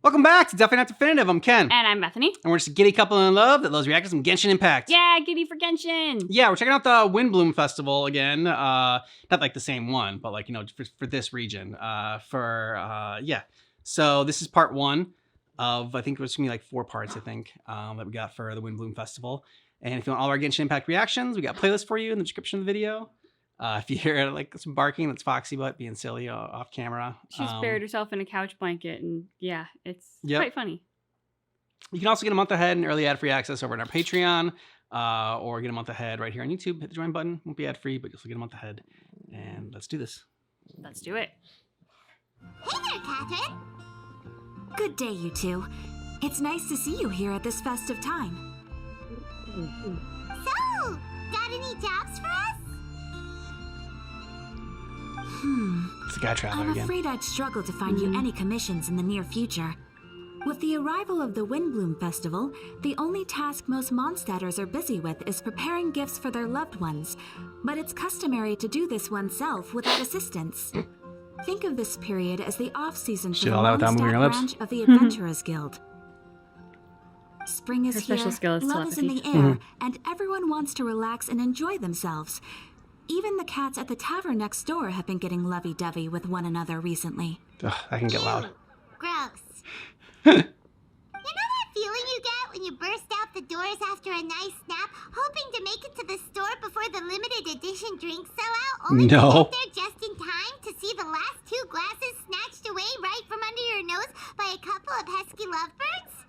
Welcome back to Definitely Not Definitive. I'm Ken. And I'm Bethany. And we're just a giddy couple in love that loves reacting to some Genshin Impact. Yeah, giddy for Genshin. Yeah, we're checking out the Windblume Festival again. Not like the same one, but like, you know, for this region. Yeah. So this is part one of, I think it was going to be like 4 parts, I think, that we got for the Windblume Festival. And if you want all our Genshin Impact reactions, we got a playlist for you in the description of the video. If you hear like some barking, that's Foxy Butt being silly off camera. She's buried herself in a couch blanket, and yeah, it's quite funny. You can also get a month ahead and early ad-free access over on our Patreon, or get a month ahead right here on YouTube. Hit the join button. Won't be ad-free, but you'll still get a month ahead. And let's do this. Let's do it. Hey there, Catherine. Good day, you two. It's nice to see you here at this festive time. So, got any jobs for us? It's the guy traveler I'm again. afraid I'd struggle to find you any commissions in the near future. With the arrival of the Windblume Festival, the only task most Mondstadters are busy with is preparing gifts for their loved ones, but it's customary to do this oneself without assistance. Think of this period as the off-season for the Mondstadt branch of the Adventurers Guild. Spring is here, love is in the air, and everyone wants to relax and enjoy themselves. Even the cats at the tavern next door have been getting lovey-dovey with one another recently. Ugh, that can get loud. Gross. You know that feeling you get when you burst out the doors after a nice nap, hoping to make it to the store before the limited edition drinks sell out, only to get there just in time to see the last 2 glasses snatched away right from under your nose by a couple of pesky lovebirds?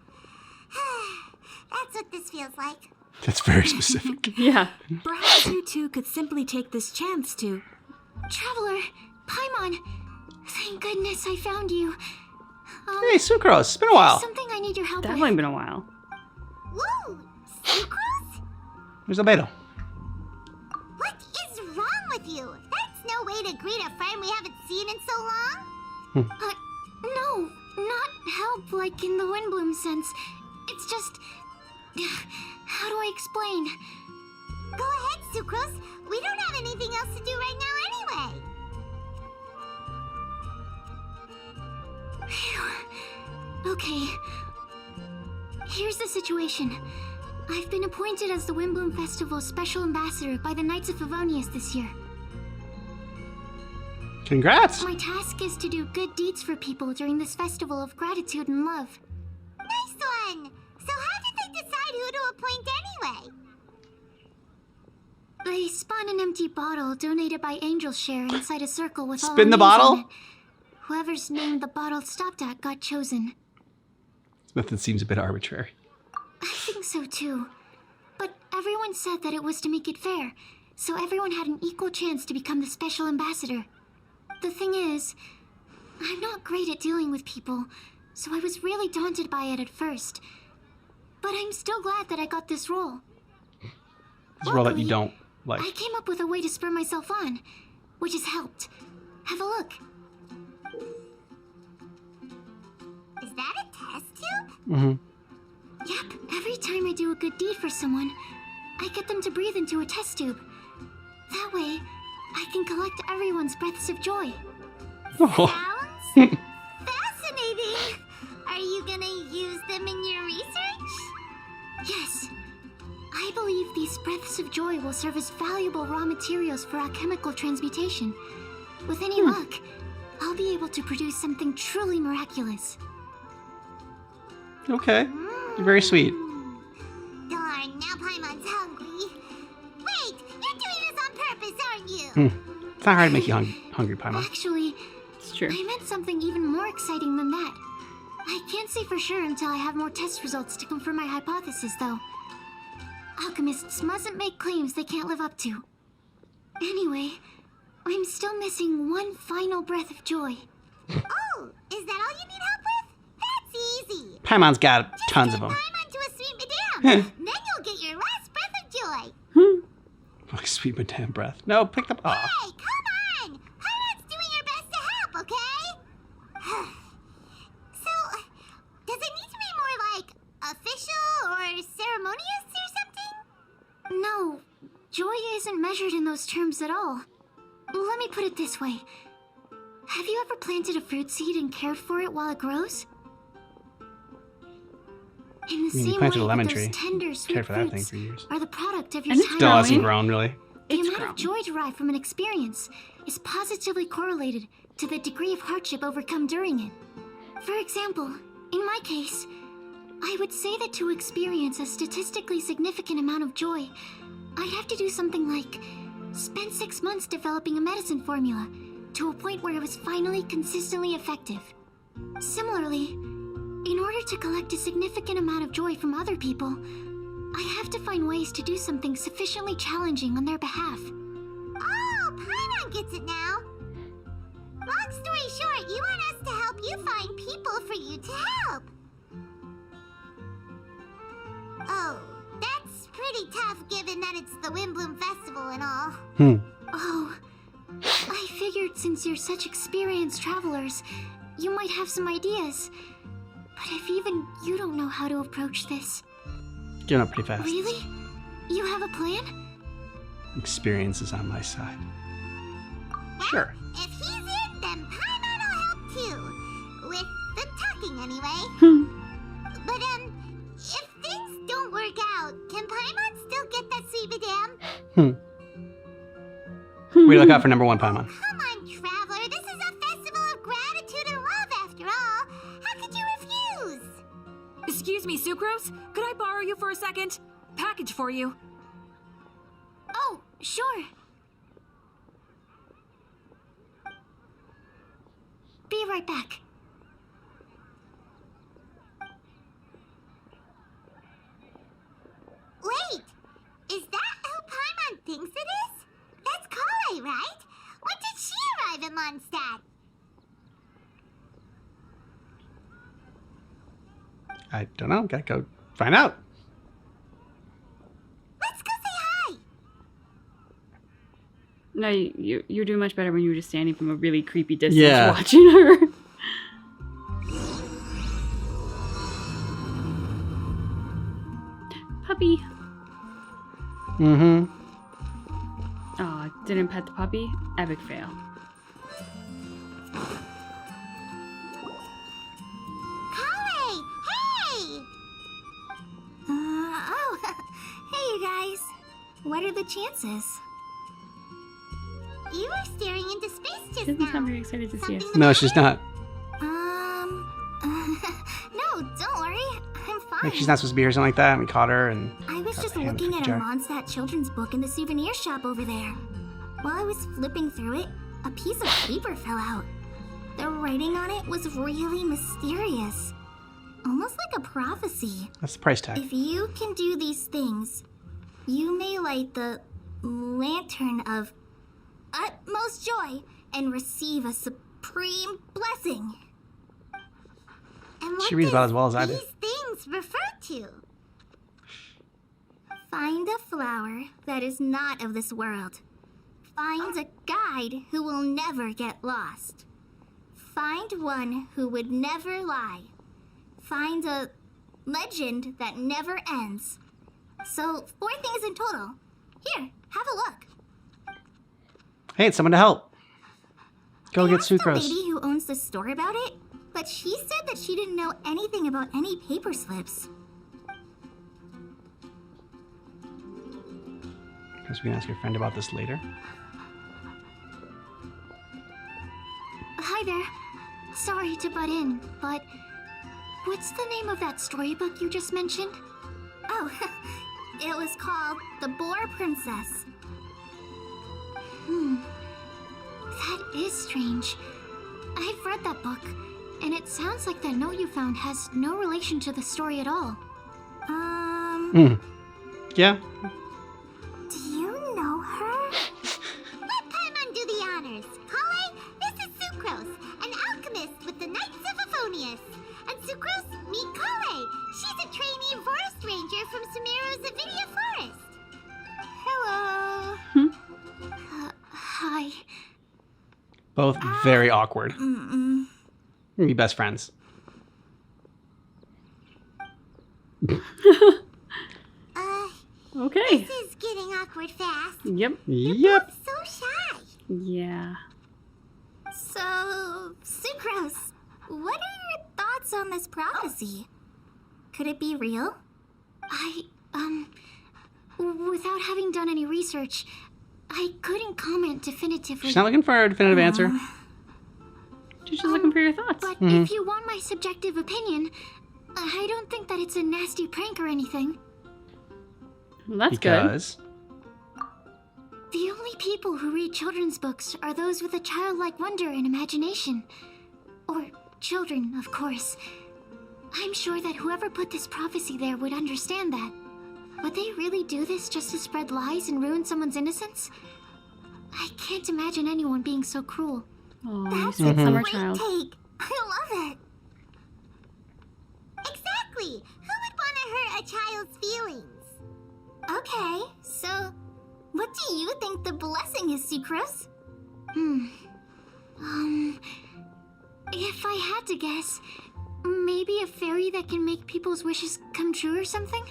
That's what this feels like. That's very specific. Yeah. Perhaps you two could simply take this chance to... Traveler, Paimon, thank goodness I found you. Hey, Sucrose, it's been a while. Something I need your help Definitely with. been a while. Woo! Sucrose? There's Albedo. What is wrong with you? That's no way to greet a friend we haven't seen in so long. No, not help like in the Windblume sense. It's just... How do I explain? Go ahead, Sucrose. We don't have anything else to do right now anyway. Phew. Okay. Here's the situation. I've been appointed as the Windblume Festival's special ambassador by the Knights of Favonius this year. Congrats. My task is to do good deeds for people during this festival of gratitude and love. Nice one! So how did they decide who to appoint anyway? They spun an empty bottle donated by Angel's Share inside a circle with all our Spin the names on bottle? it. Whoever's name the bottle stopped at got chosen. This method seems a bit arbitrary. I think so too. But everyone said that it was to make it fair, so everyone had an equal chance to become the special ambassador. The thing is, I'm not great at dealing with people, so I was really daunted by it at first. But I'm still glad that I got this role. This role that you don't like. I came up with a way to spur myself on, which has helped. Have a look. Is that a test tube? Yep, every time I do a good deed for someone, I get them to breathe into a test tube. That way, I can collect everyone's breaths of joy. Sounds fascinating. Are you gonna use them in your research? Yes. I believe these breaths of joy will serve as valuable raw materials for alchemical transmutation. With any luck, I'll be able to produce something truly miraculous. Okay. You're very sweet. Darn, now Paimon's hungry. Wait, you're doing this on purpose, aren't you? It's not hard to make you hungry, Paimon. Actually, It's true. I meant something even more exciting than that. I can't say for sure until I have more test results to confirm my hypothesis, though. Alchemists mustn't make claims they can't live up to. Anyway, I'm still missing one final breath of joy. Oh, is that all you need help with? That's easy. Paimon's got tons of them. Paimon to a sweet madame. Then you'll get your last breath of joy. Oh, sweet madame breath. No, pick up. Aw. Hey, come on! Paimon's doing her best to help, okay? So, does it need to be more like official or ceremonious or something? No, joy isn't measured in those terms at all. Let me put it this way. Have you ever planted a fruit seed and cared for it while it grows? In the I mean, you same planted a way lemon that those tree. tender sweet Cared for that thing fruits for years. are the product of your And it's time. Still hasn't growing. grown, really. The It's amount of joy derived from an experience is positively correlated to the degree of hardship overcome during it. For example, in my case, I would say that to experience a statistically significant amount of joy, I'd have to do something like spend 6 months developing a medicine formula to a point where it was finally consistently effective. Similarly, in order to collect a significant amount of joy from other people, I have to find ways to do something sufficiently challenging on their behalf. Oh, Paimon gets it now. Long story short, you want us to help you find people for you to help. Oh, that's pretty tough given that it's the Windblume Festival and all. Oh, I figured since you're such experienced travelers, you might have some ideas. But if even you don't know how to approach this... Giving up pretty fast. Really? You have a plan? Experience is on my side. Sure. If he's in, then Paimon will help too. With the talking, anyway. But, if things don't work out, can Paimon still get that sweet madame? We look out for number 1 Paimon. Come on, Traveler. This is a festival of gratitude and love, after all. How could you refuse? Excuse me, Sucrose? Could I borrow you for a second? Package for you. Oh, sure. Be right back. Wait! Is that who Paimon thinks it is? That's Kale, right? When did she arrive in Mondstadt? I don't know. Gotta go find out. Let's go say hi! No, you're doing much better when you were just standing from a really creepy distance Yeah. watching her. Puppy. Mm-hmm. Aw, didn't pet the puppy? Epic fail. Kale! Hey! Oh, hey you guys. What are the chances? You were staring into space just Doesn't now. sound very excited to see us. No, she's not. No, don't worry. I'm fine. Like, she's not supposed to be here or something like that. And we caught her and... I was got just the hand looking at a jar. Mondstadt children's book in the souvenir shop over there. While I was flipping through it, a piece of paper fell out. The writing on it was really mysterious. Almost like a prophecy. That's the price tag. If you can do these things, you may light the lantern of utmost joy and receive a supreme blessing. And what She reads about as well as I do. these things refer to? Find a flower that is not of this world. Find a guide who will never get lost. Find one who would never lie. Find a legend that never ends. So, 4 things in total. Here, have a look. Hey, it's someone to help. Go I get asked the Sucrose. lady who owns the store about it, but she said that she didn't know anything about any paper slips. Guess we can ask your friend about this later. Hi there. Sorry to butt in, but what's the name of that storybook you just mentioned? Oh, it was called The Boar Princess. That is strange. I've read that book, and it sounds like that note you found has no relation to the story at all. Yeah. Do you know her? Let Paimon do the honors. Kale, this is Sucrose, an alchemist with the Knights of Euphonius. And Sucrose, meet Kale. She's a trainee forest ranger from Sumeru's Avidia Forest. Hello. Hi. Both very awkward. Be best friends. Okay. This is getting awkward fast. Yep. Yep. So shy. Yeah. So, Sucrose, what are your thoughts on this prophecy? Could it be real? Without having done any research, I couldn't comment definitively. She's not looking for a definitive answer. She's just looking for your thoughts. But if you want my subjective opinion, I don't think that it's a nasty prank or anything. Well, that's Because The only people who read children's books are those with a childlike wonder and imagination. Or children, of course. I'm sure that whoever put this prophecy there would understand that. Would they really do this just to spread lies and ruin someone's innocence? I can't imagine anyone being so cruel. Oh, That's sweet a summer great child. take. I love it. Exactly. Who would want to hurt a child's feelings? Okay, so what do you think the blessing is, Sucrose? If I had to guess, maybe a fairy that can make people's wishes come true or something?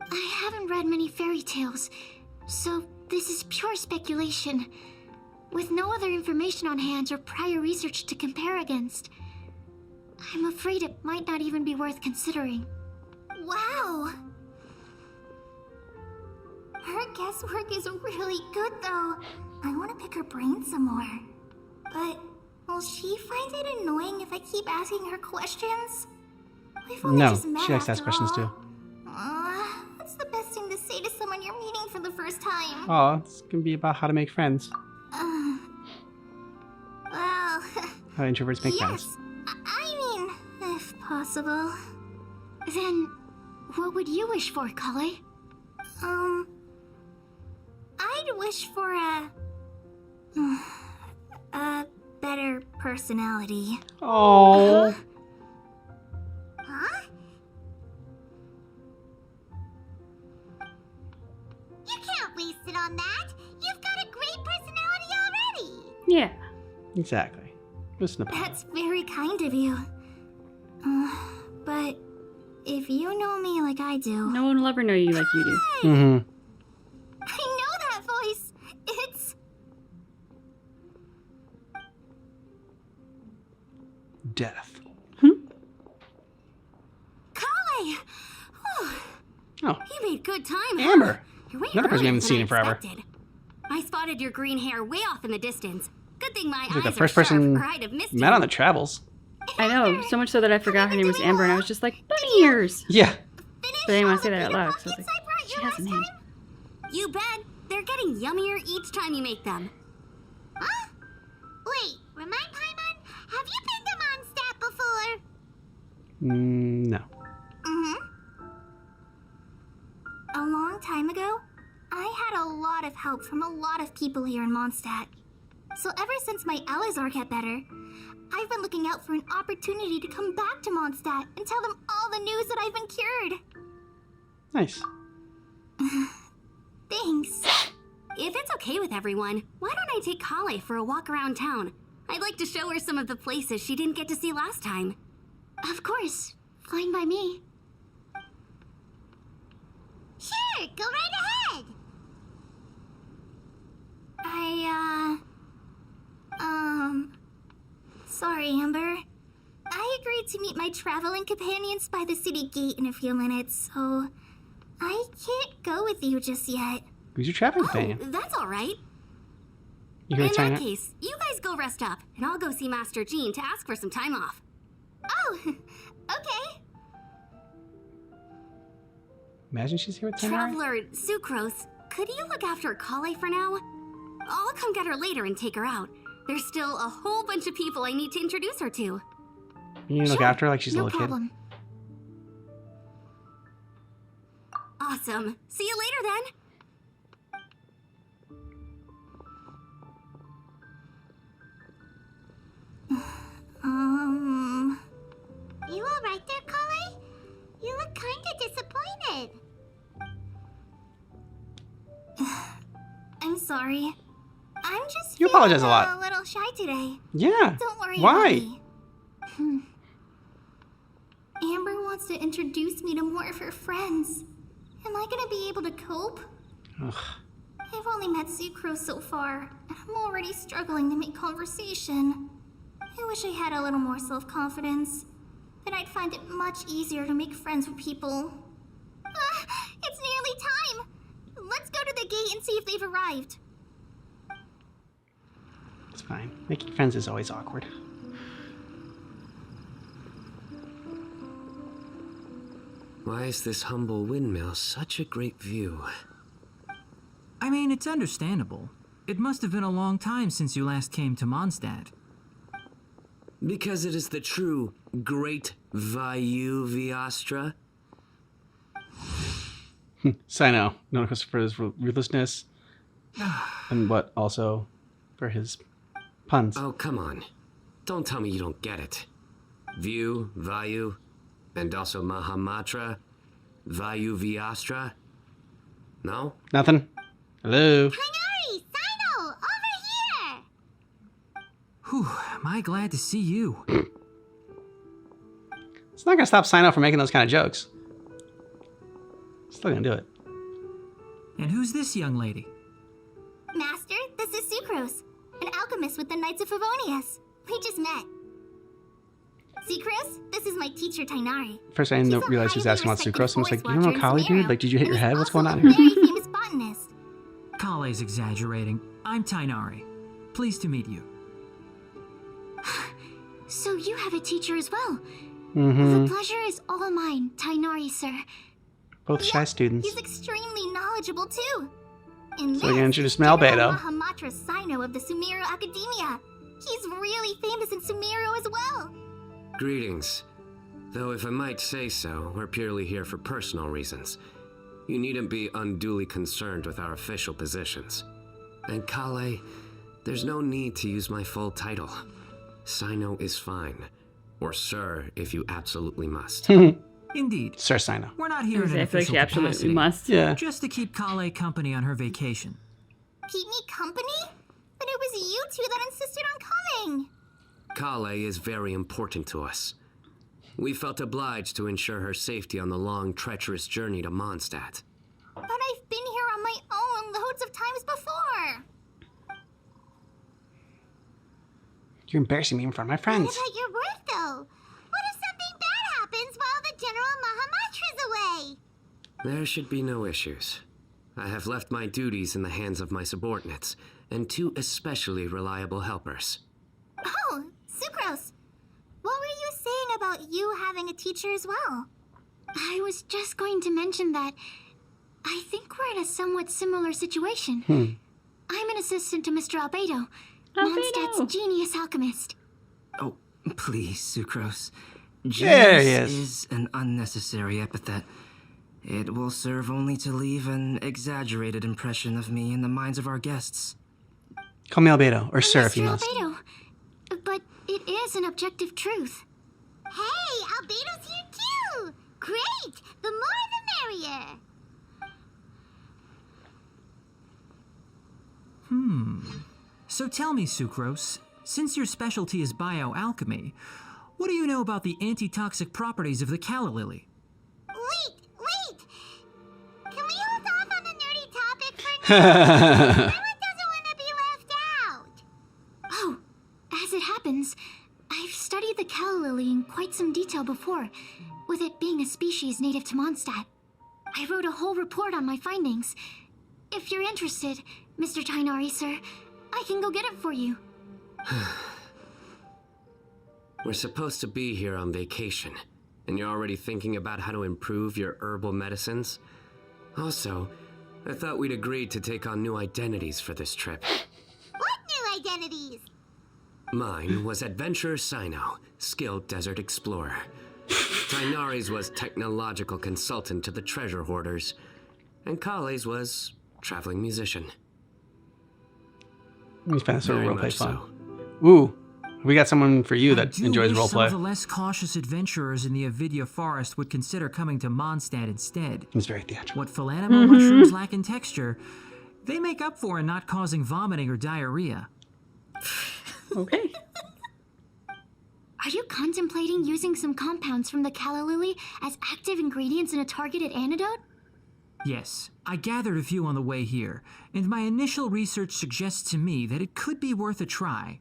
I haven't read many fairy tales, so this is pure speculation. With no other information on hand or prior research to compare against, I'm afraid it might not even be worth considering. Wow! Her guesswork is really good, though. I want to pick her brain some more. But will she find it annoying if I keep asking her questions? We've only no, just met she likes to ask after questions all. too. What's the best thing to say to someone you're meeting for the first time? Oh, it's gonna be about how to make friends. Well, How introverts make friends. yes. I mean, if possible. Then, what would you wish for, Kale? I'd wish for a better personality. Oh, Huh? You can't waste it on that. You've got a great personality already. Yeah. exactly. Listen to Papa. That's very kind of you. But if you know me like I do, No one will ever know you like you do. Mm-hmm. I know that voice. It's Death. Kale. Oh, You made good time. Amber. You're way Another person we earlier haven't than seen I in forever. expected. I spotted your green hair way off in the distance. Good thing my It's like eyes the first are sharp, person or I'd have missed met you. on the travels. I know, so much so that I forgot her name was Amber, and I was just like, bunny ears! Yeah. But I didn't want to say that out loud, so I was like, brought she has a name. You bet. They're getting yummier each time you make them. Huh? Wait, remind Paimon, have you been to Mondstadt before? No. Mm-hmm. A long time ago, I had a lot of help from a lot of people here in Mondstadt. So ever since my Elazar got better, I've been looking out for an opportunity to come back to Mondstadt and tell them all the news that I've been cured. Nice. Thanks. If it's okay with everyone, why don't I take Kale for a walk around town? I'd like to show her some of the places she didn't get to see last time. Of course. Fine by me. Sure, go right ahead. Sorry, Amber. I agreed to meet my traveling companions by the city gate in a few minutes, so I can't go with you just yet. Who's your traveling companion? That's all right. You here In to hang that out? case, you guys go rest up, and I'll go see Master Jean to ask for some time off. Oh, okay. Imagine she's here with Tamara. Traveler Sucrose, could you look after Kale for now? I'll come get her later and take her out. There's still a whole bunch of people I need to introduce her to. You need to look after her like she's a little kid. Awesome. See you later then. You alright there, Kale? You look kinda disappointed. I'm sorry. I'm just You apologize a lot. a little shy today. Yeah. Don't worry Why? about me. Amber wants to introduce me to more of her friends. Am I gonna be able to cope? Ugh. I've only met Sucrose so far, and I'm already struggling to make conversation. I wish I had a little more self-confidence. then I'd find it much easier to make friends with people. It's nearly time! Let's go to the gate and see if they've arrived. It's fine. Making friends is always awkward. Why is this humble windmill such a great view? I mean, it's understandable. It must have been a long time since you last came to Mondstadt. Because it is the true Great Vayu Viastra? Sino, known for his ruthlessness, and what also for his puns. Oh, come on. Don't tell me you don't get it. View, Vayu, and also Mahamatra, Vayu Viastra? No? Nothing? Hello? Tighnari! Sino! Over here! Whew, am I glad to see you. It's not gonna stop Sino from making those kind of jokes. Still gonna do it. And who's this young lady? Master, this is Sucrose, an alchemist with the Knights of Favonius. We just met. Sucrose, this is my teacher, Tighnari. First, I didn't realize he was asking about Sucrose. I'm just like, you don't know Kali, dude? Like, did you hit your head? What's going on He's here? also a very famous botanist. Kale's exaggerating. I'm Tighnari. Pleased to meet you. So you have a teacher as well. Mm-hmm. The pleasure is all mine, Tighnari, sir. Both shy students. He's extremely knowledgeable too. In So you're gonna introduce Malbedo. Mahamatra Sino of the Sumero Academia. He's really famous in Sumero as well. Greetings. Though if I might say so, we're purely here for personal reasons. You needn't be unduly concerned with our official positions. And Kale, there's no need to use my full title. Sino is fine. Or Sir, if you absolutely must. Indeed. Sir Sino. We're not here in an I feel like official she absolutely capacity. must. Yeah. Just to keep Kale company on her vacation. Keep me company? But it was you two that insisted on coming. Kale is very important to us. We felt obliged to ensure her safety on the long, treacherous journey to Mondstadt. But I've been here on my own loads of times before. You're embarrassing me in front of my What friends. about your work, though? What if something bad happens while the General Mahamatra's away? There should be no issues. I have left my duties in the hands of my subordinates, and two especially reliable helpers. Oh, Sucrose. What were you saying about you having a teacher as well? I was just going to mention that I think we're in a somewhat similar situation. I'm an assistant to Mr. Albedo, Mondstadt's genius alchemist. Oh, please, Sucrose. There he Genius is. is an unnecessary epithet. It will serve only to leave an exaggerated impression of me in the minds of our guests. Call me Albedo, or Sir if Mr. you must. Albedo. But it is an objective truth. Hey, Albedo's here too! Great! The more the merrier! So tell me, Sucrose, since your specialty is bioalchemy, what do you know about the antitoxic properties of the calla lily? Wait! Can we hold off on the nerdy topic for now? Everyone doesn't want to be left out! Oh, as it happens, I've studied the calla lily in quite some detail before, with it being a species native to Mondstadt. I wrote a whole report on my findings. If you're interested, Mr. Tighnari, sir, I can go get it for you. We're supposed to be here on vacation, and you're already thinking about how to improve your herbal medicines? Also, I thought we'd agreed to take on new identities for this trip. What new identities? Mine was Adventurer Sino, skilled desert explorer. Tighnari's was technological consultant to the treasure hoarders, and Kale's was traveling musician. Let me find this little Very roleplay much fun. so. Ooh, we got someone for you I that do enjoys wish some of the roleplay. less cautious adventurers in the Avidya forest would consider coming to Mondstadt instead. He's very theatrical. What philanimo mushrooms lack in texture, they make up for in not causing vomiting or diarrhea. Okay. Are you contemplating using some compounds from the calla lily as active ingredients in a targeted antidote? Yes, I gathered a few on the way here, and my initial research suggests to me that it could be worth a try.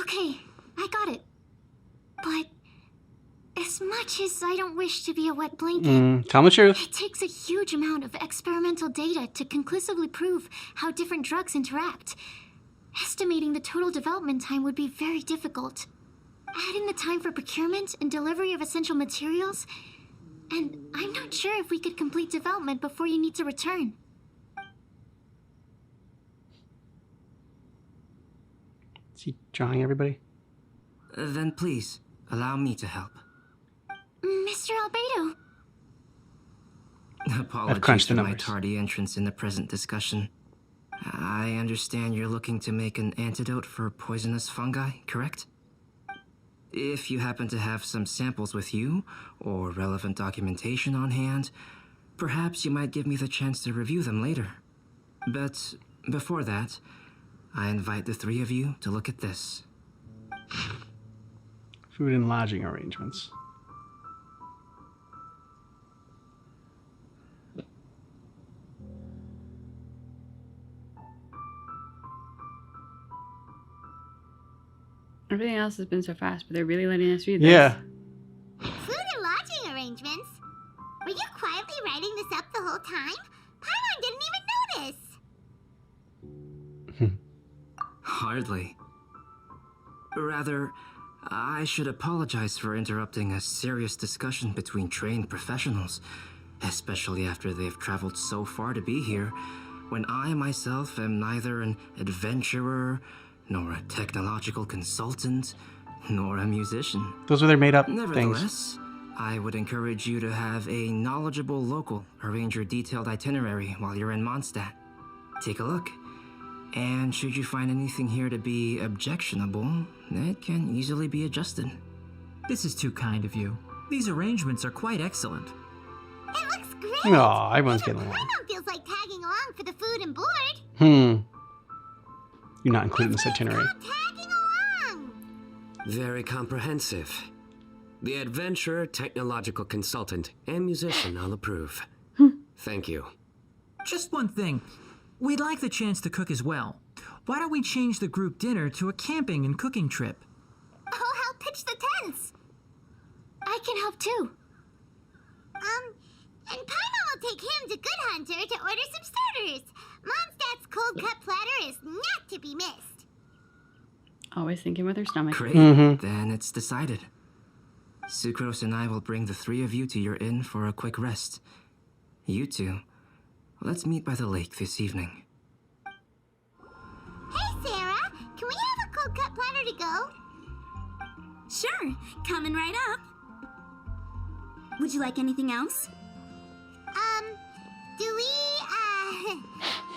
Okay, I got it. But as As much as I don't wish to be a wet blanket, Tell me the truth. it takes a huge amount of experimental data to conclusively prove how different drugs interact. Estimating the total development time would be very difficult. Add in the time for procurement and delivery of essential materials, and I'm not sure if we could complete development before you need to return. Is he drawing everybody? Then please, allow me to help. Mr. Albedo. Apologies crunched for the my numbers. tardy entrance in the present discussion. I understand you're looking to make an antidote for poisonous fungi, correct? If you happen to have some samples with you, or relevant documentation on hand, perhaps you might give me the chance to review them later. But before that, I invite the three of you to look at this. Food and lodging arrangements. Everything else has been so fast, but they're really letting us read this. Yeah. Food and lodging arrangements? Were you quietly writing this up the whole time? Paimon didn't even notice. Hardly. Rather, I should apologize for interrupting a serious discussion between trained professionals, especially after they've traveled so far to be here, when I myself am neither an adventurer, nor a technological consultant, nor a musician. Those were their made up things. Nevertheless, I would encourage you to have a knowledgeable local arrange your detailed itinerary while you're in Mondstadt. Take a look. And should you find anything here to be objectionable, it can easily be adjusted. This is too kind of you. These arrangements are quite excellent. It looks great. Aw, everyone's getting along. Paimon feels like tagging along for the food and board. You're not including this itinerary. Stop tagging along. Very comprehensive. The adventurer, technological consultant, and musician all approve. Thank you. Just one thing. We'd like the chance to cook as well. Why don't we change the group dinner to a camping and cooking trip? I'll help pitch the tents. I can help too. And Paimon will take him to Good Hunter to order some starters. Mondstadt's cold cut platter is not to be missed. Always thinking with her stomach. Great, then it's decided. Sucrose and I will bring the three of you to your inn for a quick rest. You two, let's meet by the lake this evening. Hey, Sarah, can we have a cold cut platter to go? Sure, coming right up. Would you like anything else? Do we,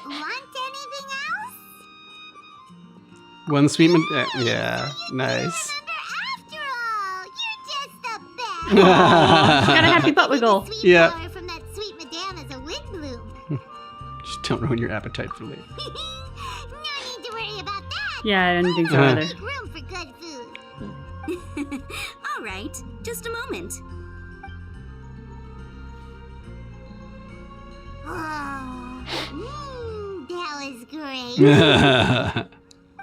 want anything else? One sweet yeah, nice. Remember, after all, you're just the best. Got a happy butt wiggle. Sweet Yeah. flower from that sweet madame is a Windblume. Just don't ruin your appetite for later. No need to worry about that. Yeah, I didn't think so Uh-huh. either. Make room for good food. All right, just a moment. Oh, that was great.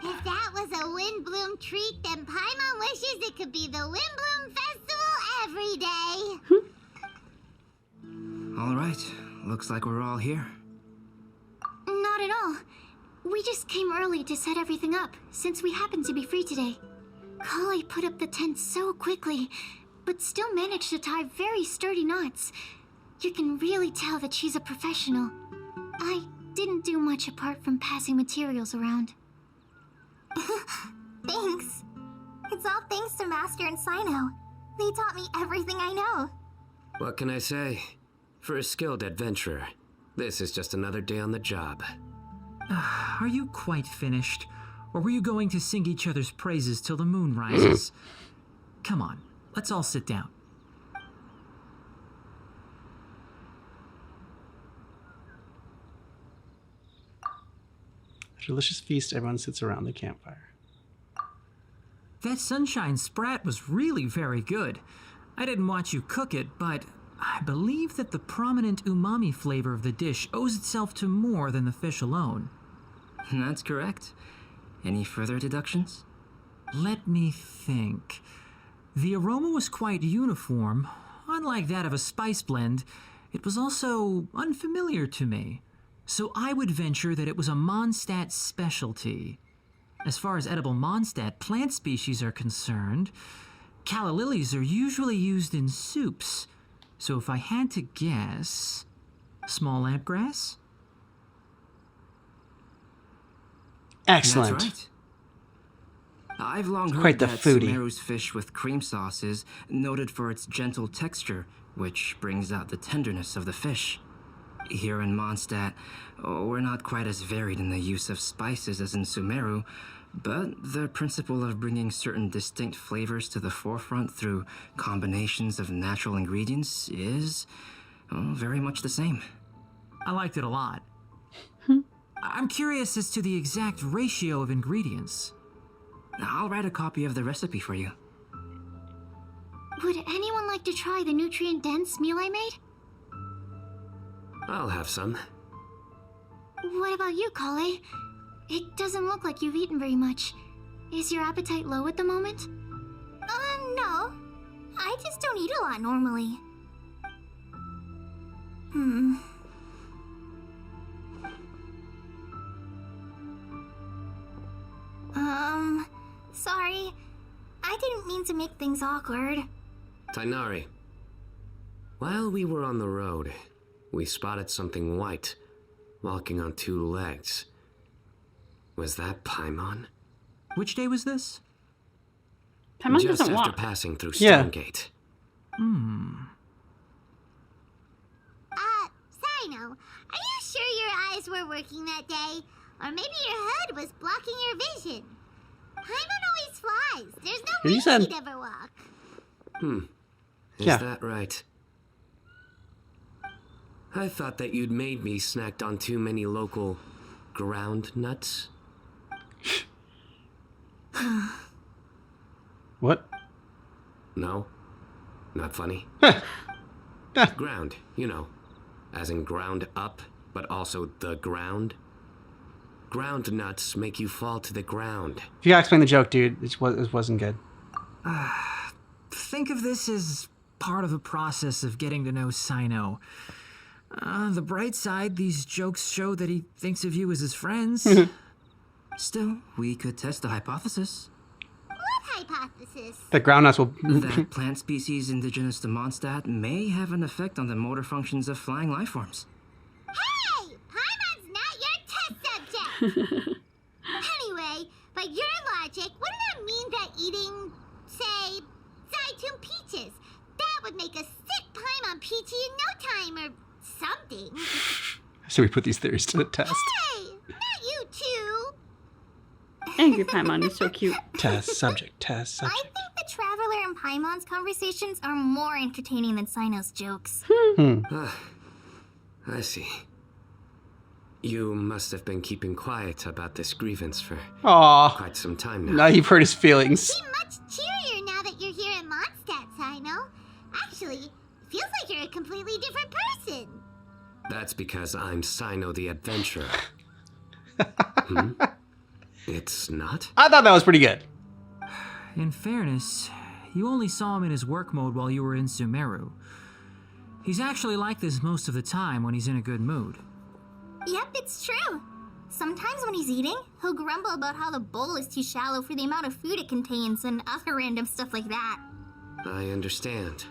If that was a Windblume treat, then Paimon wishes it could be the Windblume Festival every day. All right, looks like we're all here. Not at all. We just came early to set everything up, since we happen to be free today. Kale put up the tent so quickly, but still managed to tie very sturdy knots. You can really tell that she's a professional. I didn't do much apart from passing materials around. Thanks. It's all thanks to Master and Sino. They taught me everything I know. What can I say? For a skilled adventurer, this is just another day on the job. Are you quite finished? Or were you going to sing each other's praises till the moon rises? Come on, let's all sit down. A delicious feast, everyone sits around the campfire. That sunshine sprat was really very good. I didn't watch you cook it, but I believe that the prominent umami flavor of the dish owes itself to more than the fish alone. That's correct. Any further deductions? Let me think. The aroma was quite uniform. Unlike that of a spice blend, it was also unfamiliar to me. So I would venture that it was a Mondstadt specialty. As far as edible Mondstadt plant species are concerned, calla lilies are usually used in soups. So if I had to guess, small lampgrass? Excellent. That's right. I've long heard Quite the that foodie. Sumeru's fish with cream sauce is noted for its gentle texture, which brings out the tenderness of the fish. Here in Mondstadt, we're not quite as varied in the use of spices as in Sumeru, but the principle of bringing certain distinct flavors to the forefront through combinations of natural ingredients is very much the same. I liked it a lot. I'm curious as to the exact ratio of ingredients. I'll write a copy of the recipe for you. Would anyone like to try the nutrient-dense meal I made? I'll have some. What about you, Kale? It doesn't look like you've eaten very much. Is your appetite low at the moment? No. I just don't eat a lot normally. Sorry. I didn't mean to make things awkward. Tainari. While we were on the road, we spotted something white, walking on two legs. Was that Paimon? Which day was this? Paimon Just doesn't after walk. passing through Yeah. Stonegate. Sino, are you sure your eyes were working that day? Or maybe your hood was blocking your vision? Paimon always flies. There's no You way said- he'd ever walk. Is Yeah. that right? I thought that you'd made me snacked on too many local ground nuts. What? No? Not funny? Ground, you know. As in ground up, but also the ground. Ground nuts make you fall to the ground. You gotta explain the joke, dude. It wasn't good. Think of this as part of the process of getting to know Sino. The bright side, these jokes show that he thinks of you as his friends. Still, we could test the hypothesis. What hypothesis? The ground nuts will. That plant species indigenous to Mondstadt may have an effect on the motor functions of flying life forms. Hey! Paimon's not your test subject! Anyway, by your logic, wouldn't that mean that eating, say, Zaitun peaches, that would make a sick Paimon peachy in no time or something? So we put these theories to the test. Hey! Not you two! Angry Paimon is so cute. Test subject. Test I subject. think the Traveler and Paimon's conversations are more entertaining than Sino's jokes. I see. You must have been keeping quiet about this grievance for Aw. quite some time now. Now you've hurt his feelings. Be much cheerier now that you're here at Mondstadt, Sino. Actually, feels like you're a completely different person. That's because I'm Sino the Adventurer. It's not? I thought that was pretty good. In fairness, you only saw him in his work mode while you were in Sumeru. He's actually like this most of the time when he's in a good mood. Yep, it's true. Sometimes when he's eating, he'll grumble about how the bowl is too shallow for the amount of food it contains and other random stuff like that. I understand.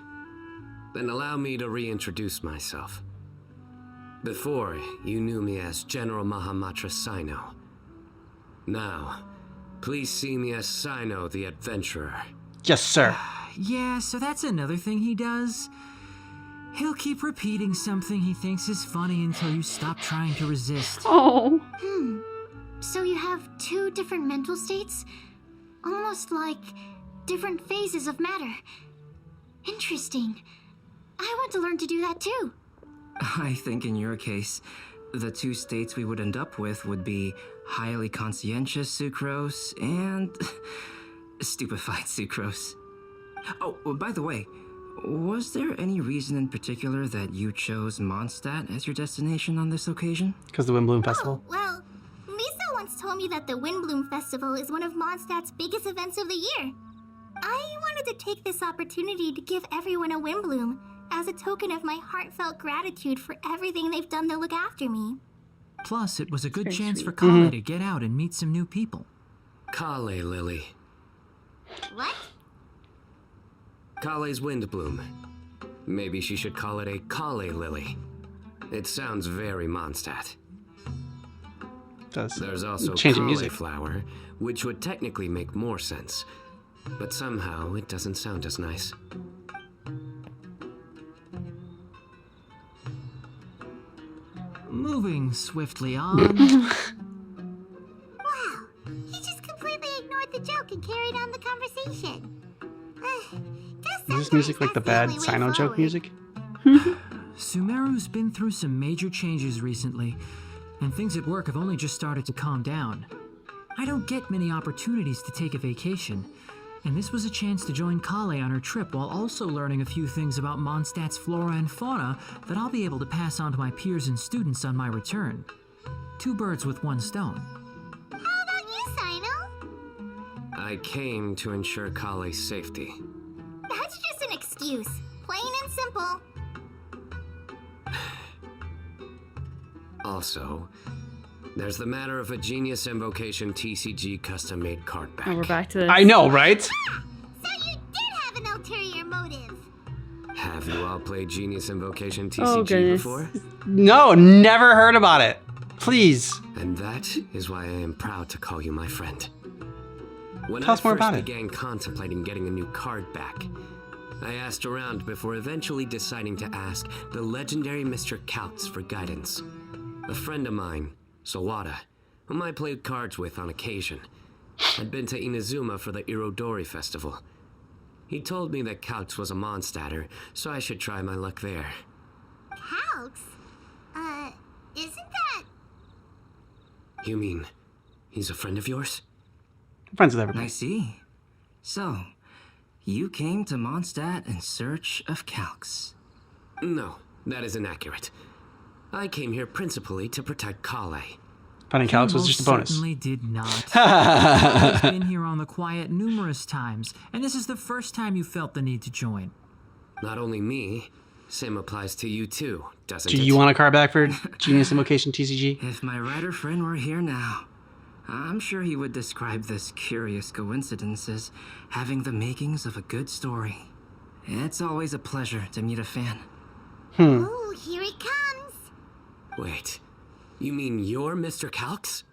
Then allow me to reintroduce myself. Before, you knew me as General Mahamatra Sino. Now, please see me as Sino the Adventurer. Yes, sir. Yeah, so that's another thing he does. He'll keep repeating something he thinks is funny until you stop trying to resist. Oh. So you have two different mental states? Almost like different phases of matter. Interesting. I want to learn to do that too. I think in your case, the two states we would end up with would be highly conscientious sucrose and stupefied sucrose. Oh, by the way, was there any reason in particular that you chose Mondstadt as your destination on this occasion? Because the Windblume Festival. Well, Lisa once told me that the Windblume Festival is one of Mondstadt's biggest events of the year. I wanted to take this opportunity to give everyone a Windblume as a token of my heartfelt gratitude for everything they've done to look after me. Plus, it was a good Very chance for sweet. Kale to get out and meet some new people. Kale Lily. What? Kale's Windblume. Maybe she should call it a Kale Lily. It sounds very Mondstadt. Does There's also changing music. cauliflower, which would technically make more sense. But somehow it doesn't sound as nice. Moving swiftly on. Wow. He just completely ignored the joke and carried on the conversation. Is this music like the bad Sino joke music? Sumeru's been through some major changes recently, and things at work have only just started to calm down. I don't get many opportunities to take a vacation, and this was a chance to join Kale on her trip while also learning a few things about Mondstadt's flora and fauna that I'll be able to pass on to my peers and students on my return. 2 birds with 1 stone. How about you, Sino? I came to ensure Kale's safety. That's just an excuse. Plain and simple. Also, there's the matter of a Genius Invocation TCG custom-made card back. Oh, we're back to this. I know, right? So you did have an ulterior motive. Have you all played Genius Invocation Oh, TCG goodness. before? No, never heard about it. Please. And that is why I am proud to call you my friend. When Tell us more about I it. first began contemplating getting a new card back, I asked around before eventually deciding to ask the legendary Mr. Kaltz for guidance. A friend of mine, Sawada, whom I played cards with on occasion, had been to Inazuma for the Irodori festival. He told me that Kaltz was a Mondstadter, so I should try my luck there. Calx? Isn't that... You mean, he's a friend of yours? Friends with everybody. I see. So, you came to Mondstadt in search of Calx. No, that is inaccurate. I came here principally to protect Kale. Finding Calix was just a bonus. Certainly did not. I've been here on the quiet numerous times, and this is the first time you felt the need to join. Not only me, same applies to you too, doesn't Do it? you want a card back for Genius Invocation TCG? If my writer friend were here now, I'm sure he would describe this curious coincidence as having the makings of a good story. It's always a pleasure to meet a fan. Ooh, here it comes. Wait, you mean you're Mr. Kalx?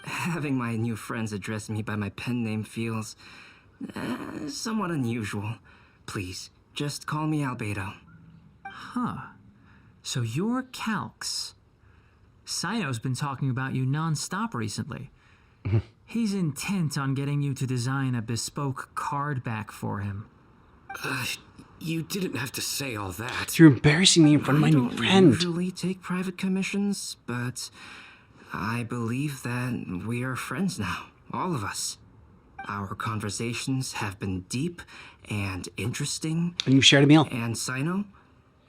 Having my new friends address me by my pen name feels somewhat unusual. Please, just call me Albedo. Huh. So you're Calx. Sino's been talking about you non-stop recently. He's intent on getting you to design a bespoke card back for him. You didn't have to say all that. You're embarrassing me in front of my I new don't friend. usually take private commissions, but I believe that we are friends now, all of us. Our conversations have been deep and interesting, And you shared a meal. and Sino,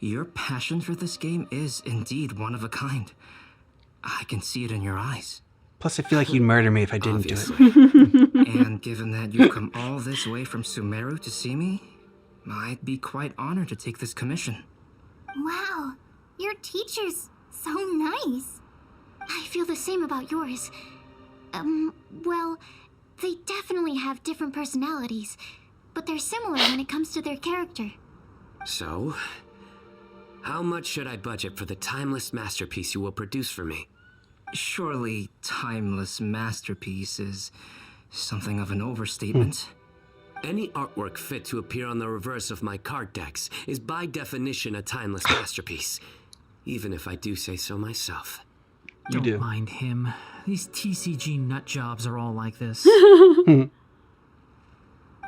your passion for this game is indeed one of a kind. I can see it in your eyes. Plus, I feel like you'd murder me if I didn't do it. Obviously. And given that you've come all this way from Sumeru to see me, I'd be quite honored to take this commission. Wow, your teacher's so nice. I feel the same about yours. Well, they definitely have different personalities, but they're similar when it comes to their character. So, how much should I budget for the timeless masterpiece you will produce for me? Surely, timeless masterpiece is something of an overstatement. Any artwork fit to appear on the reverse of my card decks is by definition a timeless masterpiece, even if I do say so myself. You do. Don't mind him. These TCG nut jobs are all like this.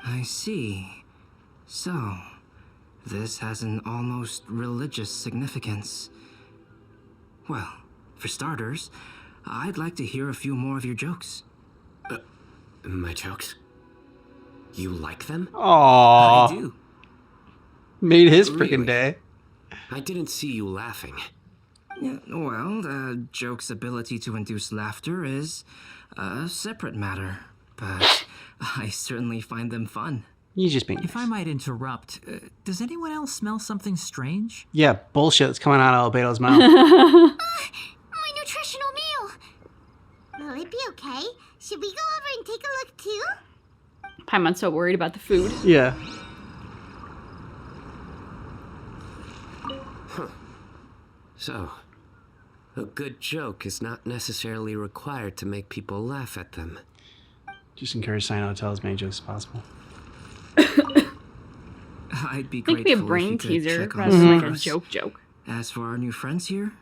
I see. So, this has an almost religious significance. Well, for starters, I'd like to hear a few more of your jokes. My jokes? You like them? Aww. I do. Made his Really? freaking day. I didn't see you laughing. Yeah, well, the joke's ability to induce laughter is a separate matter, but I certainly find them fun. He's just being If I nice. might interrupt, does anyone else smell something strange? Yeah, bullshit that's coming out of Albeto's mouth. My nutritional meal. Will it be okay? Should we go over and take a look too? Paimon's so worried about the food. Yeah. So, a good joke is not necessarily required to make people laugh at them. Just encourage Sino to tell as many jokes as possible. I'd be I think it'd be a grateful if brain you could teaser check on rather than like a progress. joke. As for our new friends here,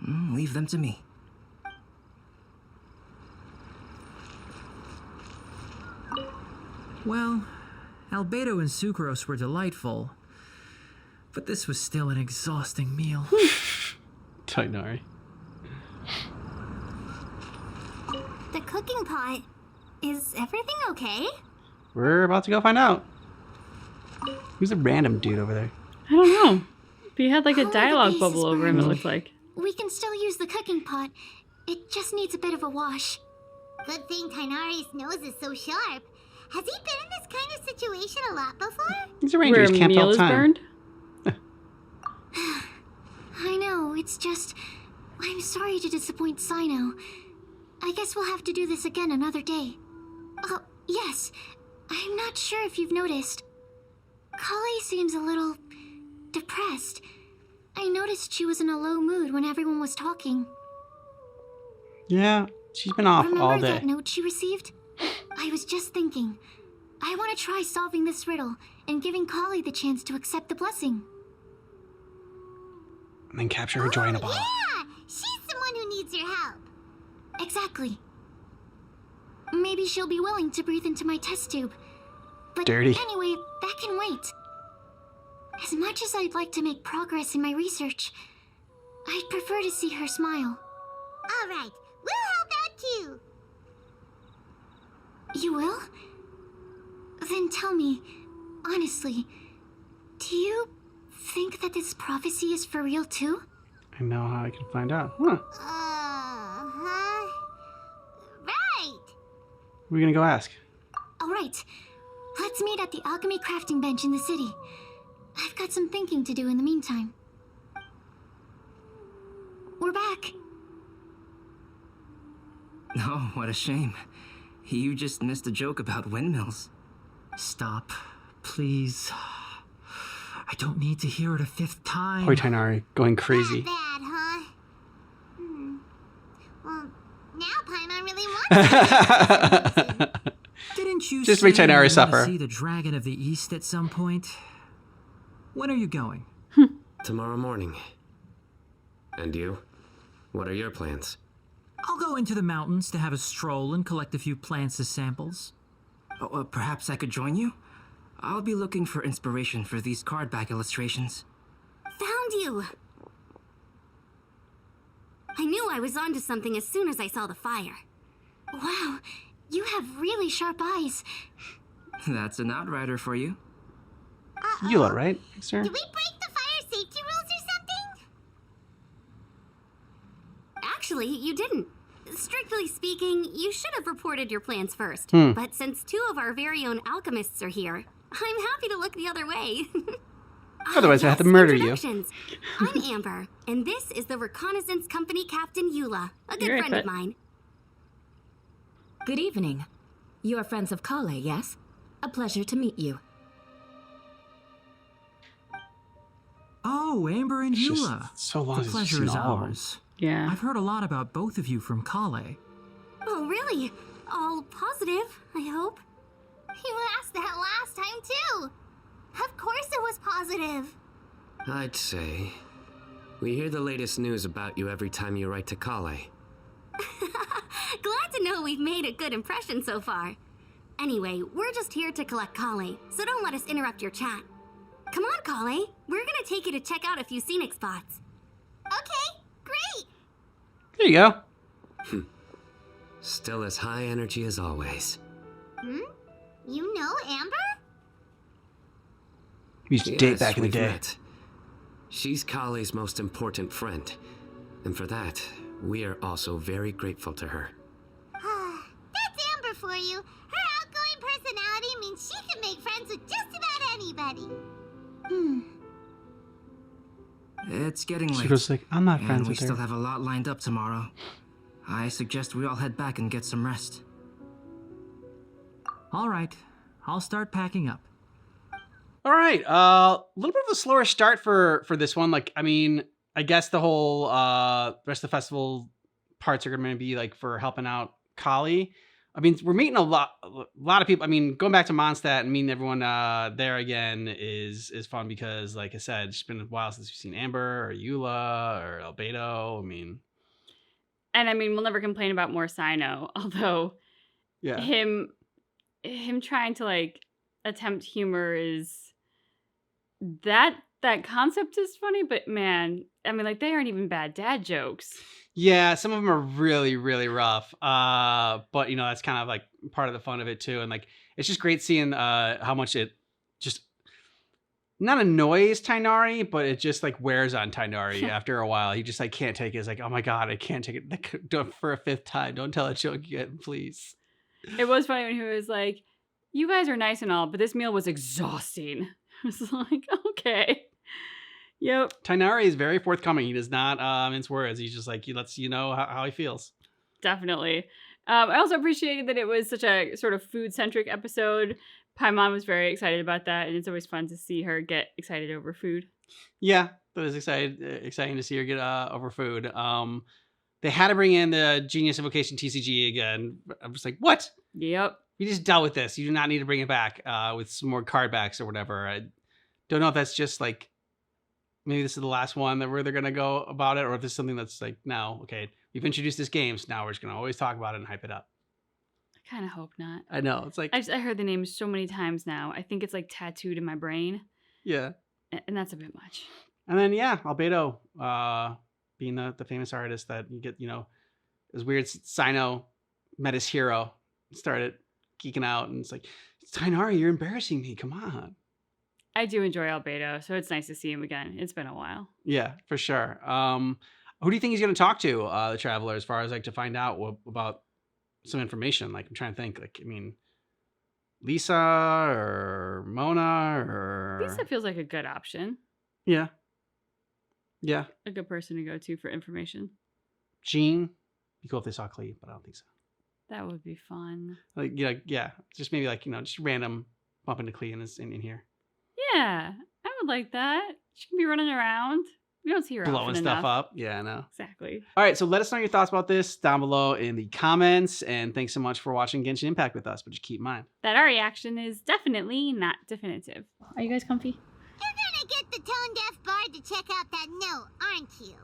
leave them to me. Well, Albedo and Sucrose were delightful, but this was still an exhausting meal. Tainari. The cooking pot. Is everything okay? We're about to go find out. Who's the random dude over there? I don't know. But he had like a All of the dialogue base bubble is over him, it burned. looked like. We can still use the cooking pot. It just needs a bit of a wash. Good thing Tainari's nose is so sharp. Has he been in this kind of situation a lot before? He's a ranger. Where He's a camped all meal the is time. burned? I know, it's just... I'm sorry to disappoint Sino. I guess we'll have to do this again another day. Oh, yes. I'm not sure if you've noticed. Kali seems a little... depressed. I noticed she was in a low mood when everyone was talking. Yeah, she's been off Remember all that day. note she received? I was just thinking. I want to try solving this riddle and giving Kali the chance to accept the blessing. And then capture her joy in a bottle. Yeah! She's someone who needs your help. Exactly. Maybe she'll be willing to breathe into my test tube. But Dirty. anyway, that can wait. As much as I'd like to make progress in my research, I'd prefer to see her smile. All right, we'll help out too. You will? Then tell me, honestly, do you think that this prophecy is for real too? I know how I can find out. Huh. Right. We're gonna go ask. All right, let's meet at the alchemy crafting bench in the city. I've got some thinking to do in the meantime. We're back. Oh, what a shame. You just missed a joke about windmills. Stop, please. I don't need to hear it a fifth time. Poor Tainari going crazy. Not bad, huh? Well, now Paimon really wants to. Didn't you Just say make Tainari you wanna suffer. see the Dragon of the East at some point? When are you going? Tomorrow morning. And you? What are your plans? I'll go into the mountains to have a stroll and collect a few plants as samples. Oh, perhaps I could join you? I'll be looking for inspiration for these card back illustrations. Found you! I knew I was onto something as soon as I saw the fire. Wow, you have really sharp eyes. That's an outrider for you. You lot, right, sir? Did we break the fire safety rules or something? Actually, you didn't. Strictly speaking, you should have reported your plans first. Hmm. But since two of our very own alchemists are here, I'm happy to look the other way. Otherwise, I have to murder you. Introductions. I'm Amber, and this is the Reconnaissance Company Captain Eula, a good You're right, friend of but- mine. Good evening. You are friends of Kale, yes? A pleasure to meet you. Oh, Amber and It's just Eula. so long The since pleasure I've is seen all of them. ours. Yeah. I've heard a lot about both of you from Kale. Oh, really? All positive, I hope. You asked that last time too. Of course it was positive. I'd say. We hear the latest news about you every time you write to Kale. Glad to know we've made a good impression so far. Anyway, we're just here to collect Kale, so don't let us interrupt your chat. Come on, Kale. We're gonna take you to check out a few scenic spots. Okay, great. There you go. Still as high energy as always. You know Amber? We used to date Yes, back in the we've day. met. She's Kale's most important friend. And for that, we are also very grateful to her. That's Amber for you. Her outgoing personality means she can make friends with just It's getting late. Shiro's like, I'm not and friends we with her. still have a lot lined up tomorrow. I suggest we all head back and get some rest. All right, I'll start packing up. All right, a little bit of a slower start for this one. Like, I mean, I guess the whole rest of the festival parts are going to be like for helping out Kali. I mean, we're meeting a lot of people. I mean, going back to Mondstadt and meeting everyone there again is fun because, like I said, it's been a while since we've seen Amber or Eula or Albedo. I mean, we'll never complain about more Sino, although yeah, him trying to like attempt humor is that concept is funny, but man, I mean, like, they aren't even bad dad jokes. yeah, some of them are really, really rough. But you know, that's kind of like part of the fun of it too. And like, it's just great seeing how much it just not annoys Tainari, but it just like wears on Tainari after a while. He just like can't take it. It's like, oh my god, I can't take it. Don't, for a fifth time. Don't tell a joke again, please. It was funny when he was like, "You guys are nice and all, but this meal was exhausting." I was like, okay. Yep. Tainari is very forthcoming. He does not mince words. He's just like, he lets you know how he feels. Definitely. I also appreciated that it was such a sort of food-centric episode. Paimon was very excited about that, and it's always fun to see her get excited over food. Yeah, that was exciting to see her get over food. They had to bring in the Genius Invocation TCG again. I'm just like, what? Yep. We just dealt with this. You do not need to bring it back with some more card backs or whatever. I don't know if that's just like, maybe this is the last one where they're going to go about it, or if this is something that's like, now, okay, we've introduced this game, so now we're just going to always talk about it and hype it up. I kind of hope not. I know. It's like, I heard the name so many times now. I think it's like tattooed in my brain. yeah. And that's a bit much. And then, yeah, Albedo being the famous artist that you get, you know, it was weird. Sino met his hero, started geeking out, and it's like, Tainari, you're embarrassing me. Come on. I do enjoy Albedo, so it's nice to see him again. It's been a while. Yeah, for sure. Who do you think he's going to talk to, the Traveler, as far as like to find out about some information? Like, I'm trying to think. Like, I mean, Lisa or Mona or Lisa feels like a good option. Yeah. Yeah. A good person to go to for information. Jean. Be cool if they saw Cleve, but I don't think so. That would be fun. Like, yeah, just maybe like, you know, just random bump into Cleve in here. Yeah, I would like that. She can be running around. We don't see her Blowing often stuff enough. up. Yeah, I know. Exactly. All right, so let us know your thoughts about this down below in the comments. And thanks so much for watching Genshin Impact with us. But just keep in mind that our reaction is definitely not definitive. Are you guys comfy? You're gonna get the tone deaf bard to check out that note, aren't you?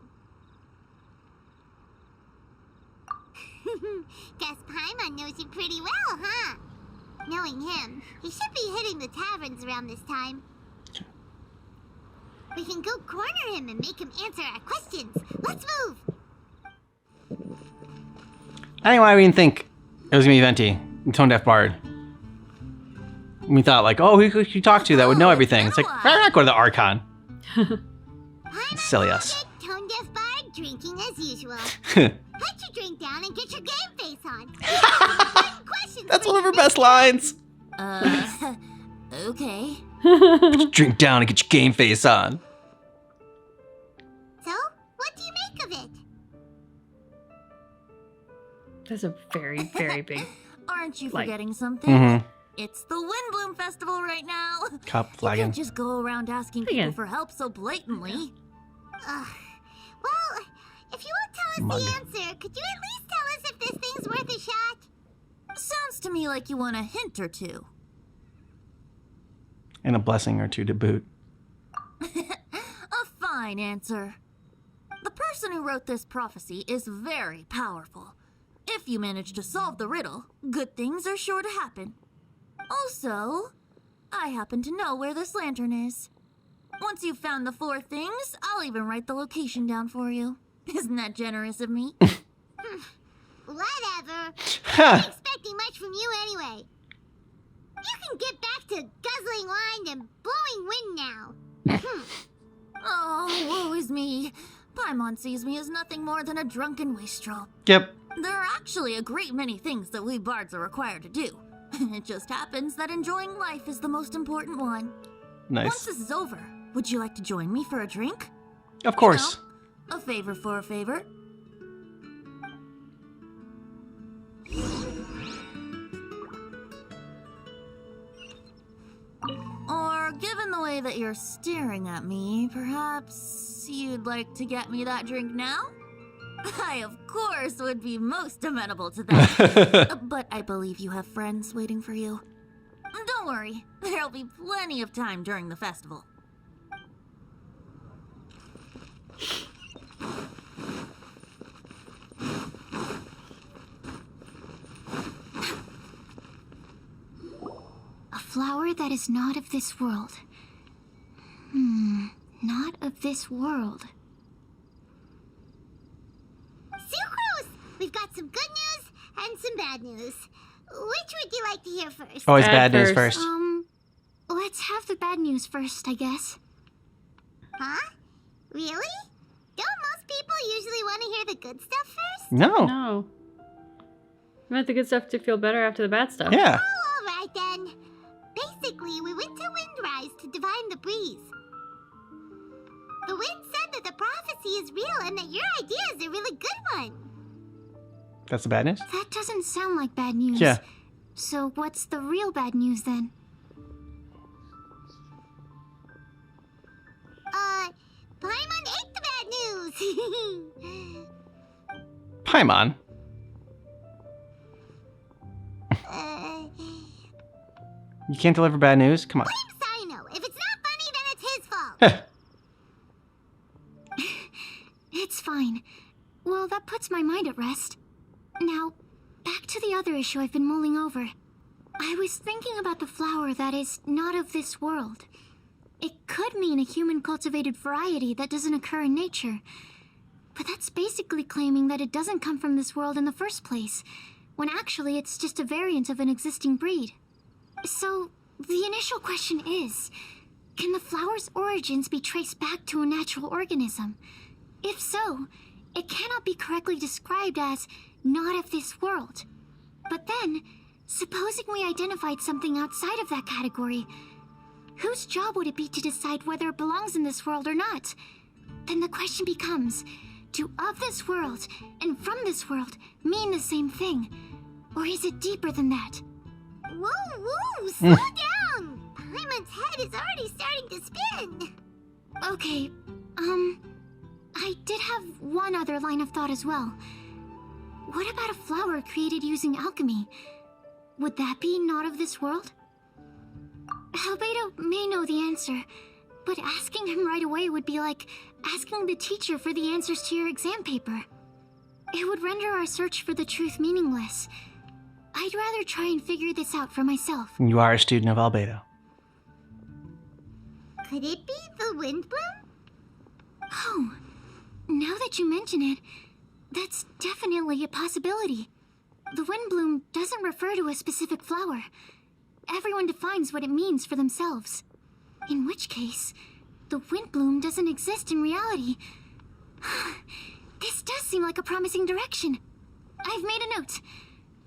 Guess Paimon knows you pretty well, huh? Knowing him, he should be hitting the taverns around this time. We can go corner him and make him answer our questions. Let's move! I think why we didn't think it was gonna be Venti, Tone Deaf Bard. We thought like, oh, who could you talk to that would know everything? It's like, why not go to the Archon? Silly us. Tone deaf bard drinking as usual. Put your drink down and get your game face on. That's one of her best lines. Okay. Put your drink down and get your game face on. So, what do you make of it? That's a very, very big. Aren't you Like- forgetting something? Mm-hmm. It's the Windblume Festival right now. Cup You flagging. can't just go around asking people Flagging. for help so blatantly. Well, if you won't tell us Mug. the answer, could you at least tell us if this thing's worth a shot? Sounds to me like you want a hint or two. And a blessing or two to boot. A fine answer. The person who wrote this prophecy is very powerful. If you manage to solve the riddle, good things are sure to happen. Also, I happen to know where this lantern is. Once you've found the 4 things, I'll even write the location down for you. Isn't that generous of me? Whatever. I'm not expecting much from you anyway. You can get back to guzzling wine and blowing wind now. Oh, woe is me. Paimon sees me as nothing more than a drunken wastrel. Yep. There are actually a great many things that we bards are required to do. It just happens that enjoying life is the most important one. Once Nice. this is over, would you like to join me for a drink? Of course. A favor for a favor. Or, given the way that you're staring at me, perhaps you'd like to get me that drink now? I, of course, would be most amenable to that. But I believe you have friends waiting for you. Don't worry, there'll be plenty of time during the festival. A flower that is not of this world. Not of this world. Sucrose! We've got some good news and some bad news. Which would you like to hear first? Always bad news first. Let's have the bad news first, I guess. Huh? Really? Don't most people usually want to hear the good stuff first? No. No. You want the good stuff to feel better after the bad stuff. Yeah. Oh, alright then. Basically, we went to Windrise to divine the breeze. The wind said that the prophecy is real and that your idea is a really good one. That's the bad news? That doesn't sound like bad news. Yeah. So what's the real bad news then? Paimon ate the bad news. Paimon. You can't deliver bad news? Come on. Blame Sino. If it's not funny, then it's his fault. It's fine. Well, that puts my mind at rest. Now, back to the other issue I've been mulling over. I was thinking about the flower that is not of this world. It could mean a human-cultivated variety that doesn't occur in nature. But that's basically claiming that it doesn't come from this world in the first place, when actually it's just a variant of an existing breed. So, the initial question is, can the flower's origins be traced back to a natural organism? If so, it cannot be correctly described as not of this world. But then, supposing we identified something outside of that category, whose job would it be to decide whether it belongs in this world or not? Then the question becomes, do of this world and from this world mean the same thing? Or is it deeper than that? Whoa, slow down! Paimon's head is already starting to spin. Okay, I did have one other line of thought as well. What about a flower created using alchemy? Would that be not of this world? Albedo may know the answer, but asking him right away would be like asking the teacher for the answers to your exam paper. It would render our search for the truth meaningless. I'd rather try and figure this out for myself. You are a student of Albedo. Could it be the Windblume? Oh, now that you mention it, that's definitely a possibility. The Windblume doesn't refer to a specific flower. Everyone defines what it means for themselves. In which case, the Windblume doesn't exist in reality. This does seem like a promising direction. I've made a note.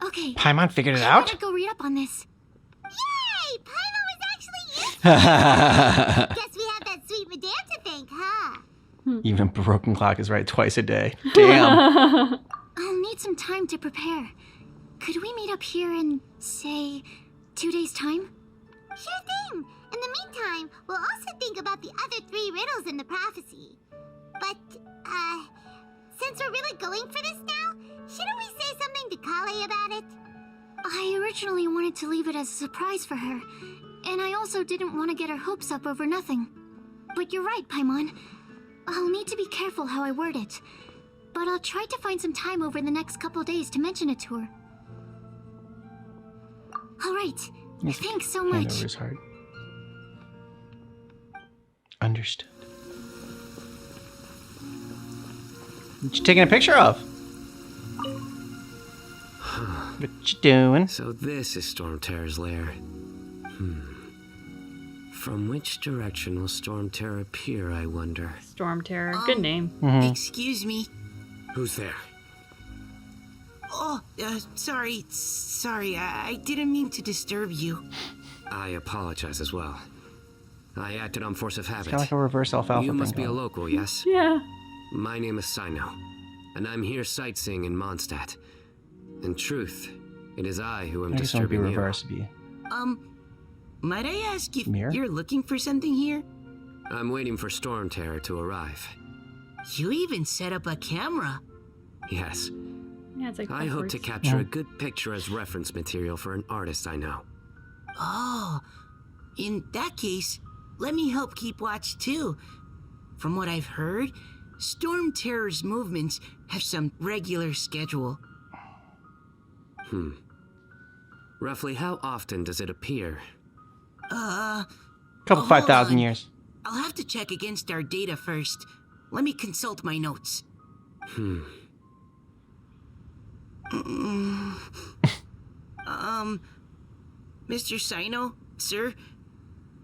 Okay. Paimon figured it I out? better go read up on this. Yay! Paimon was actually useful! Guess we have that sweet madame to thank, huh? Even a broken clock is right twice a day. Damn. I'll need some time to prepare. Could we meet up here in, say, 2 days' time? Sure thing. In the meantime, we'll also think about the other 3 riddles in the prophecy. But, since we're really going for this now, shouldn't we say something to Kale about it? I originally wanted to leave it as a surprise for her, and I also didn't want to get her hopes up over nothing. But you're right, Paimon. I'll need to be careful how I word it. But I'll try to find some time over the next couple days to mention it to her. Alright, thanks so Hand much. over his heart. Understood. What you taking a picture of? What you doing? So this is Storm Terror's lair. From which direction will Storm Terror appear, I wonder? Storm Terror. Good name. Excuse me. Who's there? Oh, sorry. I didn't mean to disturb you. I apologize as well. I acted on force of It's habit. kind of like a reverse alfalfa You thing must be a going. local, yes? Yeah. My name is Sino, and I'm here sightseeing in Mondstadt. In truth, it is I who am I guess it would be disturbing you. reverse. It'd be Might I ask if Mirror? you're looking for something here? I'm waiting for Storm Terror to arrive. You even set up a camera. Yes, Yeah, it's like I hope to backwards. capture Yeah. a good picture as reference material for an artist I know. Oh, in that case, let me help keep watch too. From what I've heard, Storm Terror's movements have some regular schedule. Roughly how often does it appear? couple hold 5,000 on. years. I'll have to check against our data first. Let me consult my notes. Mr. Sino, sir,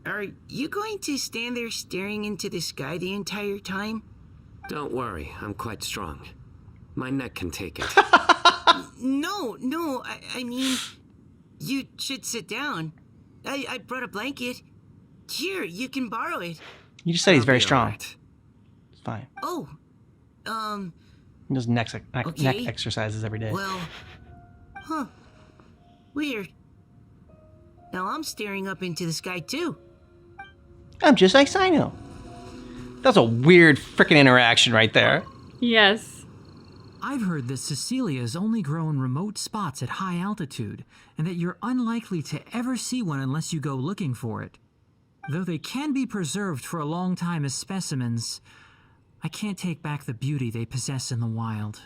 are you going to stand there staring into the sky the entire time? Don't worry, I'm quite strong. My neck can take it. No, I mean, you should sit down. I brought a blanket. Here, you can borrow it. You just said he's I'll very be strong. alright. It's fine. Oh, He does neck Okay. exercises every day. well, huh. Weird. Now I'm staring up into the sky too. I'm just like Sino. That's a weird freaking interaction right there. Yes. I've heard that Cecilias only grow in remote spots at high altitude, and that you're unlikely to ever see one unless you go looking for it. Though they can be preserved for a long time as specimens, I can't take back the beauty they possess in the wild.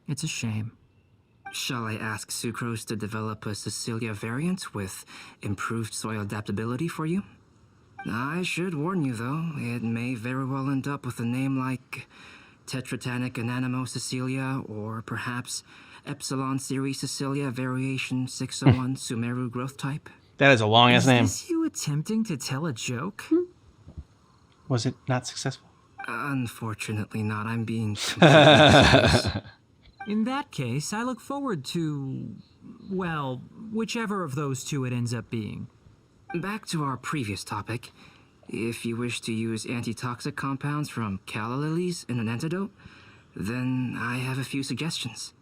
It's a shame. Shall I ask Sucrose to develop a Cecilia variant with improved soil adaptability for you? I should warn you, though, it may very well end up with a name like Tetratanic Ananimo Cecilia, or perhaps Epsilon Series Cecilia Variation 601 Sumeru Growth Type. That is a long ass Is name. this you attempting to tell a joke? Was it not successful? Unfortunately not, I'm being completely serious. In that case, I look forward to, well, whichever of those two it ends up being. Back to our previous topic. If you wish to use antitoxic compounds from calla lilies in an antidote, then I have a few suggestions.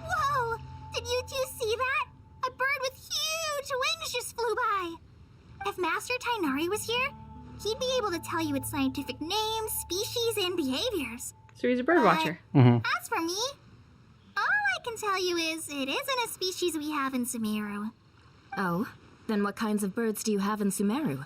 Whoa! Did you two see that? A bird with huge wings just flew by. If Master Tainari was here, he'd be able to tell you its scientific names, species, and behaviors. So he's a bird watcher. As for me, all I can tell you is it isn't a species we have in Sumeru. Oh, then what kinds of birds do you have in Sumeru?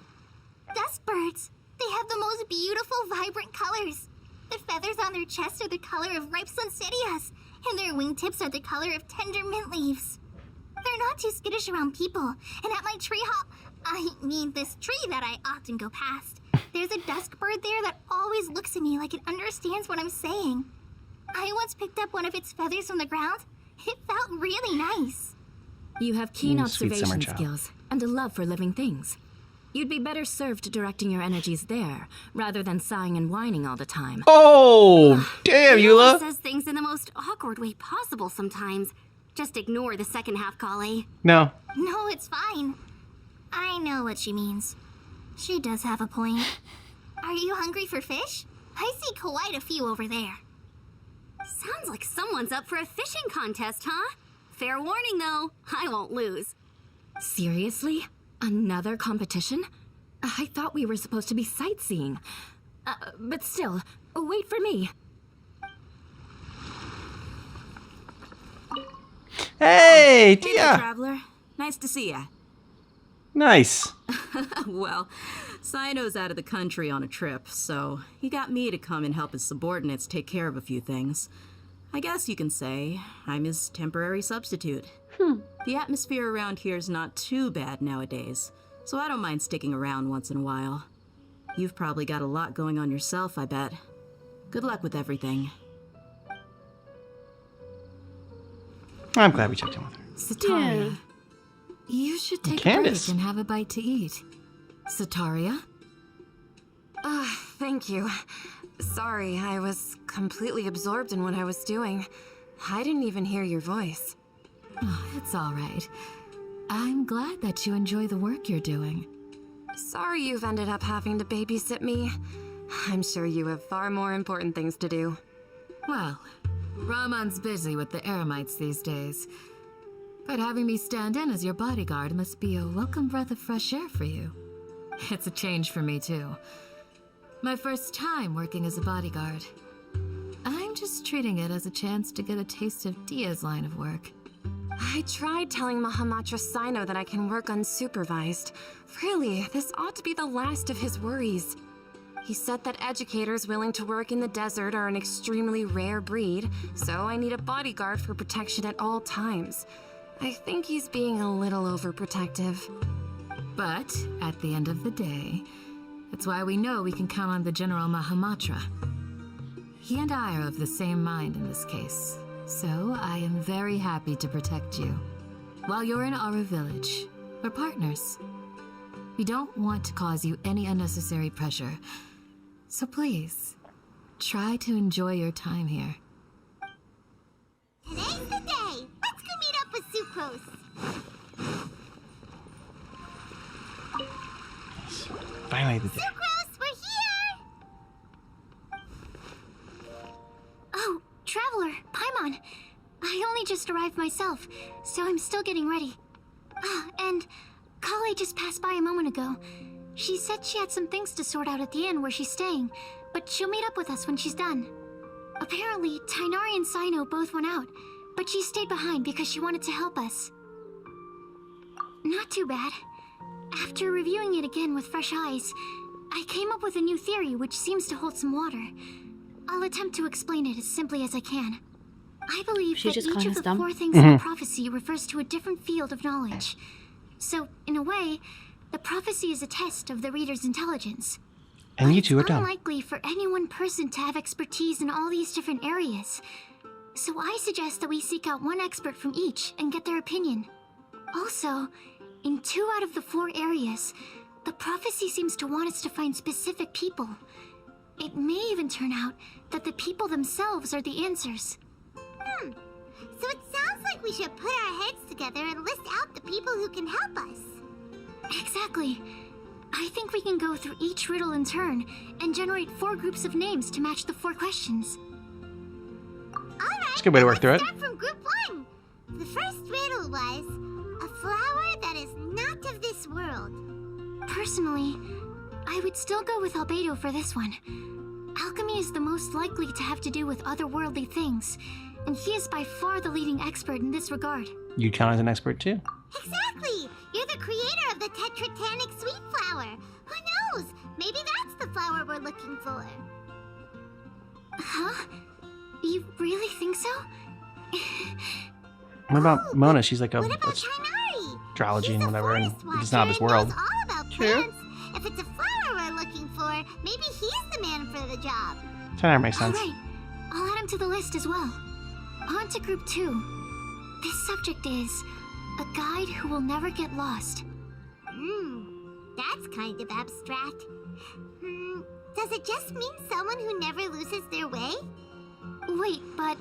Dusk birds. They have the most beautiful, vibrant colors. The feathers on their chests are the color of ripe sunsettias, and their wingtips are the color of tender mint leaves. They're not too skittish around people, and at my this tree that I often go past, there's a dusk bird there that always looks at me like it understands what I'm saying. I once picked up one of its feathers from the ground. It felt really nice. You have keen Sweet summer observation child. skills and a love for living things. You'd be better served directing your energies there, rather than sighing and whining all the time. Oh, damn, He always Eula. says things in the most awkward way possible sometimes. Just ignore the second half, Kale. No. No, it's fine. I know what she means. She does have a point. Are you hungry for fish? I see quite a few over there. Sounds like someone's up for a fishing contest, huh? Fair warning, though. I won't lose. Seriously? Another competition? I thought we were supposed to be sightseeing. But still, wait for me. Hey, Hey there, Tia. traveler. Nice to see ya. Nice. Well, Sino's out of the country on a trip, so he got me to come and help his subordinates take care of a few things. I guess you can say I'm his temporary substitute. The atmosphere around here is not too bad nowadays, so I don't mind sticking around once in a while. You've probably got a lot going on yourself, I bet. Good luck with everything. I'm glad we checked in with her. Sataria. You should take a Candace. break and have a bite to eat. Sataria? Thank you. Sorry, I was completely absorbed in what I was doing. I didn't even hear your voice. Oh, it's all right. I'm glad that you enjoy the work you're doing. Sorry you've ended up having to babysit me. I'm sure you have far more important things to do. Well, Ramon's busy with the Eremites these days. But having me stand in as your bodyguard must be a welcome breath of fresh air for you. It's a change for me, too. My first time working as a bodyguard. I'm just treating it as a chance to get a taste of Dia's line of work. I tried telling Mahamatra Sino that I can work unsupervised. Really, this ought to be the last of his worries. He said that educators willing to work in the desert are an extremely rare breed, so I need a bodyguard for protection at all times. I think he's being a little overprotective. But at the end of the day, that's why we know we can count on the General Mahamatra. He and I are of the same mind in this case, so I am very happy to protect you. While you're in our village, we're partners. We don't want to cause you any unnecessary pressure, so please, try to enjoy your time here. Today's the day! Let's go meet up with Sucrose! Finally the day. Sucrose, we're here! Oh, Traveler, Paimon. I only just arrived myself, so I'm still getting ready. Ah, and Kale just passed by a moment ago. She said she had some things to sort out at the inn where she's staying, but she'll meet up with us when she's done. Apparently, Tainari and Sino both went out, but she stayed behind because she wanted to help us. Not too bad. After reviewing it again with fresh eyes, I came up with a new theory which seems to hold some water. I'll attempt to explain it as simply as I can. I believe that each of the 4 things in the prophecy refers to a different field of knowledge. So, in a way, the prophecy is a test of the reader's intelligence. And you two are It's dumb. unlikely for any one person to have expertise in all these different areas. So I suggest that we seek out one expert from each and get their opinion. Also, in 2 out of the 4 areas, the prophecy seems to want us to find specific people. It may even turn out that the people themselves are the answers. So it sounds like we should put our heads together and list out the people who can help us. Exactly. I think we can go through each riddle in turn and generate 4 groups of names to match the 4 questions. Alright, It's a good way to work through it. start from group 1. The first riddle was, a flower that is not of this world. Personally, I would still go with Albedo for this one. Alchemy is the most likely to have to do with otherworldly things, and he is by far the leading expert in this regard. You count as an expert too. Exactly! You're the creator of the tetratanic sweet flower. Who knows? Maybe that's the flower we're looking for. Huh? You really think so? What about Mona? She's like a What about Tainari? astrology She's and a whatever, and forest it's not of watcher this world. and knows all about True. plants. If it's a flower we're looking for, maybe he's the man for the job. That makes sense. Alright, I'll add him to the list as well. On to group 2. This subject is a guide who will never get lost. That's kind of abstract. Does it just mean someone who never loses their way? Wait, but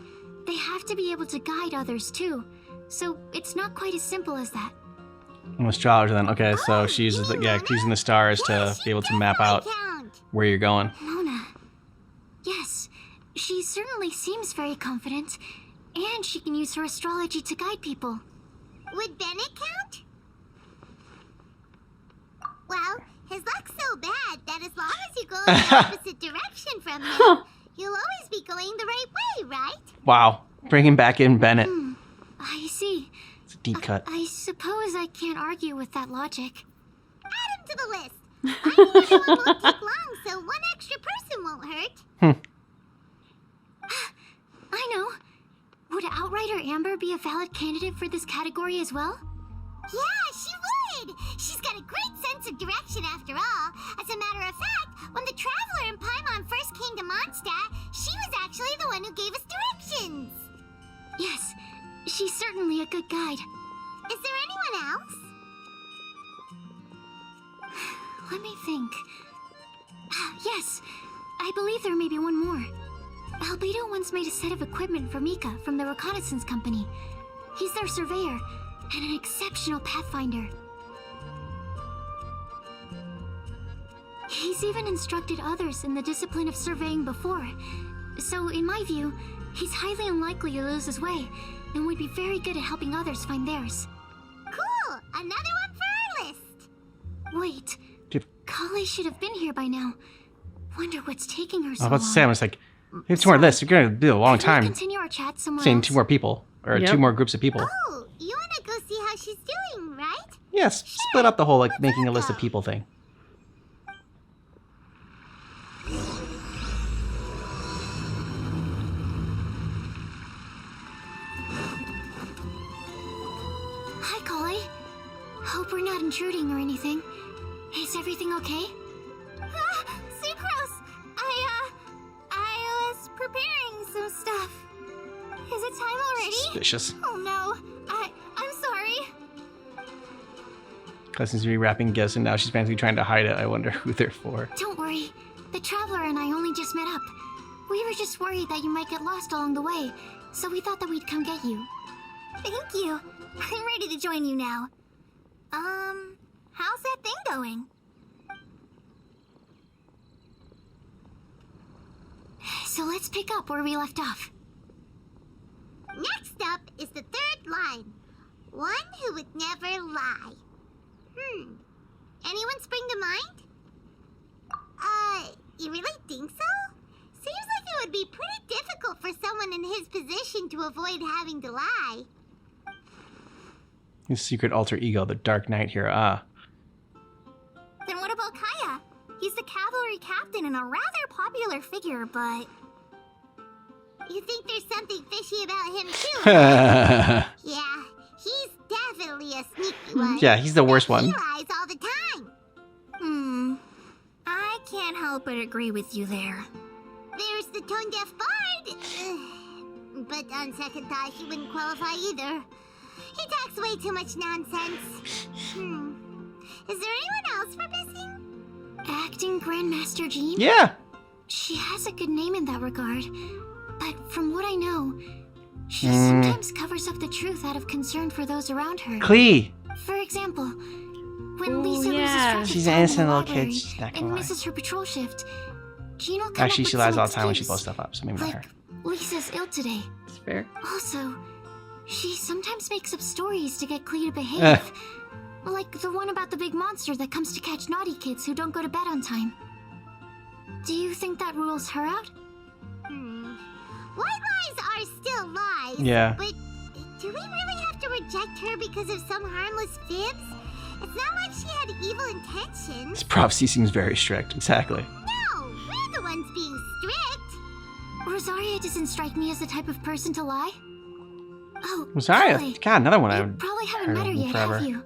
they have to be able to guide others too, so it's not quite as simple as that. An astrologer then. Okay, so she's using the stars to be able to map out where you're going. Mona. Yes, she certainly seems very confident, and she can use her astrology to guide people. Would Bennett count? Well, his luck's so bad that as long as you go in the opposite direction from him, you'll always be going the right way, right? Wow, bringing back in Bennett. I see. It's a deep cut. I suppose I can't argue with that logic. Add him to the list. I think this one won't take long, so one extra person won't hurt. I know. Would Outrider Amber be a valid candidate for this category as well? Yeah, she would! She's got a great sense of direction after all. As a matter of fact, when the Traveler and Paimon first came to Mondstadt, she was actually the one who gave us directions. Yes, she's certainly a good guide. Is there anyone else? Let me think. Yes, I believe there may be one more. Albedo once made a set of equipment for Mika from the reconnaissance company. He's their surveyor and an exceptional pathfinder. He's even instructed others in the discipline of surveying before. So, in my view, he's highly unlikely to lose his way and would be very good at helping others find theirs. Cool! Another one for our list! Wait, Dude. Kale should have been here by now. Wonder what's taking her so I was about to say, long. I'm just like, it's two more lists. You're going to do a long Can we time. continue our chat somewhere Seeing else? 2 more people. Or Yep. 2 more groups of people. Oh, you wanna go see how she's doing, right? Yes, split up the whole, like, making a list of people thing. Hi, Kale. Hope we're not intruding or anything. Is everything okay? Sucrose! I was preparing some stuff. Is it time already? Suspicious. Oh no, I'm sorry. Claire seems to be wrapping gifts, and now she's frantically trying to hide it. I wonder who they're for. Don't worry. The Traveler and I only just met up. We were just worried that you might get lost along the way, so we thought that we'd come get you. Thank you. I'm ready to join you now. How's that thing going? So let's pick up where we left off. Next up is the third line. One who would never lie. Anyone spring to mind? You really think so? Seems like it would be pretty difficult for someone in his position to avoid having to lie. His secret alter ego, the Dark Knight here. Then what about Kaya? He's the cavalry captain and a rather popular figure, but... You think there's something fishy about him too? Yeah, he's definitely a sneaky one. Yeah, he's the worst one. He lies all the time. I can't help but agree with you there. There's the tone-deaf bard. But on second thought, he wouldn't qualify either. He talks way too much nonsense. Is there anyone else we're missing? Acting Grandmaster Jean? Yeah. She has a good name in that regard. But from what I know, she sometimes covers up the truth out of concern for those around her. Klee. For example, when Ooh, Lisa loses yeah. track of She's time an in innocent the little library kid. She's not and gonna lie. misses her patrol shift, Jean will come Actually, up she with lies some all the time when she excuse, blows stuff up, so maybe not her. like Lisa's ill today. It's fair. Also, she sometimes makes up stories to get Klee to behave. Like the one about the big monster that comes to catch naughty kids who don't go to bed on time. Do you think that rules her out? White lies are still lies. Yeah. But do we really have to reject her because of some harmless fibs? It's not like she had evil intentions. This prophecy seems very strict. Exactly. No, we're the ones being strict. Rosaria doesn't strike me as the type of person to lie. Oh, Rosaria. Kale, God, another one I you haven't probably haven't heard met her of in yet, forever. have you?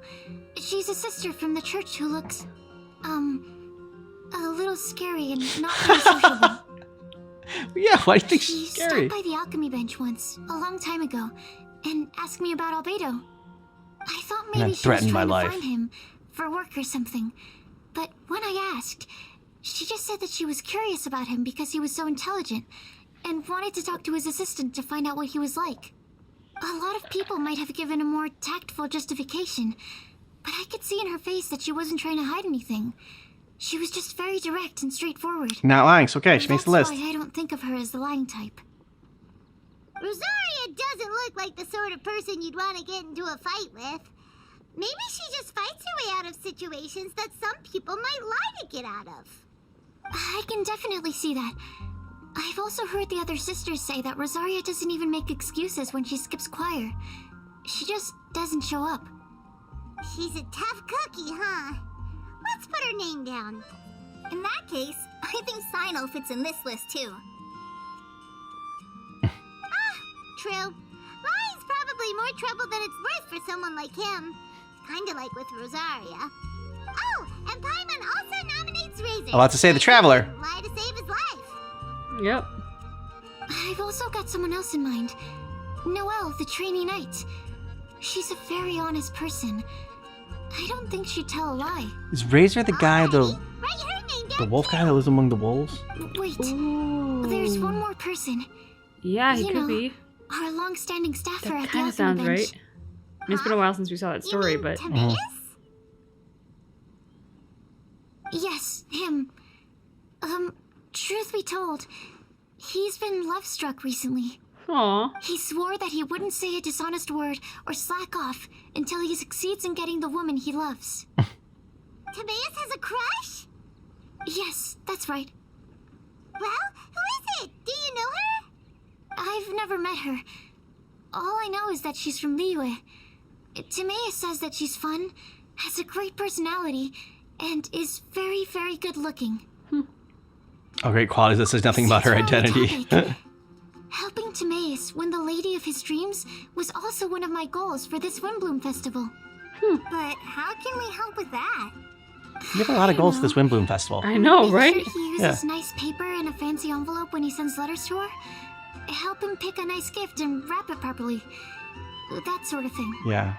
She's a sister from the church who looks, a little scary and not very sociable. Yeah, why do you think She she's scary? stopped by the alchemy bench once, a long time ago, and asked me about Albedo. I thought then maybe she was threatened my trying to life. find him for work or something. But when I asked, she just said that she was curious about him because he was so intelligent, and wanted to talk to his assistant to find out what he was like. A lot of people might have given a more tactful justification, but I could see in her face that she wasn't trying to hide anything. She was just very direct and straightforward. Not lying. It's okay. She makes the list. That's why I don't think of her as the lying type. Rosaria doesn't look like the sort of person you'd want to get into a fight with. Maybe she just fights her way out of situations that some people might lie to get out of. I can definitely see that. I've also heard the other sisters say that Rosaria doesn't even make excuses when she skips choir. She just doesn't show up. She's a tough cookie, huh? Let's put her name down. In that case, I think Sino fits in this list too. True. Lying's probably more trouble than it's worth for someone like him. Kinda like with Rosaria. Oh, and Paimon also nominates Razor. A lot to say, the Traveler. Lie to save his life. Yep. I've also got someone else in mind. Noelle, the trainee knight. She's a very honest person. I don't think she'd tell a lie. Is Razor the guy, the... Write her name The wolf guy that lives among the wolves? Wait, there's one more person. Yeah, he You could know, be. Our long-standing staffer That at the kind of Alchemy sounds bench. right. I mean, it's been a while since we saw that story, but Timaeus? Yes, him. Truth be told, he's been love-struck recently. aw, He swore that he wouldn't say a dishonest word or slack off until he succeeds in getting the woman he loves. Timaeus has a crush? Yes, that's right. Well, who is it? Do you know her? I've never met her. All I know is that she's from Liyue. Timaeus says that she's fun, has a great personality, and is very, very good looking. Oh, great qualities. That says nothing about her Since we're on the identity. topic, helping Timaeus win the lady of his dreams was also one of my goals for this Windblume festival. But how can we help with that? You have a lot of goals for this Windblume Festival. I know, Make right? sure he uses nice paper and a fancy envelope when he sends letters to her. Help him pick a nice gift and wrap it properly. That sort of thing. Yeah.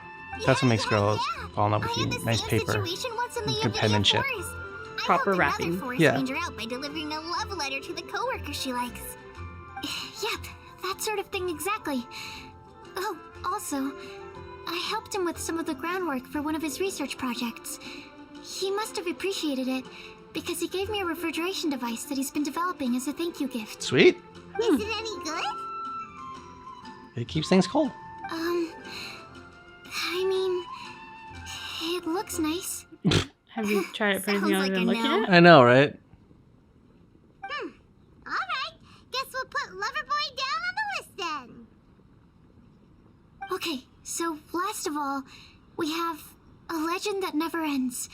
That's what makes girls fall in love with I had you. the Nice same paper. situation once in the Good Avidia penmanship. Forest. I Proper helped wrapping. another forest Yeah. ranger out by delivering a love letter to the coworker she likes. Yep, that sort of thing exactly. Oh, also, I helped him with some of the groundwork for one of his research projects. He must have appreciated it, because he gave me a refrigeration device that he's been developing as a thank you gift. Sweet. Is it any good? It keeps things cold. I mean, it looks nice. Have you tried it for anything Sounds other like than a looking no. at it? I know, right? Alright, guess we'll put Loverboy down on the list then. Okay, so last of all, we have a legend that never ends.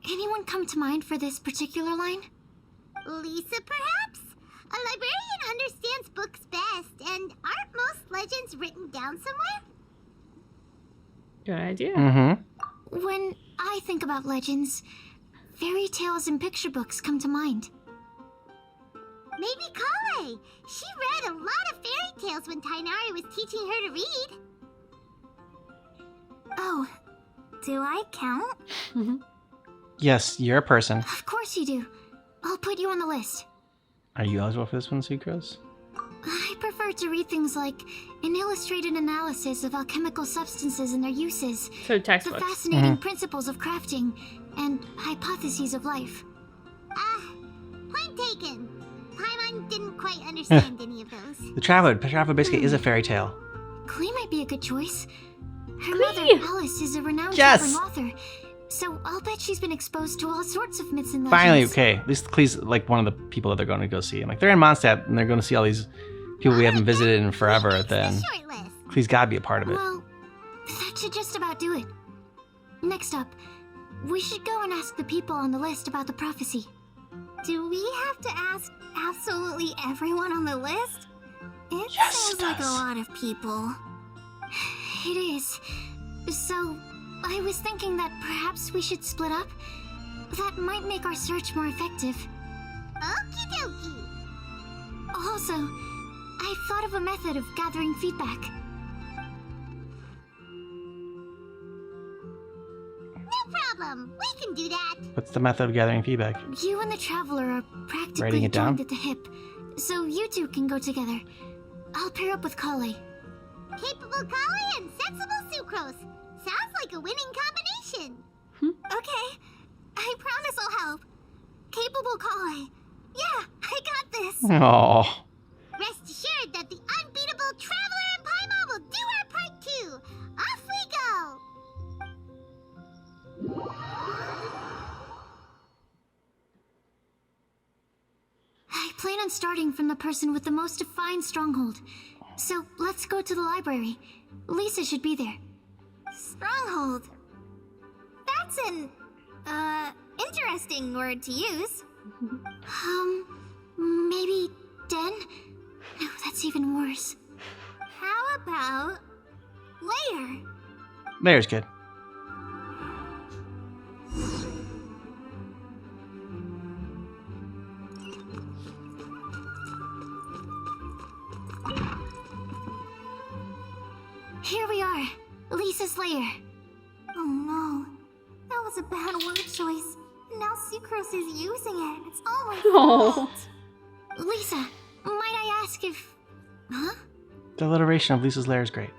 Anyone come to mind for this particular line? Lisa, perhaps? A librarian understands books best, and aren't most legends written down somewhere? Good idea. Mm-hmm. When I think about legends, fairy tales and picture books come to mind. Maybe Kale. She read a lot of fairy tales when Tainari was teaching her to read. Oh, do I count? Yes, you're a person. Of course you do. I'll put you on the list. Are you eligible for this one, Sucrose? I prefer to read things like an illustrated analysis of alchemical substances and their uses, So the textbooks. fascinating principles of crafting, and hypotheses of life. Point taken. Paimon didn't quite understand any of those. The Traveler basically is a fairy tale. Klee might be a good choice. Her Klee! mother, Alice, is a renowned Yes! traveling author, so I'll bet she's been exposed to all sorts of myths and legends. Finally, okay. At least Clee's like one of the people that they're going to go see. And like they're in Mondstadt and they're going to see all these people we haven't visited in forever. Then Short list. Clee's got to be a part of it. Well, that should just about do it. Next up, we should go and ask the people on the list about the prophecy. Do we have to ask absolutely everyone on the list? It Yes, seems it like a does. lot of people. It is. So, I was thinking that perhaps we should split up. That might make our search more effective. Okie dokie. Also, I've thought of a method of gathering feedback. No problem. We can do that. What's the method of gathering feedback? You and the Traveler are Writing practically it down? joined at the hip, so you two can go together. I'll pair up with Kale. Capable Kale and sensible Sucrose. Sounds like a winning combination. Okay, I promise I'll help. Capable Kale. Yeah, I got this. Oh, Rest assured that the unbeatable Traveler and Paimon will do our part too. Off we go. I plan on starting from the person with the most defined stronghold. So let's go to the library. Lisa should be there. Stronghold. That's an, interesting word to use. Maybe den? No, that's even worse. How about layer? there's good. Here we are, Lisa's lair. Oh no, that was a bad word choice. Now Sucrose is using it. It's all my Oh. fault. Lisa, might I ask if... Huh? The alliteration of Lisa's lair is great.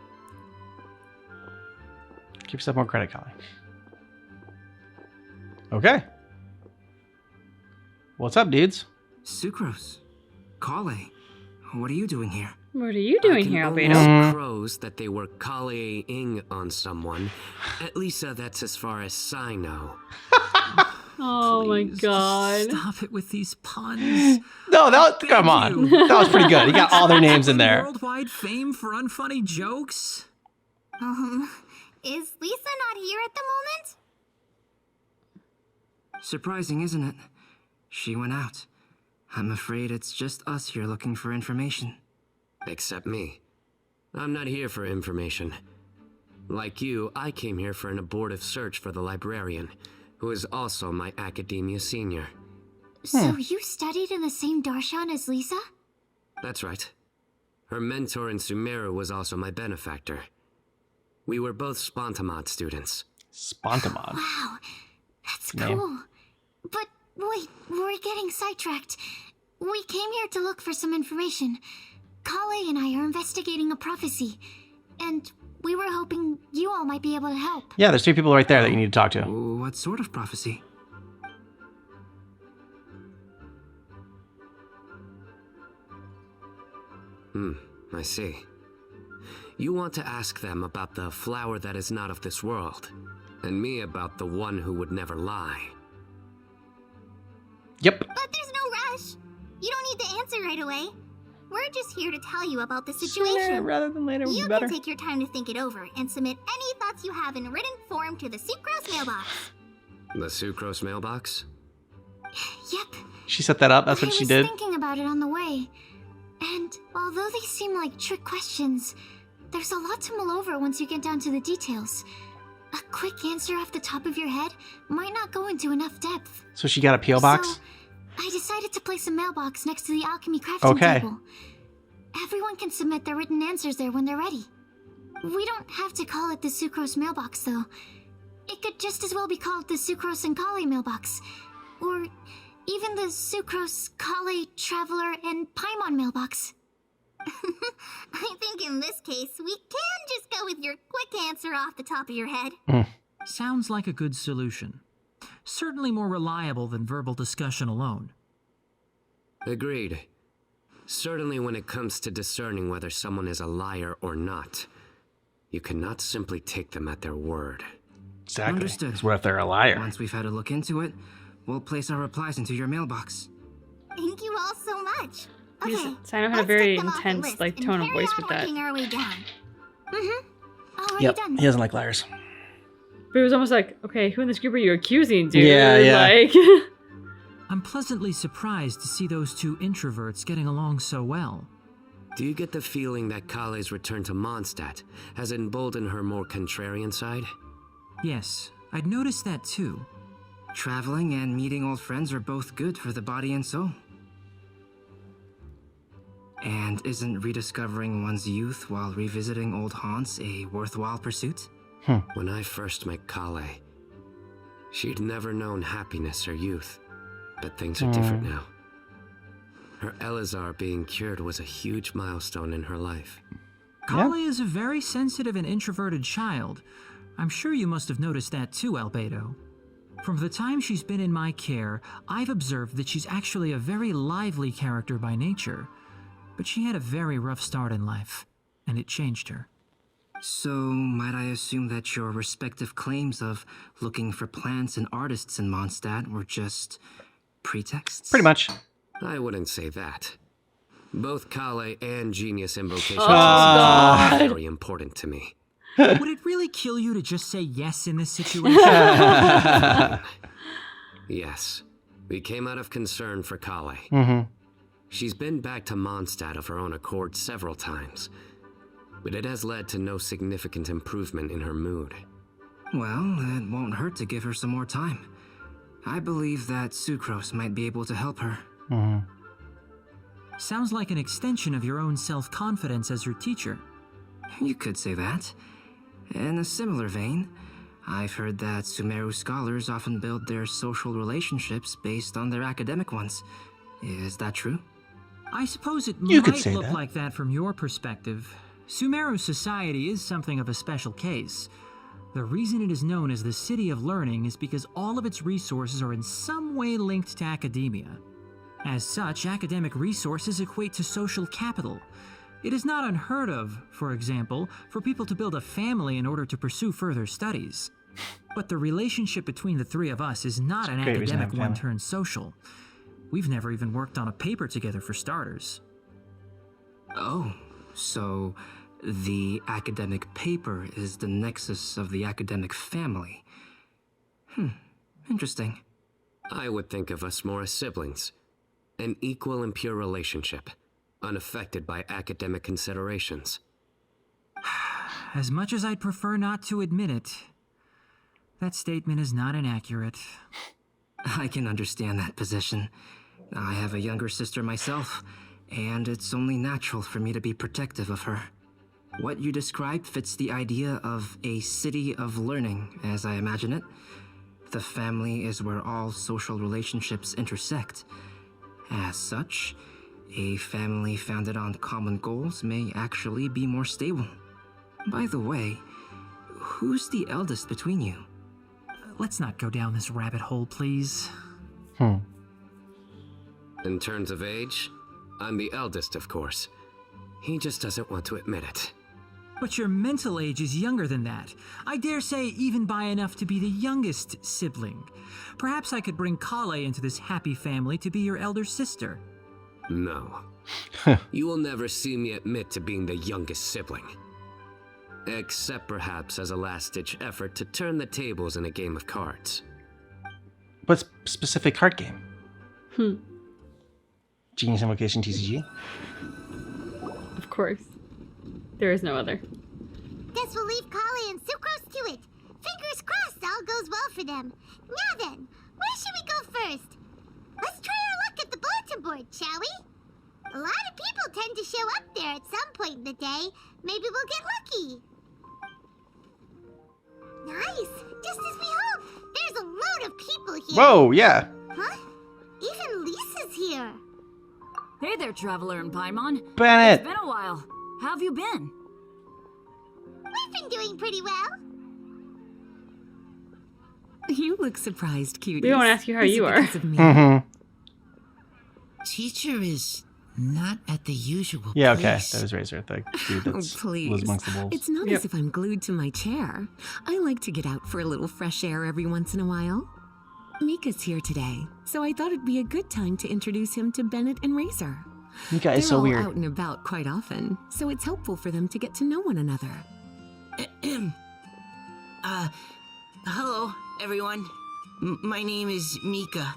Give yourself more credit, Kali. Okay. What's up, dudes? Sucrose. Kale. What are you doing here? What are you doing here, I Albedo? can only crows that they were Kale-ing on someone. At least that's as far as I know. Oh my Please, god. Stop it with these puns. No, that Thank come on. you. That was pretty good. You got all their names in there. Worldwide fame for unfunny jokes? Is Lisa not here at the moment? Surprising, isn't it? She went out. I'm afraid it's just us here looking for information. Except me. I'm not here for information. Like you, I came here for an abortive search for the librarian, who is also my academia senior. So you studied in the same darshan as Lisa? That's right. Her mentor in Sumeru was also my benefactor. We were both Spontamod students. Spontamod. Wow, that's Name. cool. But wait, we're getting sidetracked. We came here to look for some information. Kale and I are investigating a prophecy, and we were hoping you all might be able to help. Yeah, there's 3 people right there that you need to talk to. What sort of prophecy? I see. You want to ask them about the flower that is not of this world, and me about the one who would never lie. Yep. But there's no rush. You don't need to answer right away. We're just here to tell you about the situation. Sooner rather than later would be You better. can take your time to think it over and submit any thoughts you have in written form to the Sucrose mailbox. The Sucrose mailbox? Yep. She set that up. That's what she did. I was thinking about it on the way. And although they seem like trick questions, there's a lot to mull over once you get down to the details. A quick answer off the top of your head might not go into enough depth. So she got a P.O. box? So, I decided to place a mailbox next to the alchemy crafting table. Everyone can submit their written answers there when they're ready. We don't have to call it the Sucrose mailbox, though. It could just as well be called the Sucrose and Kale mailbox. Or even the Sucrose, Kale, Traveler, and Paimon mailbox. I think in this case, we can just go with your quick answer off the top of your head. Sounds like a good solution. Certainly more reliable than verbal discussion alone. Agreed. Certainly when it comes to discerning whether someone is a liar or not, you cannot simply take them at their word. Exactly. Understood. 'Cause what if they're a liar? Once we've had a look into it, we'll place our replies into your mailbox. Thank you all so much. Okay, Sino had a let's very tick them off the intense, list like, and tone of carry voice on with that. working our way down. Already Yep. done. He doesn't like liars. But it was almost like, okay, who in this group are you accusing, dude? Yeah. Like, I'm pleasantly surprised to see those 2 introverts getting along so well. Do you get the feeling that Kale's return to Mondstadt has emboldened her more contrarian side? Yes, I'd noticed that too. Traveling and meeting old friends are both good for the body and soul. And isn't rediscovering one's youth while revisiting old haunts a worthwhile pursuit? When I first met Kale, she'd never known happiness or youth, but things are different now. Her Elazar being cured was a huge milestone in her life. Kale is a very sensitive and introverted child. I'm sure you must have noticed that too, Albedo. From the time she's been in my care, I've observed that she's actually a very lively character by nature. But she had a very rough start in life, and it changed her. So, might I assume that your respective claims of looking for plants and artists in Mondstadt were just pretexts? Pretty much. I wouldn't say that. Both Kale and Genius Invocation God. are very important to me. Would it really kill you to just say yes in this situation? Yes, we came out of concern for Kale. She's been back to Mondstadt of her own accord several times, but it has led to no significant improvement in her mood. Well, it won't hurt to give her some more time. I believe that Sucrose might be able to help her. Sounds like an extension of your own self-confidence as her teacher. You could say that. In a similar vein, I've heard that Sumeru scholars often build their social relationships based on their academic ones. Is that true? I suppose it You could might say look that. like that from your perspective. Sumeru society is something of a special case. The reason it is known as the City of Learning is because all of its resources are in some way linked to academia. As such, academic resources equate to social capital. It is not unheard of, for example, for people to build a family in order to pursue further studies. But the relationship between the three of us is not an great reason to have academic a family. one turned social. We've never even worked on a paper together for starters. Oh, so the academic paper is the nexus of the academic family. Interesting. I would think of us more as siblings. An equal and pure relationship, unaffected by academic considerations. As much as I'd prefer not to admit it, that statement is not inaccurate. I can understand that position. I have a younger sister myself, and it's only natural for me to be protective of her. What you described fits the idea of a city of learning, as I imagine it. The family is where all social relationships intersect. As such, a family founded on common goals may actually be more stable. By the way, who's the eldest between you? Let's not go down this rabbit hole, please. In terms of age, I'm the eldest, of course. He just doesn't want to admit it. But your mental age is younger than that. I dare say even by enough to be the youngest sibling. Perhaps I could bring Kale into this happy family to be your elder sister. No. You will never see me admit to being the youngest sibling. Except perhaps as a last-ditch effort to turn the tables in a game of cards. What specific card game? Genius Invocation TCG? Of course. There is no other. Guess we'll leave Kale and Sucrose to it. Fingers crossed all goes well for them. Now then, where should we go first? Let's try our luck at the bulletin board, shall we? A lot of people tend to show up there at some point in the day. Maybe we'll get lucky. Nice! Just as we hoped! There's a load of people here. Whoa, yeah. Huh? Even Lisa's here. Hey there, Traveler and Paimon. Bennett! It's been a while. How have you been? We've been doing pretty well. You look surprised, cuties. We won't ask you how Is it you are. because of me? Teacher is not at the usual Yeah, okay. place. That was Razor, the dude that lives Please. amongst the wolves. It's not as if I'm glued to my chair. I like to get out for a little fresh air every once in a while. Mika's here today, so I thought it'd be a good time to introduce him to Bennett and Razor. Mika They're is so all weird. out and about quite often, so it's helpful for them to get to know one another. Hello, everyone. My name is Mika.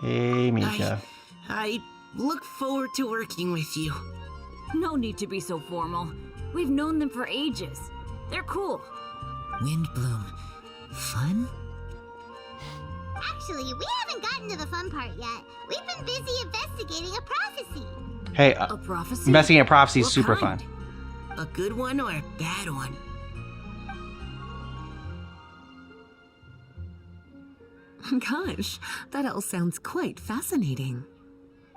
Hey, Mika. I look forward to working with you. No need to be so formal. We've known them for ages. They're cool. Windblume. Fun? Actually, we haven't gotten to the fun part yet. We've been busy investigating a prophecy. Hey, A prophecy? investigating a prophecy is What super kind? fun. A good one or a bad one? Gosh, that all sounds quite fascinating.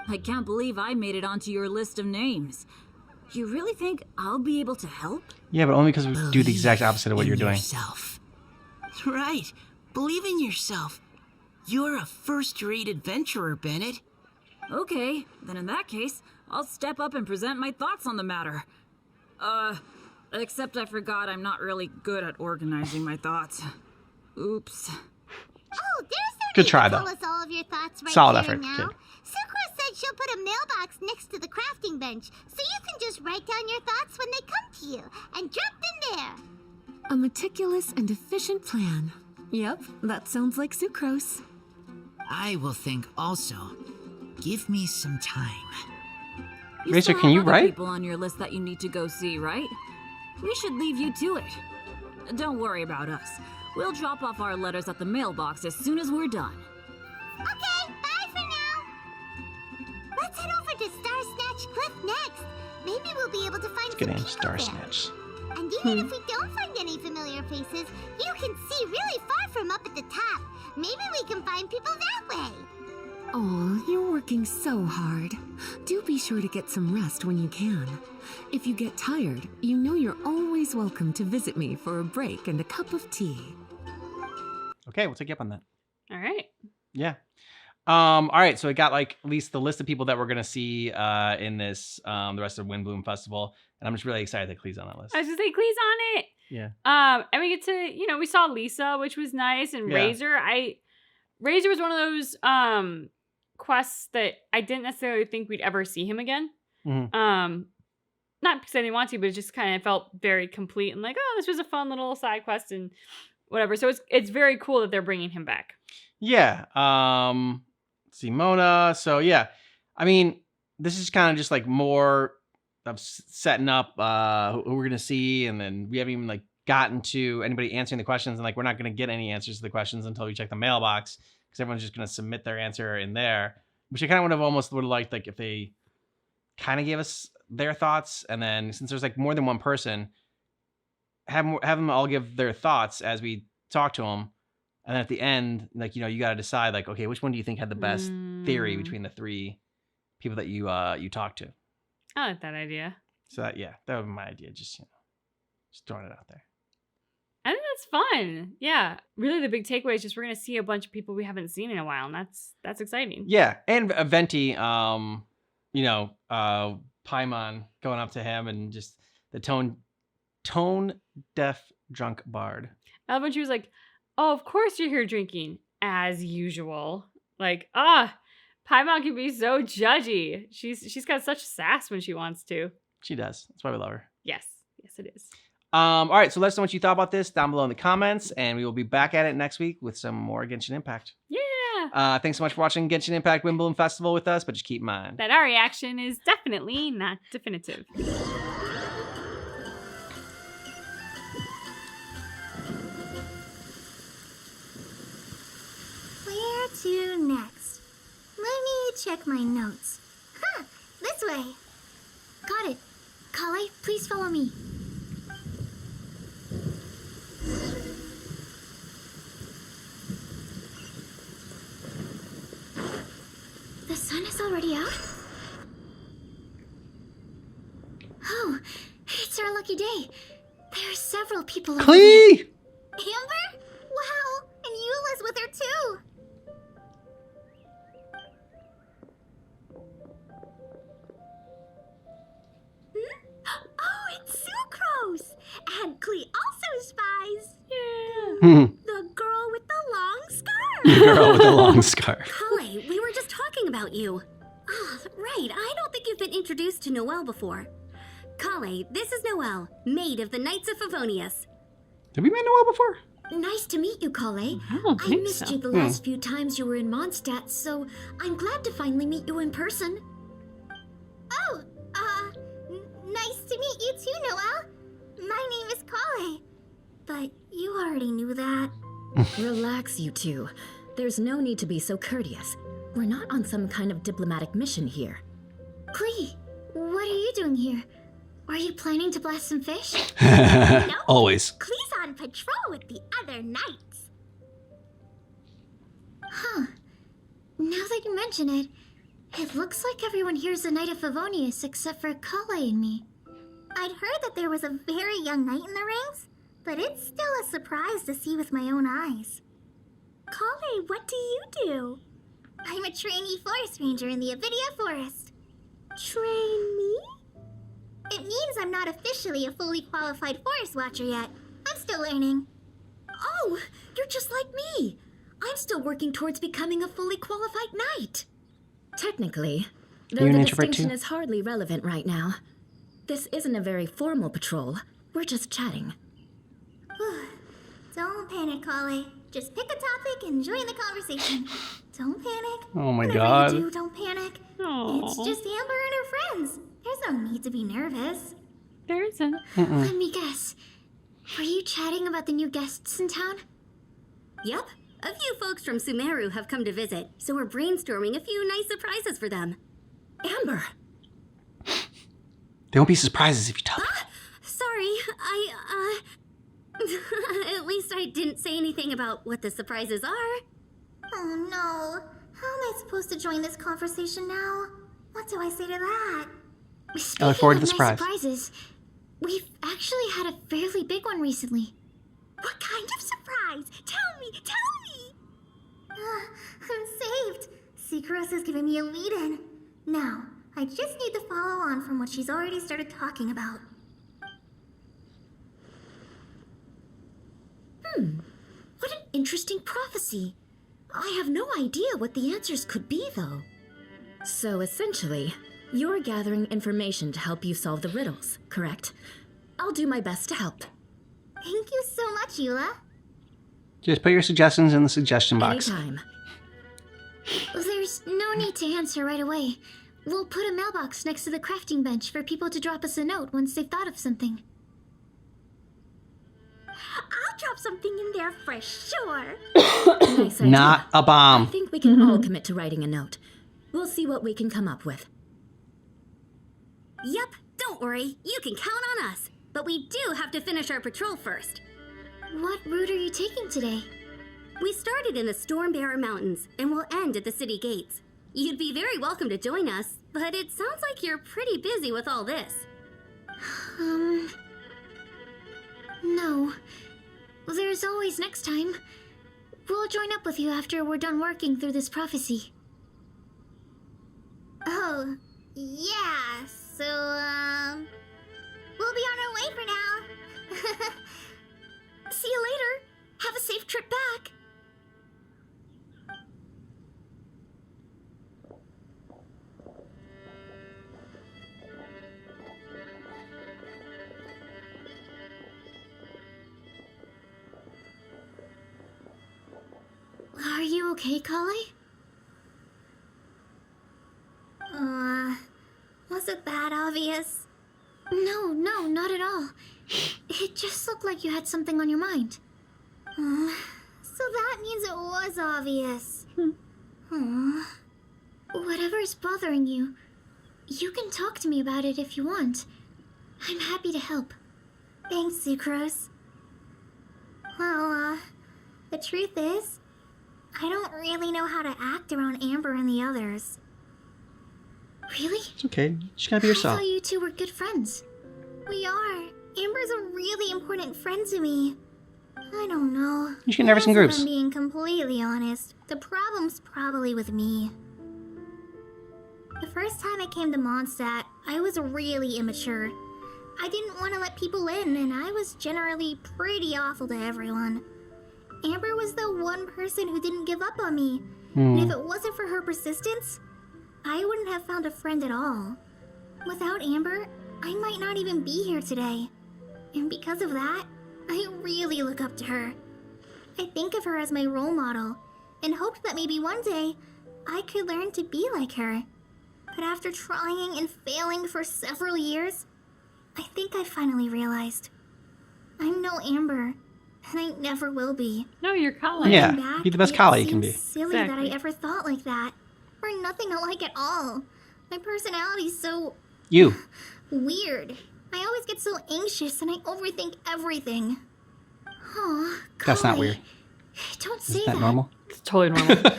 I can't believe I made it onto your list of names. You really think I'll be able to help? Yeah, but only because we do the exact Believe opposite of what in you're doing. Yourself. Right. Believe in yourself. You're a first-rate adventurer, Bennett. Okay, then in that case, I'll step up and present my thoughts on the matter. Except I forgot I'm not really good at organizing my thoughts. Oops. Oh, there's no Good need try, to tell though. us all of your thoughts right Solid here effort, now. kid. Sucrose said she'll put a mailbox next to the crafting bench, so you can just write down your thoughts when they come to you, and drop them there. A meticulous and efficient plan. Yep, that sounds like sucrose. I will think also. Give me some time. Razor, still can have you other write? people on your list that you need to go see, right? We should leave you to it. Don't worry about us. We'll drop off our letters at the mailbox as soon as we're done. Okay, bye for now. Let's head over to Star Snatch Cliff next. Maybe we'll be able to find Good some name, people Star there. Snatch. And even if we don't find any familiar faces, you can see really far from up at the top. Maybe we can find people that way. Oh, you're working so hard. Do be sure to get some rest when you can. If you get tired, you know you're always welcome to visit me for a break and a cup of tea. Okay, we'll take you up on that. All right. Yeah. All right, so I got like at least the list of people that we're gonna see in this the rest of Windblume Festival, and I'm just really excited that Klee's on that list. I was just say Klee's on it. Yeah. And we get to, we saw Lisa, which was nice, and Yeah. Razor. Razor was one of those quests that I didn't necessarily think we'd ever see him again. Mhm. Not because I didn't want to, but it just kind of felt very complete and like, oh, this was a fun little side quest and whatever. So it's very cool that they're bringing him back. Yeah. Simona. So yeah, I mean, this is kind of just like more of setting up who we're gonna see, and then we haven't even like gotten to anybody answering the questions, and like we're not gonna get any answers to the questions until we check the mailbox because everyone's just gonna submit their answer in there. Which I kind of would have liked like if they kind of gave us their thoughts, and then since there's like more than one person, have them all give their thoughts as we talk to them. And then at the end, like, you got to decide, like, okay, which one do you think had the best theory between the three people that you talked to? I like that idea. So that would be my idea. Just just throwing it out there. I think that's fun. Yeah. Really, the big takeaway is just we're gonna see a bunch of people we haven't seen in a while, and that's exciting. Yeah, and Venti, Paimon going up to him and just the tone deaf drunk bard. I love when she was like, "Oh, of course you're here drinking as usual." Like, Paimon can be so judgy. She's got such sass when she wants to. She does. That's why we love her. Yes, it is. All right, so let us know what you thought about this down below in the comments, and we will be back at it next week with some more Genshin Impact. Yeah. Thanks so much for watching Genshin Impact Windblume Festival with us, but just keep in mind That our reaction is definitely not definitive. Where to next? Let me check my notes. This way. Got it. Kale, please follow me. The sun is already out? Oh, it's our lucky day. There are several people over there. Klee! Amber? Wow, and Eula's with her too. Oh, it's Sucrose! And Klee also spies. Yeah. The girl with the long scarf. Girl with the long scarf. Kale, we were just talking about you. Ah, right. I don't think you've been introduced to Noelle before. Kale, this is Noelle, maid of the Knights of Favonius. Have we met Noelle before? Nice to meet you, Kale. I missed you the last few times you were in Mondstadt, so I'm glad to finally meet you in person. Oh, nice to meet you too, Noelle. My name is Kale. But you already knew that. Relax, you two. There's no need to be so courteous. We're not on some kind of diplomatic mission here. Klee, what are you doing here? Are you planning to blast some fish? Always. Klee's on patrol with the other knights. Huh. Now that you mention it, it looks like everyone here is a Knight of Favonius except for Kale and me. I'd heard that there was a very young knight in the ranks, but it's still a surprise to see with my own eyes. Kale, what do you do? I'm a trainee forest ranger in the Avidia Forest. Trainee? It means I'm not officially a fully qualified forest watcher yet. I'm still learning. Oh, you're just like me. I'm still working towards becoming a fully qualified knight. Technically, though You an the introvert distinction too? is hardly relevant right now. This isn't a very formal patrol. We're just chatting. Don't panic, Kale. Just pick a topic and join the conversation. Don't panic. Oh my Whatever God. you do, don't panic. Aw. It's just Amber and her friends. There's no need to be nervous. There isn't. Let me guess. Were you chatting about the new guests in town? Yep. A few folks from Sumeru have come to visit, so we're brainstorming a few nice surprises for them. Amber! There won't be surprises if you tell them. Sorry, At least I didn't say anything about what the surprises are. Oh no. How am I supposed to join this conversation now? What do I say to that? I look forward to the Speaking of surprise. nice surprises, we've actually had a fairly big one recently. What kind of surprise? Tell me, tell me! I'm saved. Secret is giving me a lead-in. Now, I just need to follow on from what she's already started talking about. What an interesting prophecy. I have no idea what the answers could be, though. So essentially, you're gathering information to help you solve the riddles, correct? I'll do my best to help. Thank you so much, Eula. Just put your suggestions in the suggestion box. Anytime. There's no need to answer right away. We'll put a mailbox next to the crafting bench for people to drop us a note once they've thought of something. I'll drop something in there for sure. Nice idea. Not a bomb. I think we can all commit to writing a note. We'll see what we can come up with. Yep, don't worry. You can count on us. But we do have to finish our patrol first. What route are you taking today? We started in the Stormbearer Mountains and will end at the city gates. You'd be very welcome to join us, but it sounds like you're pretty busy with all this. No. There's always next time. We'll join up with you after we're done working through this prophecy. Oh, yeah, so, we'll be on our way for now. See you later. Have a safe trip back. Are you okay, Kale? Was it that obvious? No, not at all. It just looked like you had something on your mind. So that means it was obvious. Whatever's bothering you, you can talk to me about it if you want. I'm happy to help. Thanks, Sucrose. Well, the truth is, I don't really know how to act around Amber and the others. Really? It's okay. You just gotta be yourself. I thought you two were good friends. We are. Amber's a really important friend to me. I don't know. You should get nervous in groups. If I'm being completely honest, the problem's probably with me. The first time I came to Mondstadt, I was really immature. I didn't want to let people in, and I was generally pretty awful to everyone. Amber was the one person who didn't give up on me. And if it wasn't for her persistence, I wouldn't have found a friend at all. Without Amber, I might not even be here today. And because of that, I really look up to her. I think of her as my role model, and hoped that maybe one day, I could learn to be like her. But after trying and failing for several years, I think I finally realized. I'm no Amber, and I never will be. No, you're Kale. Yeah, Looking back, be the best it Kale you can seems be. Silly that I Exactly. ever thought like that. We're nothing alike at all. My personality's so You. weird. I always get so anxious and I overthink everything. Aw, That's not Kale, weird. Don't say Is that normal? It's totally normal.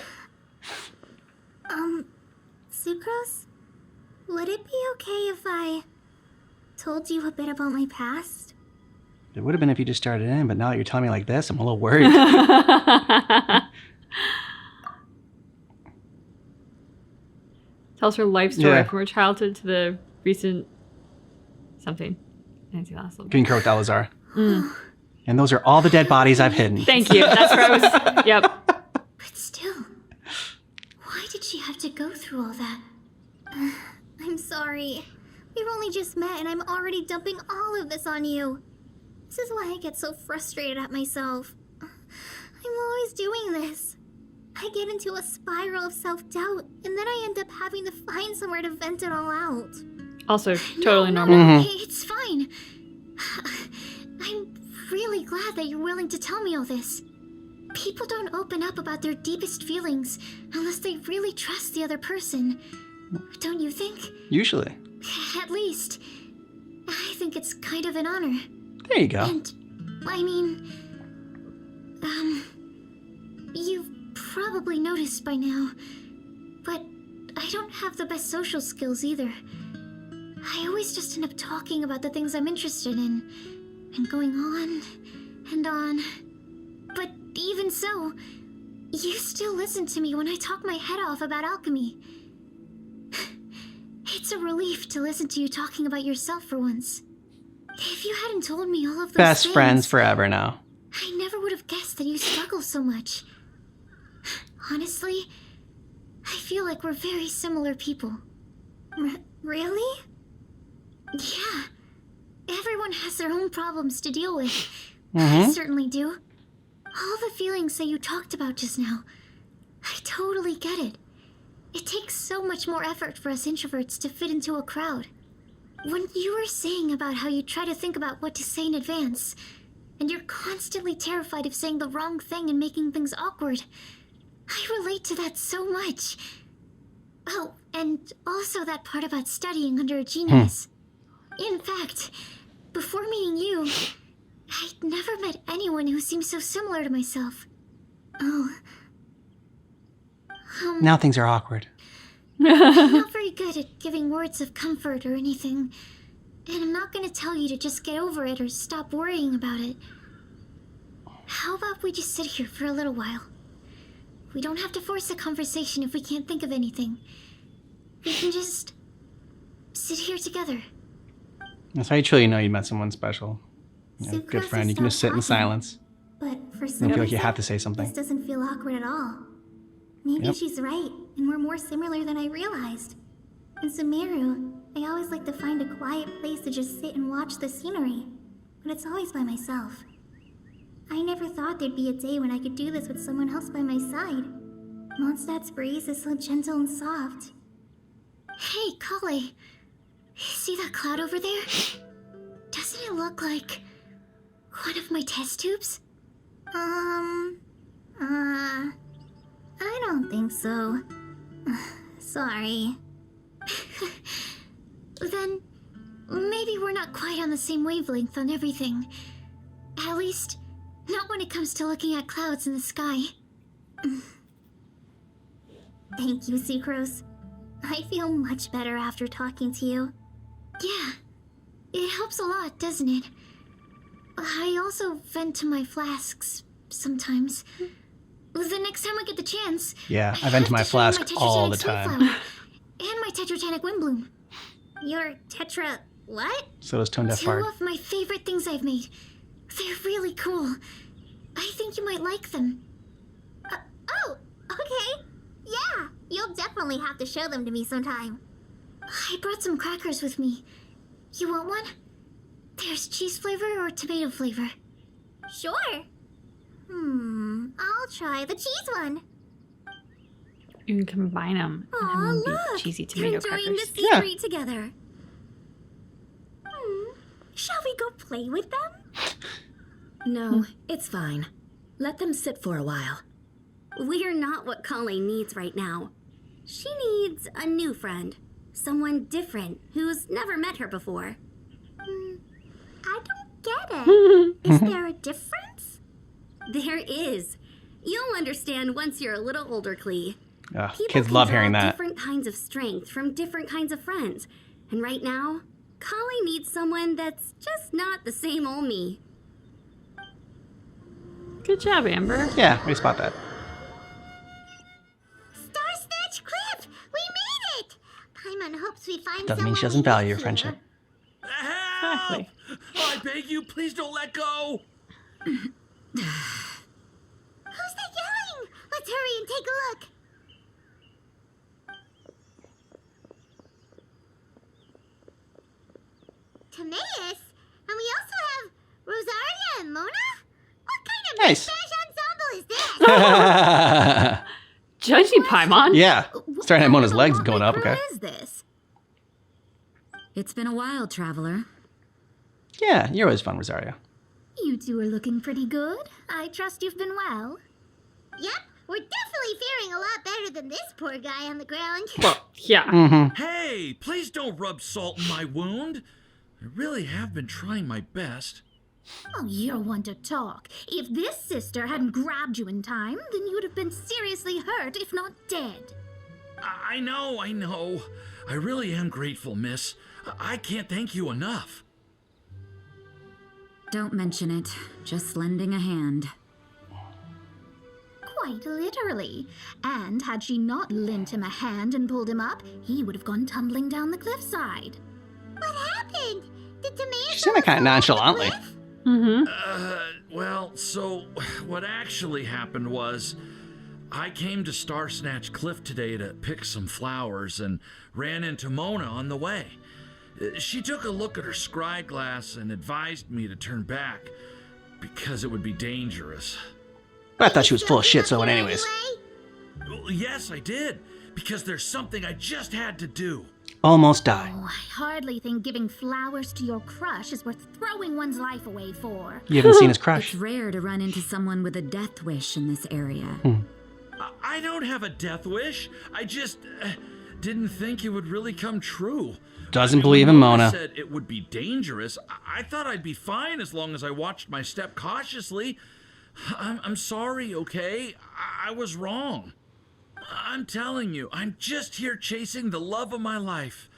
Sucrose, would it be okay if I told you a bit about my past? It would have been if you just started in, but now that you're telling me like this, I'm a little worried. Tell us her life story Yeah. from her childhood to the recent something. I didn't see the last little bit. Green Croaked Alazar. Mm. And those are all the dead bodies I've hidden. Thank you. That's where I was. Yep. But still, why did she have to go through all that? I'm sorry. We've only just met and I'm already dumping all of this on you. This is why I get so frustrated at myself. I'm always doing this. I get into a spiral of self-doubt, and then I end up having to find somewhere to vent it all out. Also, totally No, normal. it's fine. I'm really glad that you're willing to tell me all this. People don't open up about their deepest feelings unless they really trust the other person. Don't you think? Usually. At least, I think it's kind of an honor. There you go. And I mean, you've probably noticed by now, but I don't have the best social skills either. I always just end up talking about the things I'm interested in, and going on and on. But even so, you still listen to me when I talk my head off about alchemy. It's a relief to listen to you talking about yourself for once. If you hadn't told me all of those Best things, friends forever now. I never would have guessed that you struggle so much. Honestly, I feel like we're very similar people. Really? Yeah. Everyone has their own problems to deal with. I certainly do. All the feelings that you talked about just now, I totally get it. It takes so much more effort for us introverts to fit into a crowd. When you were saying about how you try to think about what to say in advance, and you're constantly terrified of saying the wrong thing and making things awkward, I relate to that so much. Oh, and also that part about studying under a genius. In fact, before meeting you, I'd never met anyone who seemed so similar to myself. Oh. Now things are awkward. I'm not very good at giving words of comfort or anything, and I'm not going to tell you to just get over it or stop worrying about it. How about we just sit here for a little while? We don't have to force a conversation if we can't think of anything. We can just sit here together. That's how you truly know you met someone special. You know, good friend. You can just sit in silence. But for You some feel like you reason, have to say something. this doesn't feel awkward at all. Maybe Yep. she's right, and we're more similar than I realized. In Sumeru, I always like to find a quiet place to just sit and watch the scenery, but it's always by myself. I never thought there'd be a day when I could do this with someone else by my side. Mondstadt's breeze is so gentle and soft. Hey, Kale, see that cloud over there? Doesn't it look like one of my test tubes? I don't think so. Sorry. Then, maybe we're not quite on the same wavelength on everything. At least, not when it comes to looking at clouds in the sky. Thank you, Sucrose. I feel much better after talking to you. Yeah, it helps a lot, doesn't it? I also vent to my flasks sometimes. The next time I get the chance, Yeah, I vent to my flask all the time. and my Tetragenic Windblume. Your Tetra... what? So does Tone Deaf Bard. Two of my favorite things I've made. They're really cool. I think you might like them. Oh, okay. Yeah, you'll definitely have to show them to me sometime. I brought some crackers with me. You want one? There's cheese flavor or tomato flavor. Sure. I'll try the cheese one. You can combine them and Aw, have them be look, cheesy you're tomato enjoying crackers. the scenery together. Shall we go play with them? No, it's fine. Let them sit for a while. We're not what Colleen needs right now. She needs a new friend. Someone different who's never met her before. I don't get it. Is there a difference? There is. You'll understand once you're a little older, Klee. People Kids can love draw hearing that. different kinds of strength from different kinds of friends. And right now, Colleen needs someone that's just not the same old me. Good job, Amber. Yeah, we spot that. Star Snatch Cliff! We made it! Paimon hopes we find Doesn't mean she someone doesn't value we your need friendship. Exactly. I beg you, please don't let go! Who's that yelling? Let's hurry and take a look. Timaeus? And we also have Rosaria and Mona? What kind of Nice. mishmash ensemble is this? Judgy Paimon. Yeah, starting at Mona's legs going up. Okay. What is this? It's been a while, traveler. Yeah, you're always fun, Rosario. You two are looking pretty good. I trust you've been well. Yep, we're definitely faring a lot better than this poor guy on the ground. Yeah. Hey, please don't rub salt in my wound. I really have been trying my best. Oh, you're one to talk. If this sister hadn't grabbed you in time, then you'd have been seriously hurt, if not dead. I know. I really am grateful, miss. I can't thank you enough. Don't mention it. Just lending a hand. Quite literally. And had she not lent him a hand and pulled him up, he would have gone tumbling down the cliffside. What happened? Did Tomato She said it kind of nonchalantly. Well, so what actually happened was I came to Star Snatch Cliff today to pick some flowers and ran into Mona on the way. She took a look at her scry glass and advised me to turn back because it would be dangerous. But I thought she was full of shit, so anyways. Well, yes, I did, because there's something I just had to do. Almost died. Oh, I hardly think giving flowers to your crush is worth throwing one's life away for. You haven't seen his crush. It's rare to run into someone with a death wish in this area. I don't have a death wish. I just didn't think it would really come true. Doesn't believe in Mona. Said it would be dangerous. I thought I'd be fine as long as I watched my step cautiously. I'm sorry, okay? I was wrong. I'm telling you, I'm just here chasing the love of my life.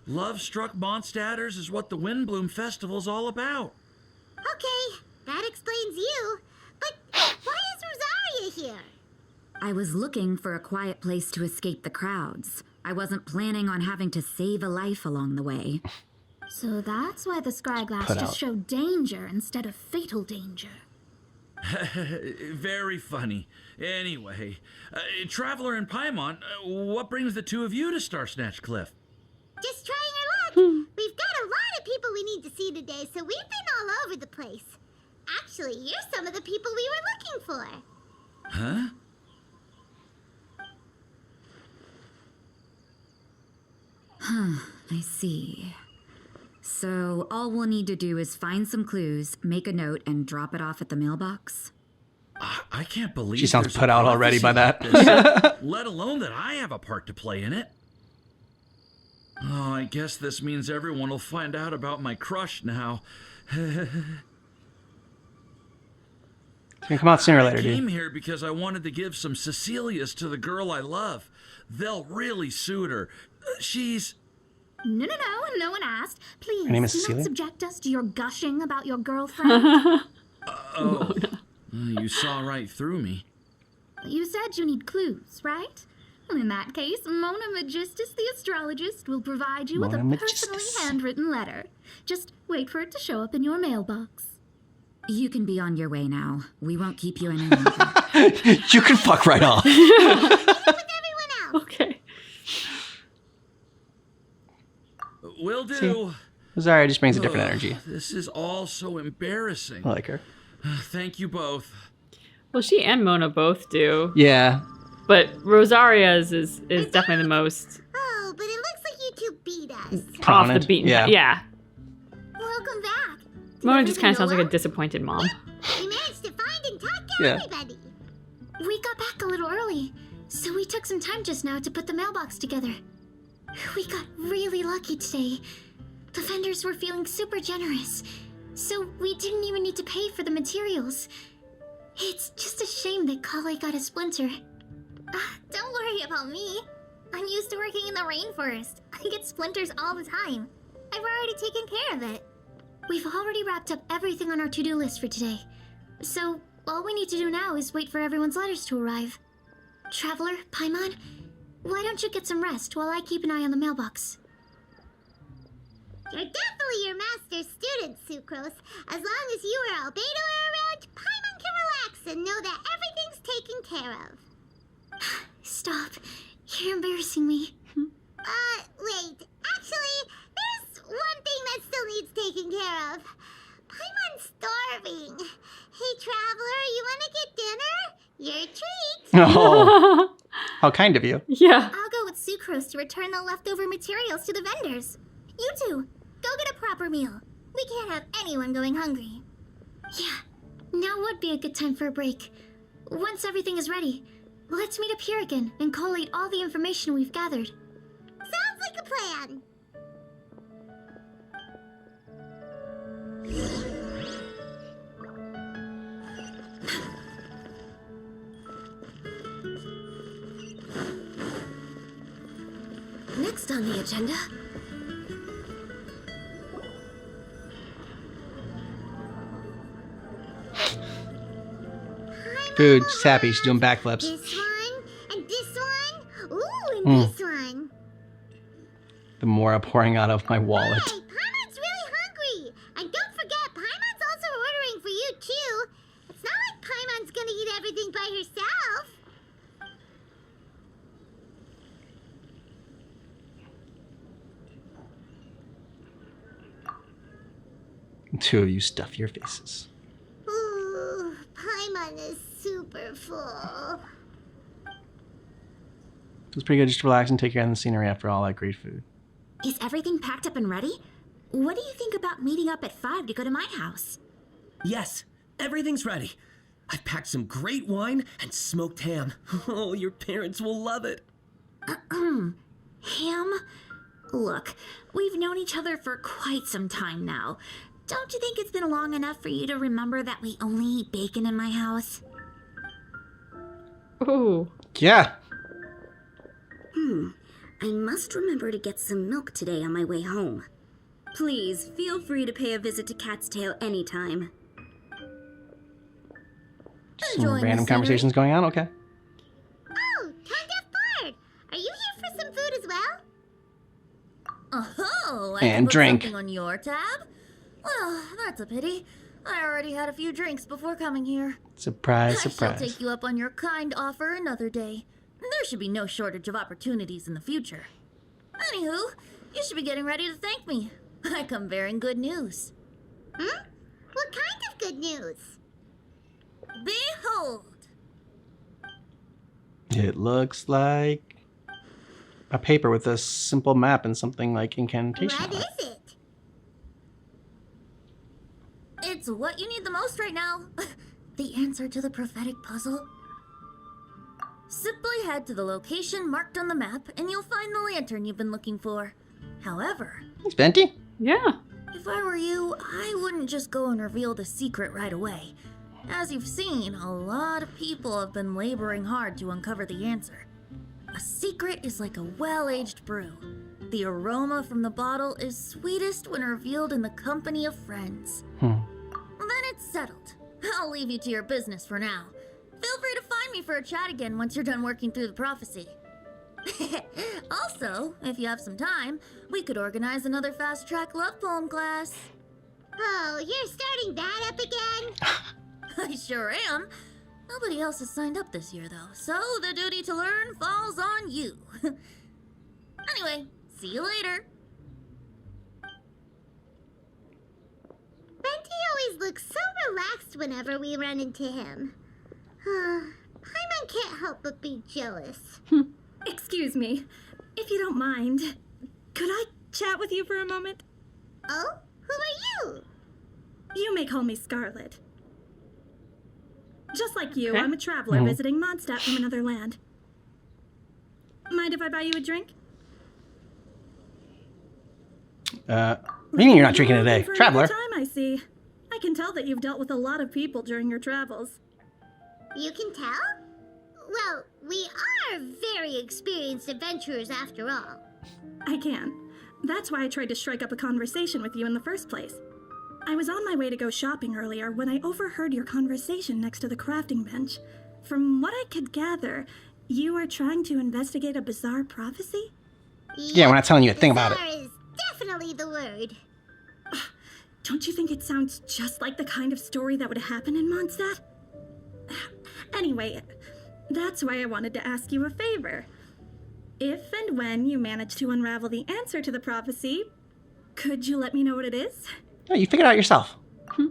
Love-struck Mondstadters is what the Windblume Festival's all about. Okay, that explains you. But why is Rosaria here? I was looking for a quiet place to escape the crowds. I wasn't planning on having to save a life along the way. So that's why the scry glass Put just out. showed danger instead of fatal danger. Very funny. Anyway, Traveler and Paimon, what brings the two of you to Star Snatch Cliff? Just trying our luck. We've got a lot of people we need to see today, so we've been all over the place. Actually, you're some of the people we were looking for. Huh? I see. So all we'll need to do is find some clues, make a note, and drop it off at the mailbox? I can't believe She sounds there's a put out already by prophecy that. like this, let alone that I have a part to play in it. Oh, I guess this means everyone will find out about my crush now. It's gonna come out sooner or later, I came dude. here because I wanted to give some Cecilias to the girl I love. They'll really suit her. She's... No, no one asked. Please, Her name is do Cecilia? not subject us to your gushing about your girlfriend. Oh, you saw right through me. You said you need clues, right? Well, in that case, Mona Magistus the astrologist will provide you with a Mona personally Magistus. handwritten letter. Just wait for it to show up in your mailbox. You can be on your way now. We won't keep you any longer. You can fuck right off. Okay. Will do. Rosaria just brings a different energy. This is all so embarrassing. I like her. Thank you both. Well, she and Mona both do. Yeah. But Rosaria's is definitely the most Oh, but it looks like you two beat us. off the Prominent. beaten. Yeah. Yeah. Welcome back. Mona just kind of everything sounds go like a well? disappointed mom. We managed to find and talk to Yeah. everybody. We got back a little early, so we took some time just now to put the mailbox together. We got really lucky today. The vendors were feeling super generous, so we didn't even need to pay for the materials. It's just a shame that Kale got a splinter. Don't worry about me. I'm used to working in the rainforest. I get splinters all the time. I've already taken care of it. We've already wrapped up everything on our to-do list for today. So, all we need to do now is wait for everyone's letters to arrive. Traveler, Paimon, why don't you get some rest while I keep an eye on the mailbox? You're definitely your master's student, Sucrose. As long as you or Albedo are around, Paimon can relax and know that everything's taken care of. Stop. You're embarrassing me. Wait. Actually, there's one thing that still needs taking care of. Paimon's starving. Hey, Traveler, you want to get dinner? Your treat. Oh, how kind of you. Yeah. I'll go with Sucrose to return the leftover materials to the vendors. You two, go get a proper meal. We can't have anyone going hungry. Yeah, now would be a good time for a break. Once everything is ready, let's meet up here again and collate all the information we've gathered. Sounds like a plan. next on the agenda? Food. She's happy. She's doing backflips. This one, and this one. Ooh, and Mm. this one. The more I'm pouring out of my wallet. Hey, Paimon's really hungry. And don't forget, Paimon's also ordering for you, too. It's not like Paimon's gonna eat everything by herself. Two of you stuff your faces. Ooh, Paimon is super full. It was pretty good just to relax and take care of the scenery after all that great food. Is everything packed up and ready? What do you think about meeting up at 5 to go to my house? Yes, everything's ready. I've packed some great wine and smoked ham. Oh, your parents will love it. Ham? Look, we've known each other for quite some time now. Don't you think it's been long enough for you to remember that we only eat bacon in my house? Ooh. Yeah. I must remember to get some milk today on my way home. Please, feel free to pay a visit to Cat's Tail anytime. Some random conversations going on? Okay. Oh, Tone Deaf Bard! Are you here for some food as well? Oh, And drink. Something on your tab? Well, that's a pity. I already had a few drinks before coming here. Surprise, I shall surprise. take you up on your kind offer another day. There should be no shortage of opportunities in the future. Anywho, you should be getting ready to thank me. I come bearing good news. What kind of good news? Behold! It looks like a paper with a simple map and something like incantation What on it. is it? It's what you need the most right now. The answer to the prophetic puzzle. Simply head to the location marked on the map and you'll find the lantern you've been looking for. However, It's Venti? Yeah. if I were you, I wouldn't just go and reveal the secret right away. As you've seen, a lot of people have been laboring hard to uncover the answer. A secret is like a well-aged brew. The aroma from the bottle is sweetest when revealed in the company of friends. Then it's settled. I'll leave you to your business for now. Feel free to find me for a chat again once you're done working through the prophecy. Also, if you have some time, we could organize another fast-track love poem class. Oh, you're starting that up again? I sure am. Nobody else has signed up this year, though, so the duty to learn falls on you. Anyway, see you later. Venti always looks so relaxed whenever we run into him. Paimon can't help but be jealous. Excuse me, if you don't mind, could I chat with you for a moment? Oh? Who are you? You may call me Scarlet. Just like you, Okay. I'm a traveler Mhm. visiting Mondstadt from another land. Mind if I buy you a drink? Meaning you're not drinking today. For a Traveler. good time, I see. I can tell that you've dealt with a lot of people during your travels. You can tell? Well, we are very experienced adventurers after all. I can. That's why I tried to strike up a conversation with you in the first place. I was on my way to go shopping earlier when I overheard your conversation next to the crafting bench. From what I could gather, you are trying to investigate a bizarre prophecy? Yeah, we're not telling you a thing about it. Bizarre is definitely the word. Don't you think it sounds just like the kind of story that would happen in Mondstadt? Anyway, that's why I wanted to ask you a favor. If and when you manage to unravel the answer to the prophecy, could you let me know what it is? No, you figure it out yourself.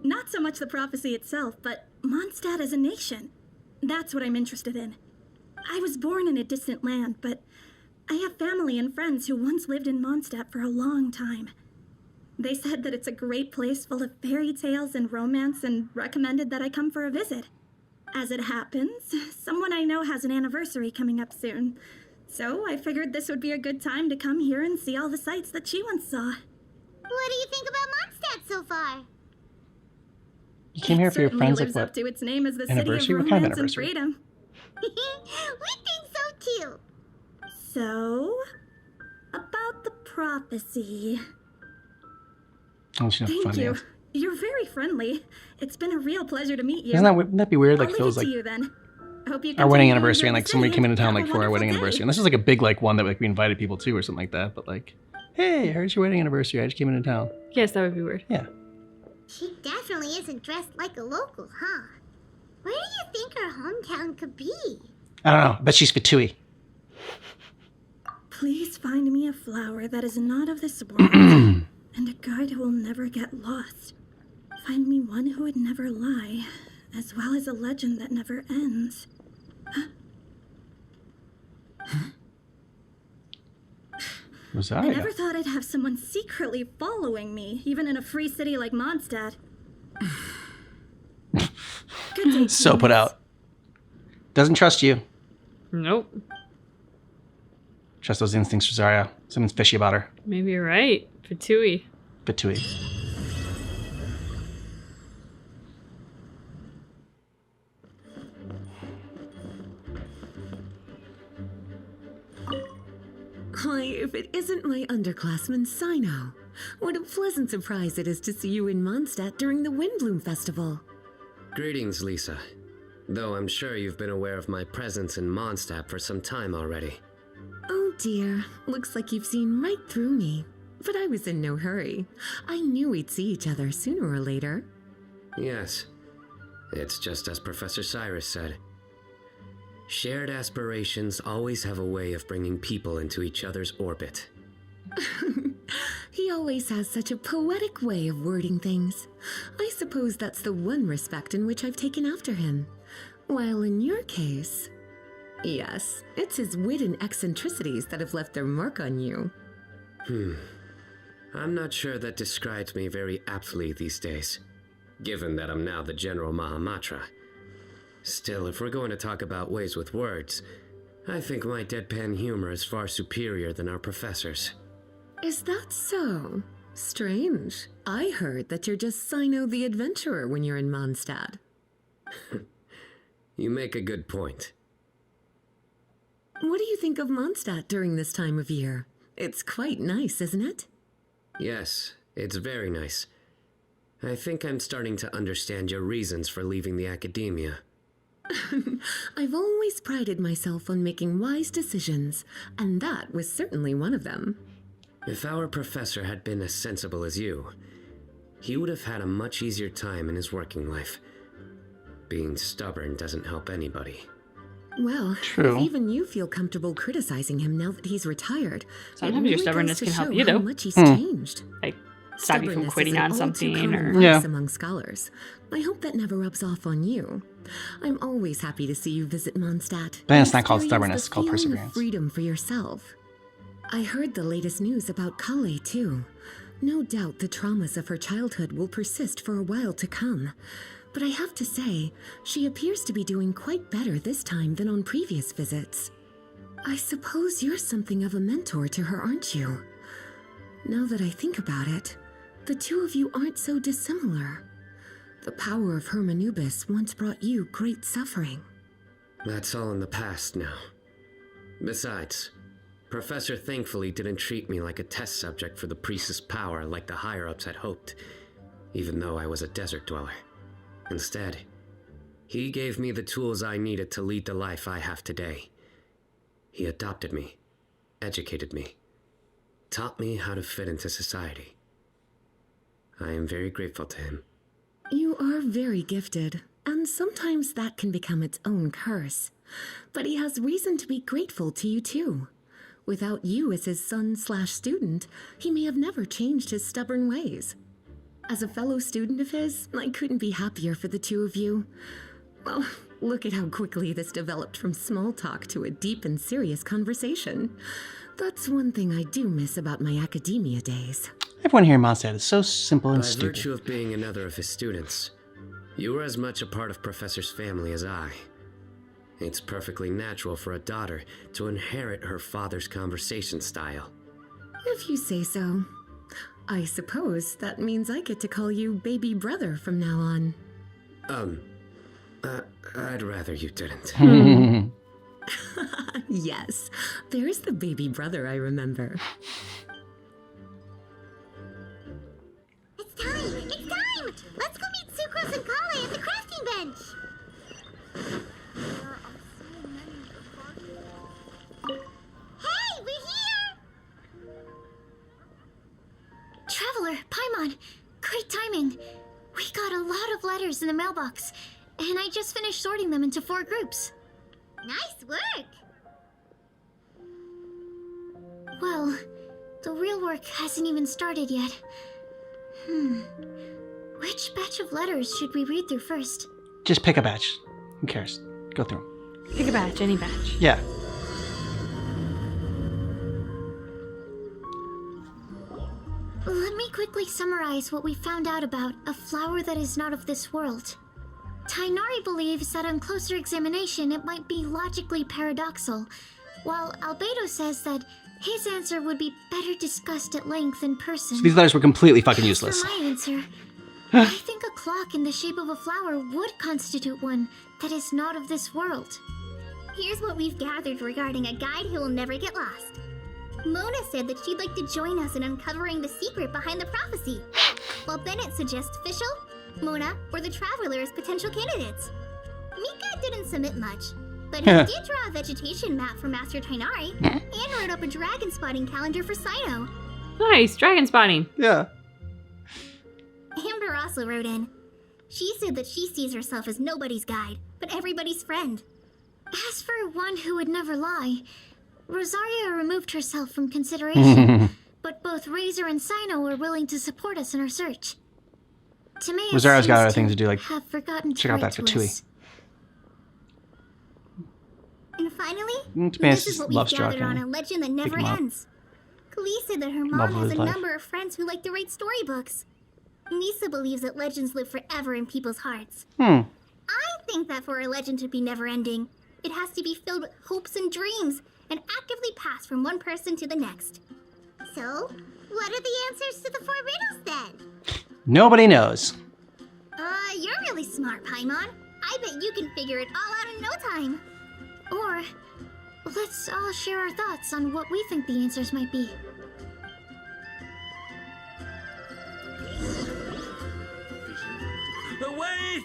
Not so much the prophecy itself, but Mondstadt as a nation. That's what I'm interested in. I was born in a distant land, but I have family and friends who once lived in Mondstadt for a long time. They said that it's a great place full of fairy tales and romance and recommended that I come for a visit. As it happens, someone I know has an anniversary coming up soon. So I figured this would be a good time to come here and see all the sights that she once saw. What do you think about Mondstadt so far? You came here for your Certainly friends, lives like up what? to its name as the city of Anniversary? What kind of romance and anniversary? freedom. We think so too. So, about prophecy. Oh, she's not Thank funny. you. You're very friendly. It's been a real pleasure to meet you. Wouldn't that be weird? Like I'll if it leave was it like to you then. I hope you our wedding continue to anniversary and enjoy like the somebody stay. came into town Have like a for our wedding wonderful anniversary. day. And this is like a big like one that like we invited people to or something like that. But like, hey, here's your wedding anniversary. I just came into town. Yes, that would be weird. Yeah. She definitely isn't dressed like a local, huh? Where do you think her hometown could be? I don't know. I bet she's Fatui. Please find me a flower that is not of this world, and a guide who will never get lost. Find me one who would never lie, as well as a legend that never ends. Rosario. I never thought I'd have someone secretly following me, even in a free city like Mondstadt. Good day, So put out. Doesn't trust you. Nope. Trust those instincts, Rosario. Something's fishy about her. Maybe you're right. Fatui. Fatui. Why, if it isn't my underclassman, Sino. What a pleasant surprise it is to see you in Mondstadt during the Windblume Festival. Greetings, Lisa. Though I'm sure you've been aware of my presence in Mondstadt for some time already. Oh dear, looks like you've seen right through me. But I was in no hurry. I knew we'd see each other sooner or later. Yes. It's just as Professor Cyrus said. Shared aspirations always have a way of bringing people into each other's orbit. He always has such a poetic way of wording things. I suppose that's the one respect in which I've taken after him. While in your case, yes, it's his wit and eccentricities that have left their mark on you. I'm not sure that describes me very aptly these days, given that I'm now the General Mahamatra. Still, if we're going to talk about ways with words, I think my deadpan humor is far superior than our professor's. Is that so? Strange. I heard that you're just Sino the Adventurer when you're in Mondstadt. You make a good point. What do you think of Mondstadt during this time of year? It's quite nice, isn't it? Yes, it's very nice. I think I'm starting to understand your reasons for leaving the academia. I've always prided myself on making wise decisions, and that was certainly one of them. If our professor had been as sensible as you, he would have had a much easier time in his working life. Being stubborn doesn't help anybody. Well, True. if even you feel comfortable criticizing him now that he's retired, Sometimes your stubbornness can help you, how though. much he's changed. Like, stop you from Stubbornness quitting is an on all too something common or... vice among scholars. I hope that never rubs off on you. I'm always happy to see you visit Mondstadt. But it's not called Experience stubbornness, the it's called feeling of perseverance. freedom for yourself. I heard the latest news about Kale, too. No doubt the traumas of her childhood will persist for a while to come. But I have to say, she appears to be doing quite better this time than on previous visits. I suppose you're something of a mentor to her, aren't you? Now that I think about it, the two of you aren't so dissimilar. The power of Hermanubis once brought you great suffering. That's all in the past now. Besides, Professor thankfully didn't treat me like a test subject for the priestess power like the higher-ups had hoped, even though I was a desert dweller. Instead, he gave me the tools I needed to lead the life I have today. He adopted me, educated me, taught me how to fit into society. I am very grateful to him. You are very gifted, and sometimes that can become its own curse. But he has reason to be grateful to you too. Without you as his son/student, he may have never changed his stubborn ways. As a fellow student of his, I couldn't be happier for the two of you. Well, look at how quickly this developed from small talk to a deep and serious conversation. That's one thing I do miss about my academia days. Everyone here in Mondstadt is so simple and By stupid. virtue of being another of his students, you were as much a part of Professor's family as I. It's perfectly natural for a daughter to inherit her father's conversation style. If you say so. I suppose that means I get to call you baby brother from now on. I'd rather you didn't. Yes, there's the baby brother I remember. Let's go meet Sucrose and Kale at the crafting bench. Hey, we're here! Traveler, Paimon, great timing. We got a lot of letters in the mailbox, and I just finished sorting them into 4 groups. Nice work! Well, the real work hasn't even started yet. Which batch of letters should we read through first? Just pick a batch. Who cares? Go through 'em. Pick a batch, any batch. Yeah. Let me quickly summarize what we found out about a flower that is not of this world. Tainari believes that on closer examination it might be logically paradoxal, while Albedo says that his answer would be better discussed at length in person. So these letters were completely fucking As useless. for my answer, I think a clock in the shape of a flower would constitute one that is not of this world. Here's what we've gathered regarding a guide who will never get lost. Mona said that she'd like to join us in uncovering the secret behind the prophecy, while Bennett suggests Fischl, Mona, or the Traveler as potential candidates. Mika didn't submit much, but he did draw a vegetation map for Master Tainari and wrote up a dragon spotting calendar for Sino. Nice, dragon spotting. Yeah. Amber also wrote in. She said that she sees herself as nobody's guide, but everybody's friend. As for one who would never lie, Rosaria removed herself from consideration, but both Razor and Sino are willing to support us in our search. Timaeus Rosaria's got seems other things to do, like have forgotten to check out write that for to Tui. us. And finally, Timaeus this is is what we've love-struck gathered on and a legend that never him up. ends. Klee said that her Love mom of has his a life. number of friends who like to write storybooks. Nisa believes that legends live forever in people's hearts. I think that for a legend to be never-ending, it has to be filled with hopes and dreams, and actively pass from one person to the next. So, what are the answers to the 4 riddles then? Nobody knows. You're really smart, Paimon. I bet you can figure it all out in no time. Or, let's all share our thoughts on what we think the answers might be. Wait!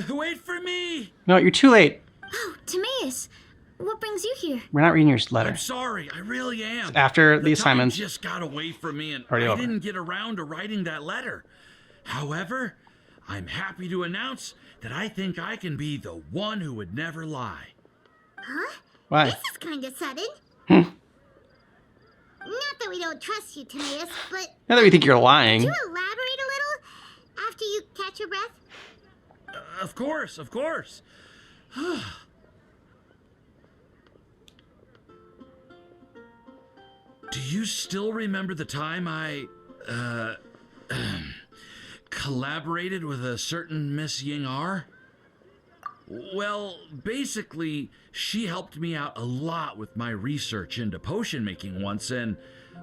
Wait for me! No, you're too late. Oh, Timaeus, what brings you here? We're not reading your letter. I'm sorry, I really am. It's after the time assignments. just got away from me and Already I over. didn't get around to writing that letter. However, I'm happy to announce that I think I can be the one who would never lie. Huh? Why? This is kind of sudden. Not that we don't trust you, Timaeus, but... Now that we think you're lying. Could you elaborate a little after you catch your breath? Of course, of course. Do you still remember the time I, collaborated with a certain Miss Ying-ar? Well, basically, she helped me out a lot with my research into potion making once, and,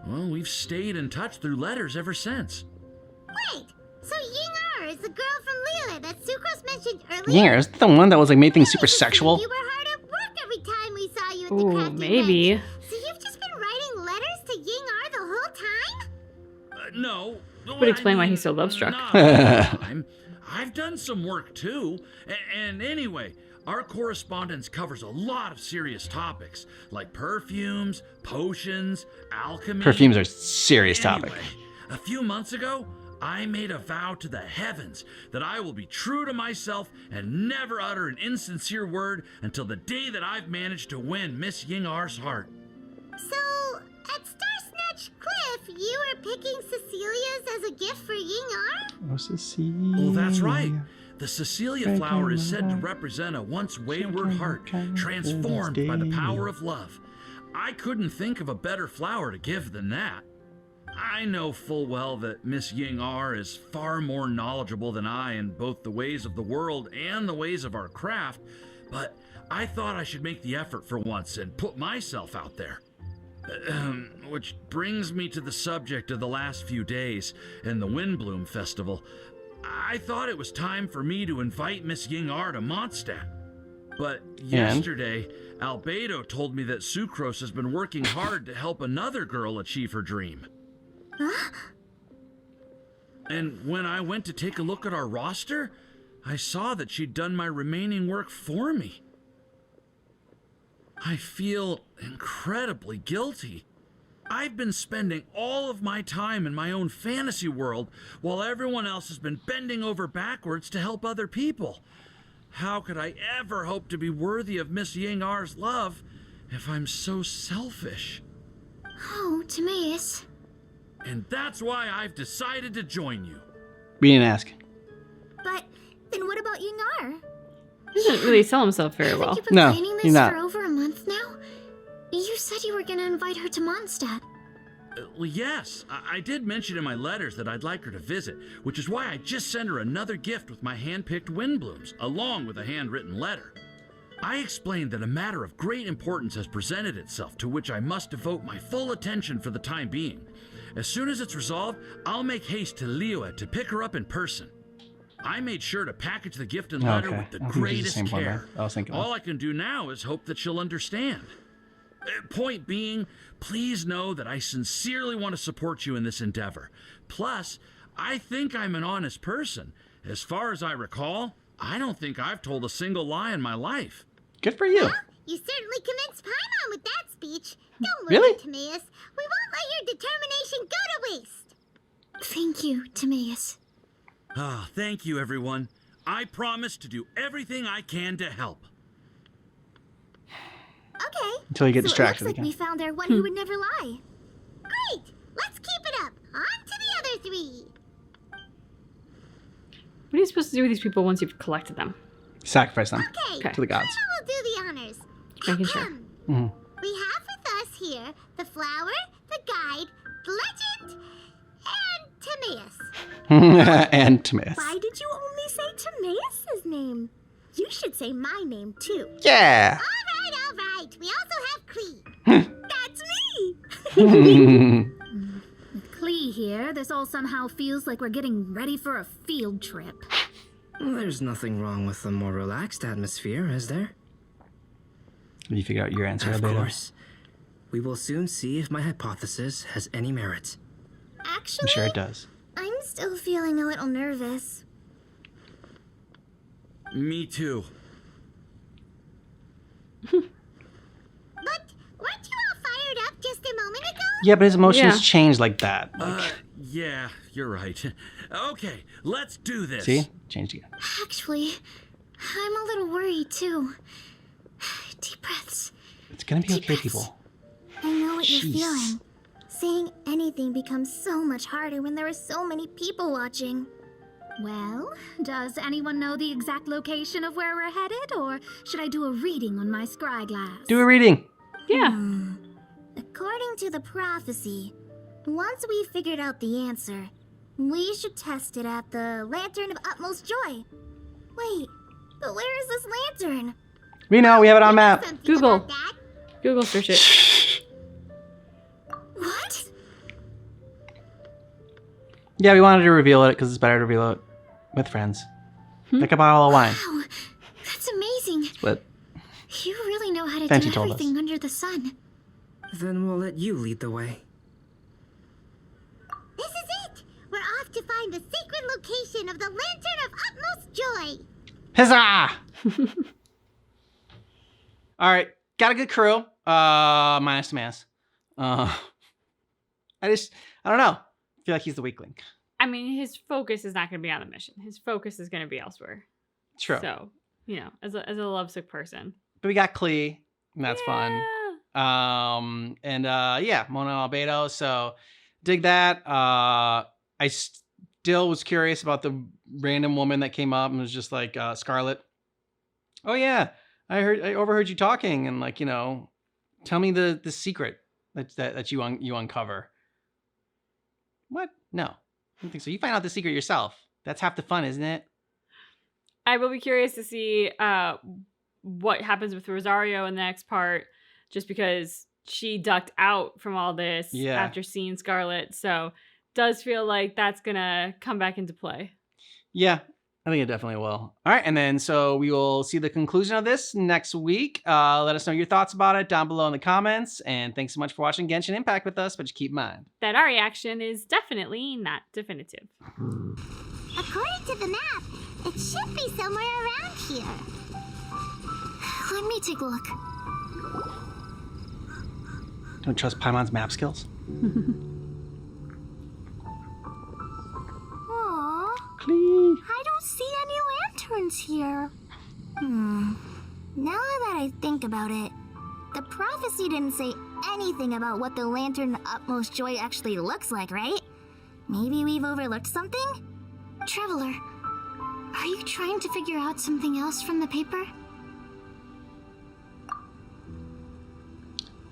well, we've stayed in touch through letters ever since. Wait, so Ying-ar is the girl from Lila that Sucrose mentioned earlier? Yeah, is that the one that was like made things super sexual? You were hard at work every time we saw you at the Ooh, crafting maybe. bench. So you've just been writing letters to Ying-ar the whole time? No. Would explain why he's so love-struck. I've done some work too. And anyway, our correspondence covers a lot of serious topics like perfumes, potions, alchemy. Perfumes are a serious topic. Anyway, a few months ago, I made a vow to the heavens that I will be true to myself and never utter an insincere word until the day that I've managed to win Miss Ying-ar's heart. So, at Starsnatch Cliff, you were picking Cecilia's as a gift for Ying-ar? Oh, Cecilia. Oh, that's right. The Cecilia flower is said to represent a once wayward heart transformed by the power of love. I couldn't think of a better flower to give than that. I know full well that Miss Ying-ar is far more knowledgeable than I in both the ways of the world and the ways of our craft, but I thought I should make the effort for once and put myself out there. Which brings me to the subject of the last few days and the Windblume Festival. I thought it was time for me to invite Miss Ying-ar to Mondstadt. But yesterday, Albedo told me that Sucrose has been working hard to help another girl achieve her dream. Huh? And when I went to take a look at our roster, I saw that she'd done my remaining work for me. I feel incredibly guilty. I've been spending all of my time in my own fantasy world while everyone else has been bending over backwards to help other people. How could I ever hope to be worthy of Miss Yingar's love if I'm so selfish? Oh, Timaeus. And that's why I've decided to join you. We didn't ask. But then what about Yingar? He doesn't really sell himself very well. You've been planning this for over a month now? You said you were going to invite her to Mondstadt. Well, yes, I did mention in my letters that I'd like her to visit, which is why I just sent her another gift with my hand-picked Windblooms, along with a handwritten letter. I explained that a matter of great importance has presented itself to which I must devote my full attention for the time being. As soon as it's resolved, I'll make haste to Liyue to pick her up in person. I made sure to package the gift and letter with the greatest care. All I can do now is hope that she'll understand. Point being, please know that I sincerely want to support you in this endeavor. Plus, I think I'm an honest person. As far as I recall, I don't think I've told a single lie in my life. Good for you. Well, you certainly convinced Paimon with that speech. Don't worry, Timaeus. We won't let your determination go to waste. Thank you, Timaeus. Thank you, everyone. I promise to do everything I can to help. Okay. Until you get distracted It looks like we found our one who would never lie. Great! Let's keep it up. On to the other three. What are you supposed to do with these people once you've collected them? Sacrifice them Okay. to the gods. Paimon will do the honors. Making sure. Mhm. We have with us here the flower, the guide, the legend, and Timaeus. And Timaeus. Why did you only say Timaeus' name? You should say my name too. Yeah. All right. We also have Klee. That's me! With Klee here, this all somehow feels like we're getting ready for a field trip. There's nothing wrong with a more relaxed atmosphere, is there? You figure out your answer, Of Albedo. course. We will soon see if my hypothesis has any merit. Actually, I'm sure it does. I'm still feeling a little nervous. Me too. But weren't you all fired up just a moment ago? Yeah, but his emotions change like that. Yeah, you're right. Okay, let's do this. See? Changed again. Actually, I'm a little worried too. Deep breaths. It's gonna be okay, people. I know what Jeez. you're feeling. Saying anything becomes so much harder when there are so many people watching. Well, does anyone know the exact location of where we're headed, or should I do a reading on my scry glass? Do a reading. Yeah. According to the prophecy, once we figured out the answer, we should test it at the Lantern of Utmost Joy. Wait, but where is this lantern? We know, we have it on map. Google. Google search it. What? Yeah, we wanted to reveal it because it's better to reveal it with friends. Like a bottle of wine. Wow, that's amazing. But You really know how to Fancy do told us. everything under the sun. Then we'll let you lead the way. This is it. We're off to find the sacred location of the Lantern of Utmost Joy. huzzah! All right, got a good crew. Minus Timaeus. I don't know. I feel like he's the weak link. I mean, his focus is not going to be on the mission. His focus is going to be elsewhere. True. So, as a lovesick person. But we got Klee, and that's fun. Mona and Albedo. So dig that. I still was curious about the random woman that came up and was just like Scarlet. Oh yeah, I overheard you talking, and tell me the secret that you uncover. What? No, I don't think so. You find out the secret yourself. That's half the fun, isn't it? I will be curious to see what happens with Rosario in the next part, just because she ducked out from all this after seeing Scarlet. So does feel like that's going to come back into play. Yeah. I think it definitely will. All right, and then so we will see the conclusion of this next week. Let us know your thoughts about it down below in the comments. And thanks so much for watching Genshin Impact with us, but just keep in mind that our reaction is definitely not definitive. According to the map, it should be somewhere around here. Let me take a look. Don't trust Paimon's map skills. Aww. Clee. I don't see any lanterns here. Now that I think about it, the prophecy didn't say anything about what the Lantern Utmost Joy actually looks like, right? Maybe we've overlooked something? Traveler, are you trying to figure out something else from the paper?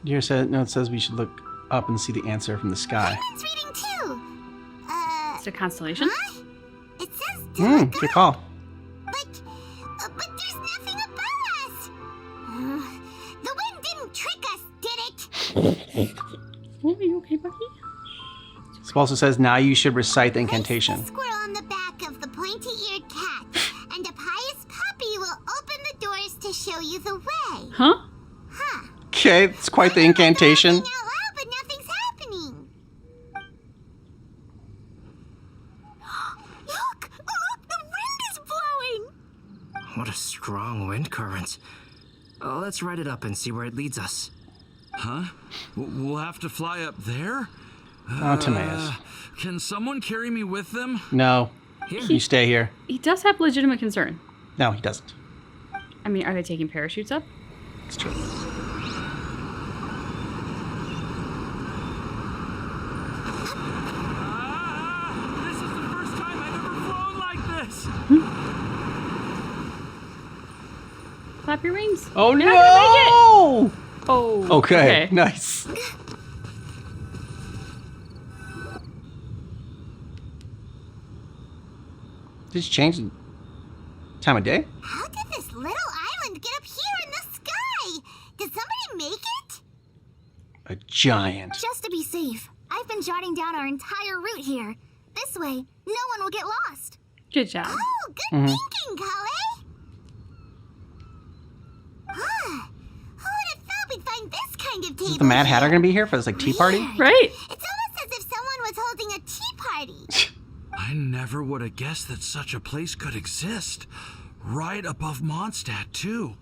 Here it says we should look up and see the answer from the sky. Paimon's reading too. It's a constellation? Huh? It says Good call. But there's nothing above us. The wind didn't trick us, did it? Oh, are you okay, buddy? It also says now you should recite the incantation. Squirrel on the back of the pointy-eared cat, and a pious puppy will open the doors to show you the way. Huh? Okay, it's quite the incantation. Out loud, but nothing's happening. Look, the wind is blowing. What a strong wind current. Let's ride it up and see where it leads us. Huh? We'll have to fly up there? Oh, Timaeus. Can someone carry me with them? No. You stay here. He does have legitimate concern. No, he doesn't. I mean, are they taking parachutes up? It's true. This is the first time I've ever flown like this. Clap your wings. Oh, You're no! not gonna make it. Oh. Okay. Nice. Just change the time of day? How did this little island get up here in the sky? Did somebody make it? A giant. Just to be safe, I've been jotting down our entire route here. This way, no one will get lost. Good job. Oh, good thinking, Kale. Who would have thought we'd find this kind of table? Is the Mad Hatter gonna be here for this like tea party? Right. It's almost as if someone was holding a tea party. I never would have guessed that such a place could exist. Right above Mondstadt, too.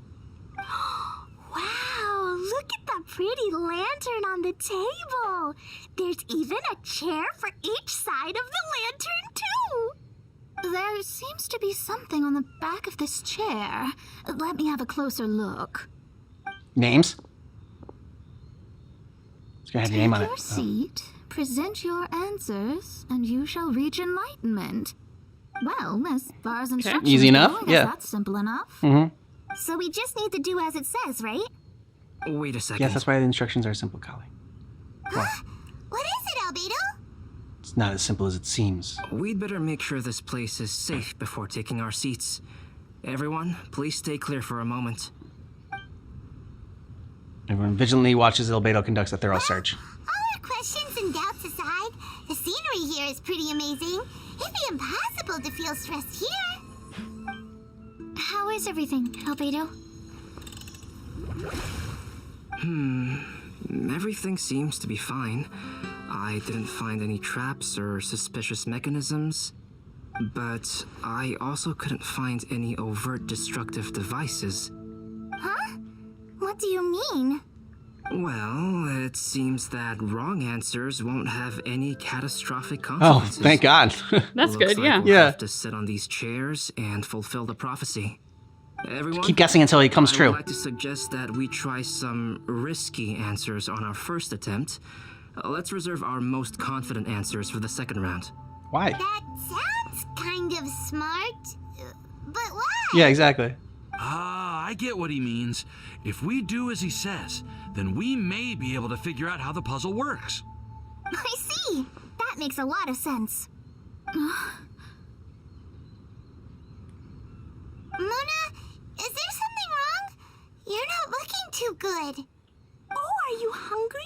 Wow, look at that pretty lantern on the table. There's even a chair for each side of the lantern, too. There seems to be something on the back of this chair. Let me have a closer look. Names? It's gonna have your name on it. Take your seat, present your answers, and you shall reach enlightenment. Well, as far as instructions Easy enough, go, I guess yeah. that's simple enough. So we just need to do as it says, right? Wait a second. Yes, that's why the instructions are simple, Kali. Well, What is it, Albedo? it's not as simple as it seems. We'd better make sure this place is safe before taking our seats. Everyone, please stay clear for a moment. Everyone vigilantly watches Albedo conducts a thorough search. All our questions and doubts aside, the scenery here is pretty amazing. It'd be impossible to feel stressed here. How is everything, Albedo? Everything seems to be fine. I didn't find any traps or suspicious mechanisms. But I also couldn't find any overt destructive devices. Huh? What do you mean? Well, it seems that wrong answers won't have any catastrophic Oh, consequences. thank God. That's Looks good, like yeah. We'll Yeah. have to sit on these chairs and fulfill the prophecy. Everyone, Keep guessing until it comes I true. would like to suggest that we try some risky answers on our first attempt. Let's reserve our most confident answers for the second round. Why? That sounds kind of smart. But why? Yeah, exactly. Ah, I get what he means. If we do as he says, then we may be able to figure out how the puzzle works. I see. That makes a lot of sense. Mona, is there something wrong? You're not looking too good. Oh, are you hungry?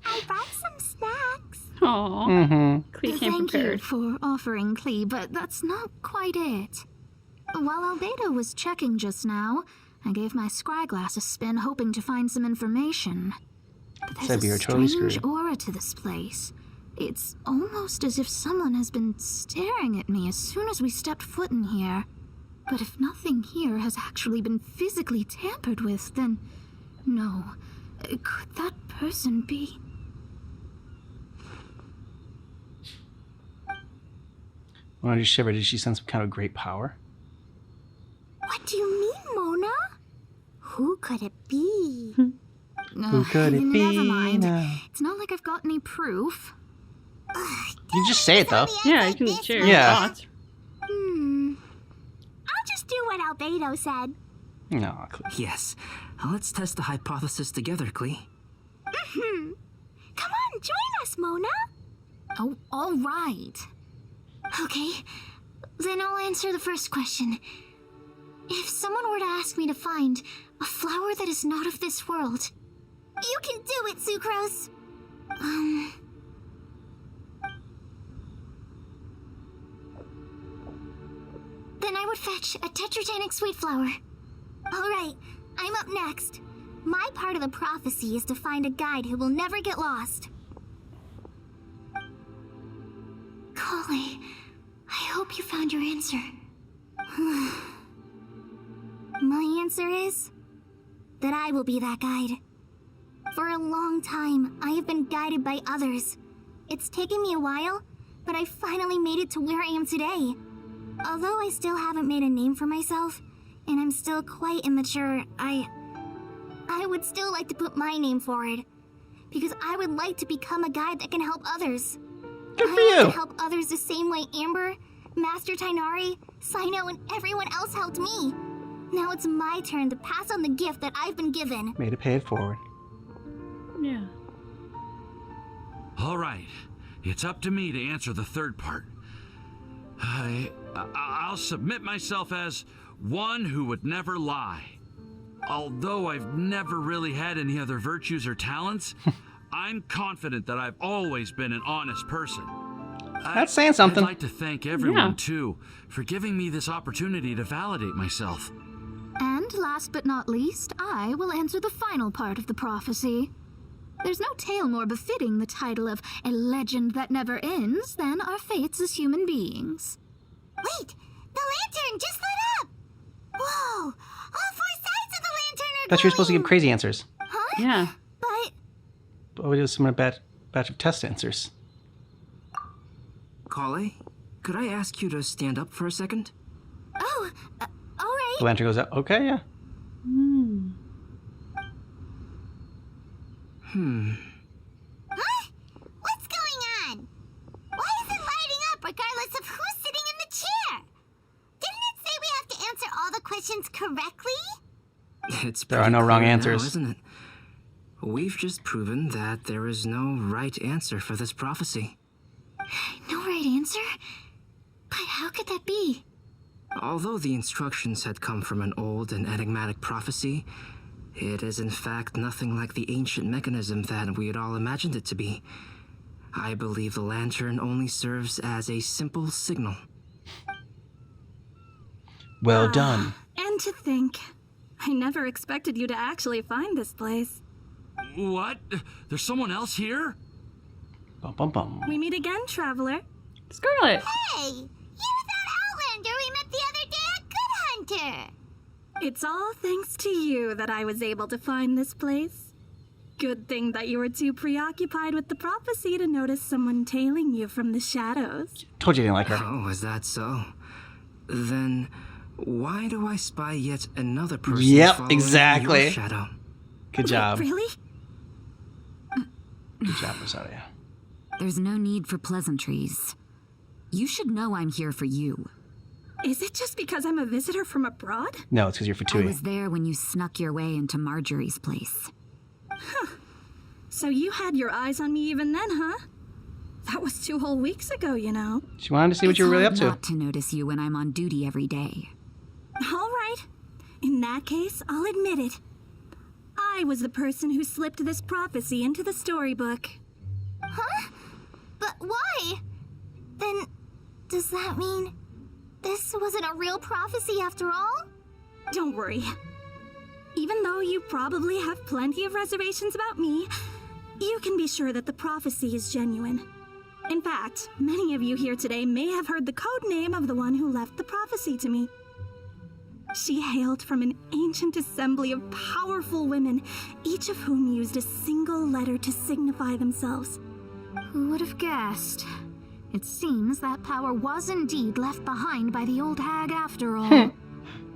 I brought some snacks. Aw. Mm-hmm. Clee came Thank prepared. you for offering, Clee, but that's not quite it. While Albedo was checking just now, I gave my scryglass a spin hoping to find some information. But there's a strange aura to this place. It's almost as if someone has been staring at me as soon as we stepped foot in here. But if nothing here has actually been physically tampered with, then no. Could that person be? When I shiver, did she sense some kind of great power? What do you mean, Mona? Who could it be? Who could it be? Never mind. now? It's not like I've got any proof. You just say it though. Yeah, you can share your Yeah. thoughts. I'll just do what Albedo said. No, Yes. Let's test the hypothesis together, Klee. Come on, join us, Mona. Oh, all right. Okay, then I'll answer the first question. If someone were to ask me to find a flower that is not of this world, you can do it, Sucrose. Then I would fetch a tetragenic sweet flower. Alright, I'm up next. My part of the prophecy is to find a guide who will never get lost. Kale, I hope you found your answer. My answer is that I will be that guide. For a long time, I have been guided by others. It's taken me a while, but I finally made it to where I am today. Although I still haven't made a name for myself, and I'm still quite immature, I would still like to put my name forward. Because I would like to become a guide that can help others. Good for I want you. to help others the same way Amber, Master Tainari, Sino, and everyone else helped me. Now it's my turn to pass on the gift that I've been given. Made it pay it forward. Yeah. All right, it's up to me to answer the third part. I'll submit myself as one who would never lie. Although I've never really had any other virtues or talents, I'm confident that I've always been an honest person. That's saying something. I'd like to thank everyone, too, for giving me this opportunity to validate myself. And last but not least, I will answer the final part of the prophecy. There's no tale more befitting the title of a legend that never ends than our fates as human beings. Wait! The lantern just lit up! Whoa! All 4 sides of the lantern are Thought you were supposed to give crazy answers. Huh? Yeah. But But we do some batch of test answers. Kale, could I ask you to stand up for a second? oh, alright. The lantern goes out. Okay, yeah. Huh? What's going on? Why is it lighting up regardless of who's sitting in the chair? Didn't it say we have to answer all the questions correctly? It's There are pretty no wrong clear now, answers. isn't it? We've just proven that there is no right answer for this prophecy. No right answer? But how could that be? Although the instructions had come from an old and enigmatic prophecy, it is in fact nothing like the ancient mechanism that we had all imagined it to be. I believe the lantern only serves as a simple signal. Well done. And to think, I never expected you to actually find this place. What? There's someone else here? Bum bum bum. We meet again, traveler. Scarlet. Hey! You're that Outlander we met the other day at Good Hunter! It's all thanks to you that I was able to find this place. Good thing that you were too preoccupied with the prophecy to notice someone tailing you from the shadows. Told you didn't like her. Oh, is that so? Then why do I spy yet another person Yep, following exactly. your shadow? Good job. Really? Good job, Rosaria. There's no need for pleasantries. You should know I'm here for you. Is it just because I'm a visitor from abroad? No, it's because you're I Fatui. was there when you snuck your way into Marjorie's place. So you had your eyes on me even then, huh? That was 2 whole weeks ago, you know. She wanted to see what you were really up It's to. hard not to notice you when I'm on duty every day. All right. In that case, I'll admit it. I was the person who slipped this prophecy into the storybook. Huh? But why? Then, does that mean This wasn't a real prophecy after all? Don't worry. Even though you probably have plenty of reservations about me, you can be sure that the prophecy is genuine. In fact, many of you here today may have heard the code name of the one who left the prophecy to me. She hailed from an ancient assembly of powerful women, each of whom used a single letter to signify themselves. Who would have guessed? It seems that power was indeed left behind by the old hag after all.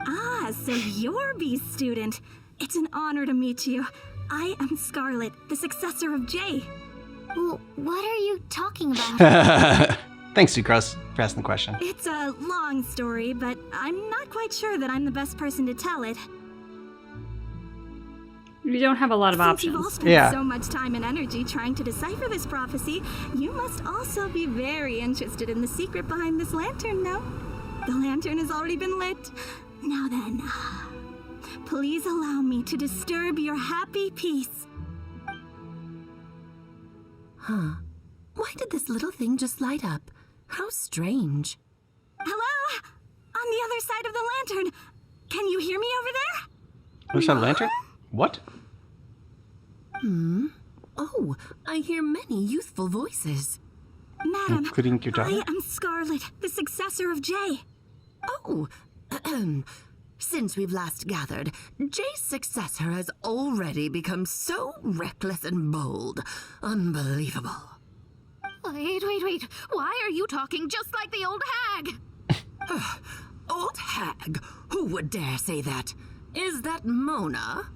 Ah, so you're B's student. It's an honor to meet you. I am Scarlet, the successor of Jay. Well, what are you talking about? Thanks, Sucrose, for asking the question. It's a long story, but I'm not quite sure that I'm the best person to tell it. You don't have a lot of Since options. you've all spent so much time and energy trying to decipher this prophecy, you must also be very interested in the secret behind this lantern, no? The lantern has already been lit. Now then, please allow me to disturb your happy peace. Huh. Why did this little thing just light up? How strange. Hello? On the other side of the lantern. Can you hear me over there? Other side of the lantern? What? Oh, I hear many youthful voices. Madam, Including your daughter? I am Scarlet, the successor of Jay. Oh, since we've last gathered, Jay's successor has already become so reckless and bold. Unbelievable. Wait. Why are you talking just like the old hag? Old hag? Who would dare say that? Is that Mona?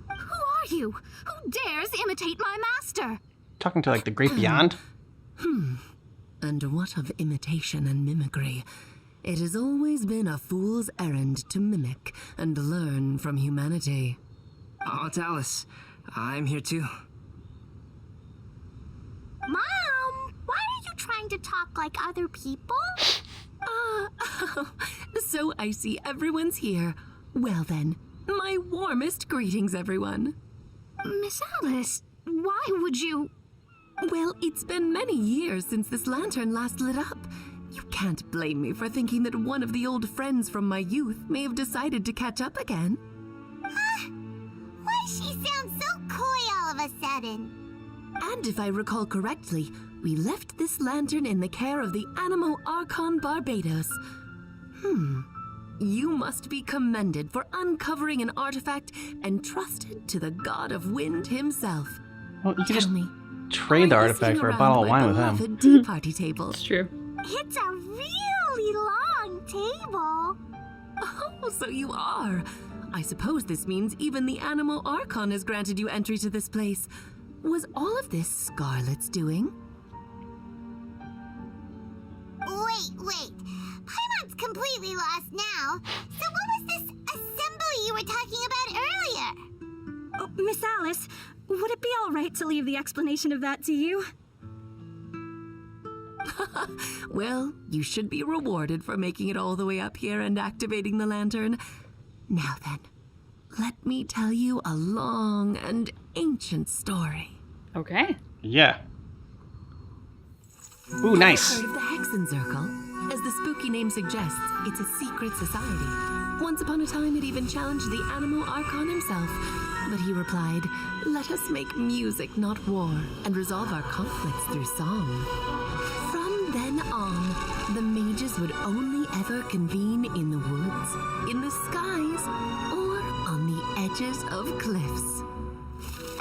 Who are you? Who dares imitate my master? Talking to like the great beyond? And what of imitation and mimicry? It has always been a fool's errand to mimic and learn from humanity. Oh, it's Alice. I'm here too. Mom, why are you trying to talk like other people? So I see everyone's here. Well then, my warmest greetings, everyone. Miss Alice, why would you... Well, it's been many years since this lantern last lit up. You can't blame me for thinking that one of the old friends from my youth may have decided to catch up again. Why she sounds so coy all of a sudden? And if I recall correctly, we left this lantern in the care of the Animo Archon Barbados. You must be commended for uncovering an artifact entrusted to the god of wind himself. Well, you can Tell just me, trade the artifact for a bottle of wine with him. beloved tea party table. It's true. It's a really long table. Oh, so you are. I suppose this means even the Animo Archon has granted you entry to this place. Was all of this Scarlet's doing? Wait. Paimon's completely lost now. So what was this assembly you were talking about earlier? Oh, Miss Alice, would it be all right to leave the explanation of that to you? Well, you should be rewarded for making it all the way up here and activating the lantern. Now then, let me tell you a long and ancient story. Okay. Yeah. Ooh, nice. Heard of the Hexen Circle? As the spooky name suggests, it's a secret society. Once upon a time, it even challenged the Animo Archon himself. But he replied, "Let us make music, not war, and resolve our conflicts through song." From then on, the mages would only ever convene in the woods, in the skies, or on the edges of cliffs.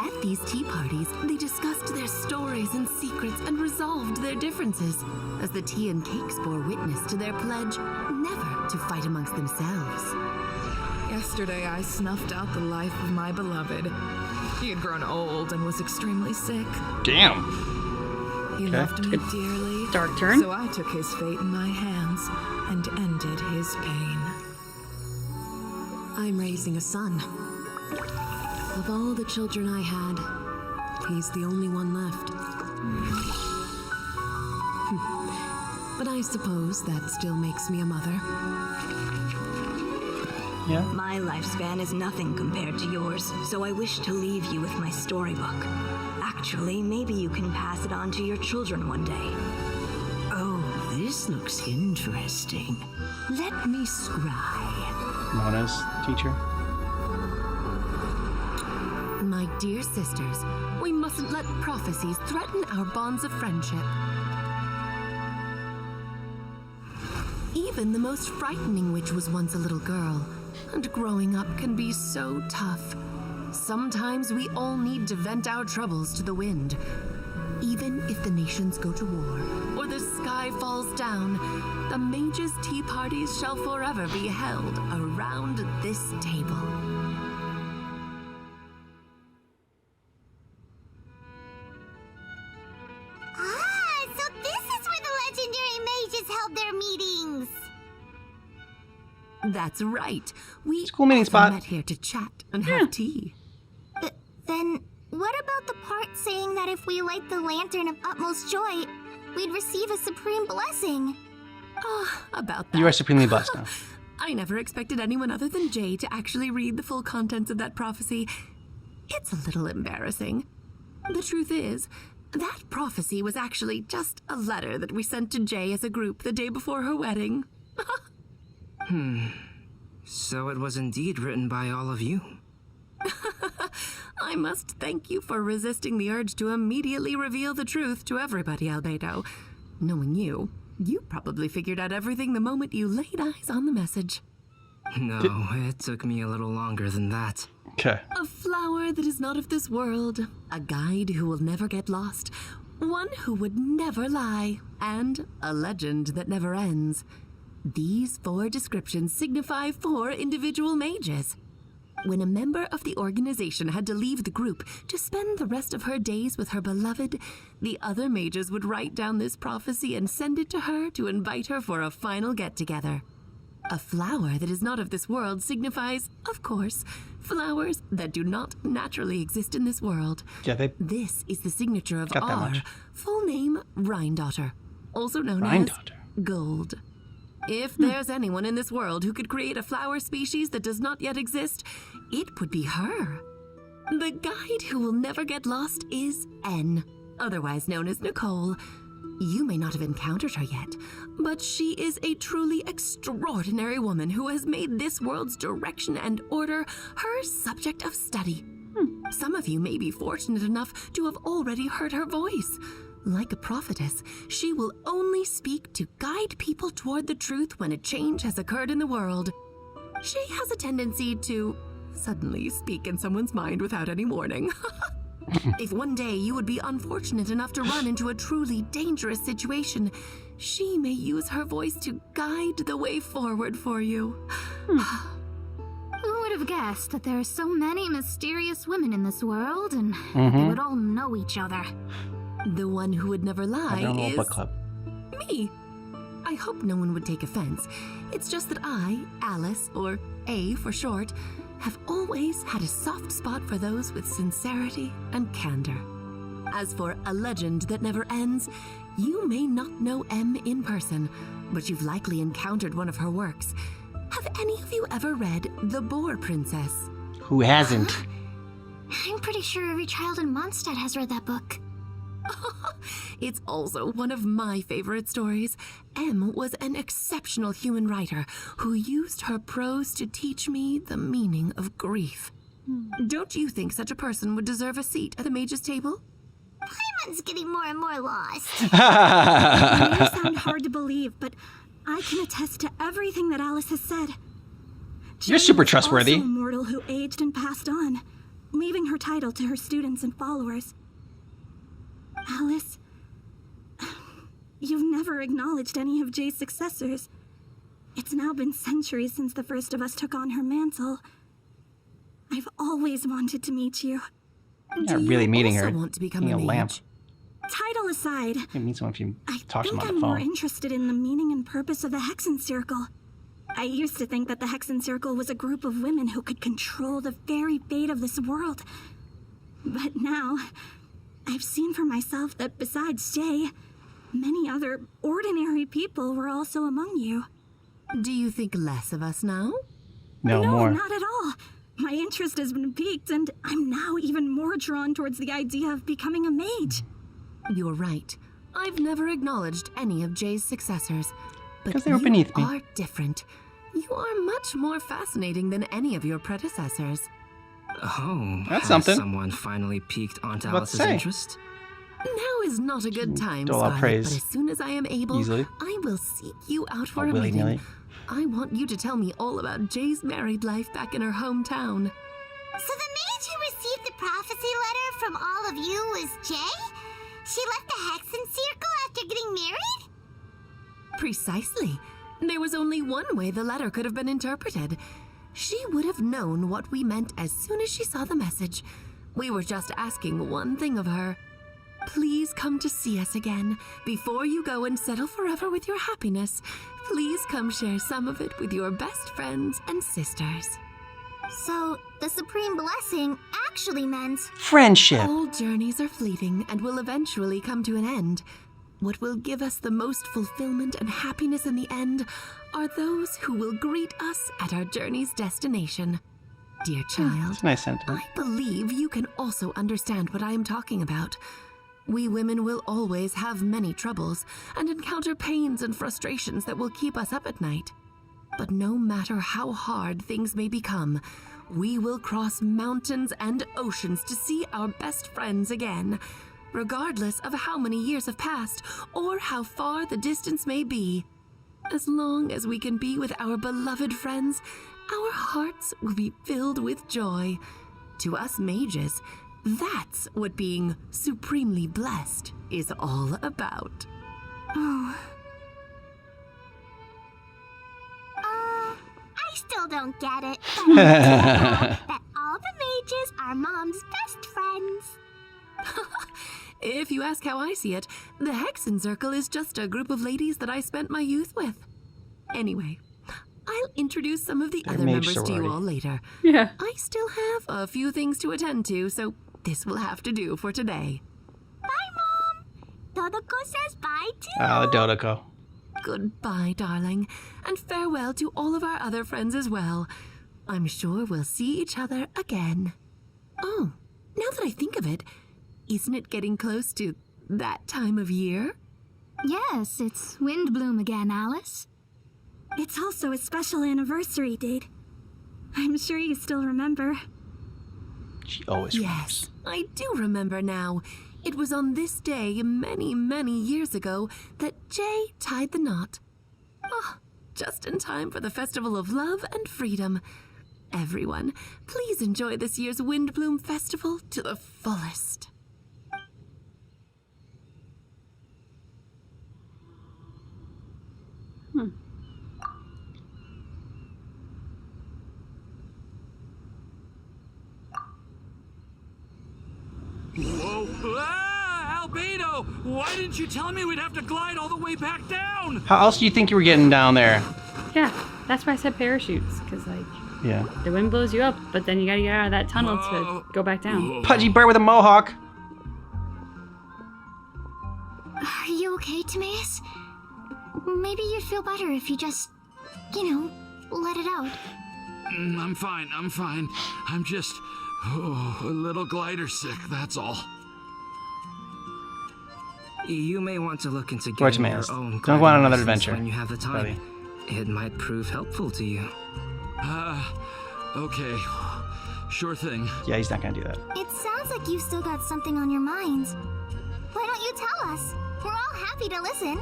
At these tea parties, they discussed their stories and secrets and resolved their differences, as the tea and cakes bore witness to their pledge never to fight amongst themselves. Yesterday, I snuffed out the life of my beloved. He had grown old and was extremely sick. Damn. He Okay. loved me dearly. Dark turn. So I took his fate in my hands and ended his pain. I'm raising a son. Of all the children I had, he's the only one left. But I suppose that still makes me a mother. Yeah. My lifespan is nothing compared to yours, so I wish to leave you with my storybook. Actually, maybe you can pass it on to your children one day. Oh, this This looks interesting. Let me scry. Mona's teacher. My dear sisters, we mustn't let prophecies threaten our bonds of friendship. Even the most frightening witch was once a little girl, and growing up can be so tough. Sometimes we all need to vent our troubles to the wind. Even if the nations go to war, or the sky falls down, the mages' tea parties shall forever be held around this table. Ah, so this is where the legendary mages held their meetings. That's right. We cool meeting spot. met here to chat and have tea. Then, what about the part saying that if we light the lantern of utmost joy, we'd receive a supreme blessing? About that. You are supremely blessed now. I never expected anyone other than Jay to actually read the full contents of that prophecy. It's a little embarrassing. The truth is, that prophecy was actually just a letter that we sent to Jay as a group the day before her wedding. So it was indeed written by all of you. I must thank you for resisting the urge to immediately reveal the truth to everybody, Albedo. Knowing you, you probably figured out everything the moment you laid eyes on the message. No, it took me a little longer than that. Okay. A flower that is not of this world, a guide who will never get lost, one who would never lie, and a legend that never ends. These 4 descriptions signify 4 individual mages. When a member of the organization had to leave the group to spend the rest of her days with her beloved, the other mages would write down this prophecy and send it to her to invite her for a final get-together. A flower that is not of this world signifies, of course, flowers that do not naturally exist in this world. Yeah, This is the signature of got that our much. full name, Rhindaughter, also known Rhindaughter. as Gold. If there's anyone in this world who could create a flower species that does not yet exist, it would be her. The guide who will never get lost is N, otherwise known as Nicole. You may not have encountered her yet, but she is a truly extraordinary woman who has made this world's direction and order her subject of study. Some of you may be fortunate enough to have already heard her voice. Like a prophetess, she will only speak to guide people toward the truth when a change has occurred in the world. She has a tendency to suddenly speak in someone's mind without any warning. If one day you would be unfortunate enough to run into a truly dangerous situation, she may use her voice to guide the way forward for you. Who would have guessed that there are so many mysterious women in this world and they would all know each other? The one who would never lie is book club. me. I hope no one would take offense. It's just that I, Alice, or A for short, have always had a soft spot for those with sincerity and candor. As for a legend that never ends, you may not know M in person, but you've likely encountered one of her works. Have any of you ever read The Boar Princess? Who hasn't? I'm pretty sure every child in Mondstadt has read that book. It's also one of my favorite stories. M was an exceptional human writer who used her prose to teach me the meaning of grief. Don't you think such a person would deserve a seat at the mage's table? Paimon's getting more and more lost. It may sound hard to believe, but I can attest to everything that Alice has said. You're super trustworthy. Also a mortal who aged and passed on, leaving her title to her students and followers. Alice, you've never acknowledged any of Jay's successors. It's now been centuries since the first of us took on her mantle. I've always wanted to meet you. You're not really meeting her. Want to become Being a a lamp. Title aside, You meet someone if you talk to them I on think the I'm more phone. interested in the meaning and purpose of the Hexen Circle. I used to think that the Hexen Circle was a group of women who could control the very fate of this world. But now, I've seen for myself that besides Jay, many other ordinary people were also among you. Do you think less of us now? No, No, more. not at all. My interest has been piqued, and I'm now even more drawn towards the idea of becoming a mage. You're right. I've never acknowledged any of Jay's successors. But 'Cause they were beneath me. You are different. You are much more fascinating than any of your predecessors. Oh, That's has something. someone finally piqued onto What to Alice's say? interest? Now is not a good time, Dole out Scarlet, praise. but as soon as I am able, Easily. I will seek you out for Oh, a willy-nilly. meeting. I want you to tell me all about Jay's married life back in her hometown. So the mage who received the prophecy letter from all of you was Jay? She left the Hexen Circle after getting married? Precisely. There was only one way the letter could have been interpreted. She would have known what we meant as soon as she saw the message. We were just asking one thing of her. Please come to see us again. Before you go and settle forever with your happiness, please come share some of it with your best friends and sisters. So, the Supreme Blessing actually meant... Friendship. All journeys are fleeting and will eventually come to an end. What will give us the most fulfillment and happiness in the end are those who will greet us at our journey's destination. Dear child, That's a nice sentiment. I believe you can also understand what I am talking about. We women will always have many troubles and encounter pains and frustrations that will keep us up at night. But no matter how hard things may become, we will cross mountains and oceans to see our best friends again, regardless of how many years have passed or how far the distance may be. As long as we can be with our beloved friends, our hearts will be filled with joy. To us mages, that's what being supremely blessed is all about. Oh. I still don't get it. But I do know that all the mages are Mom's best friends. If you ask how I see it, the Hexen Circle is just a group of ladies that I spent my youth with. Anyway, I'll introduce some of the Your other mage members to sorority. you all later. Yeah. I still have a few things to attend to, so this will have to do for today. Dodoko says bye too. Ah, the Dodoko. Goodbye, darling, and farewell to all of our other friends as well. I'm sure we'll see each other again. Oh, now that I think of it, isn't it getting close to that time of year? Yes, it's Windblume again, Alice. It's also a special anniversary date. I'm sure you still remember. She always Yes, I do remember now. It was on this day many, many years ago that Jay tied the knot. Ah, just in time for the Festival of Love and Freedom. Everyone, please enjoy this year's Windblume Festival to the fullest. Whoa! Ah, Albedo! Why didn't you tell me we'd have to glide all the way back down? How else do you think you were getting down there? Yeah, that's why I said parachutes, because, like, Yeah. the wind blows you up, but then you gotta get out of that tunnel to go back down. Pudgy bird with a mohawk. Are you okay, Timaeus? Maybe you'd feel better if you just, let it out. I'm fine, I'm fine. I'm just a little glider sick, that's all. You may want to look into George getting your Mayes. own Don't go on another gliding license adventure, when you have the time. buddy. It might prove helpful to you. Okay. Sure thing. Yeah, he's not gonna do that. It sounds like you've still got something on your mind. Why don't you tell us? We're all happy to listen.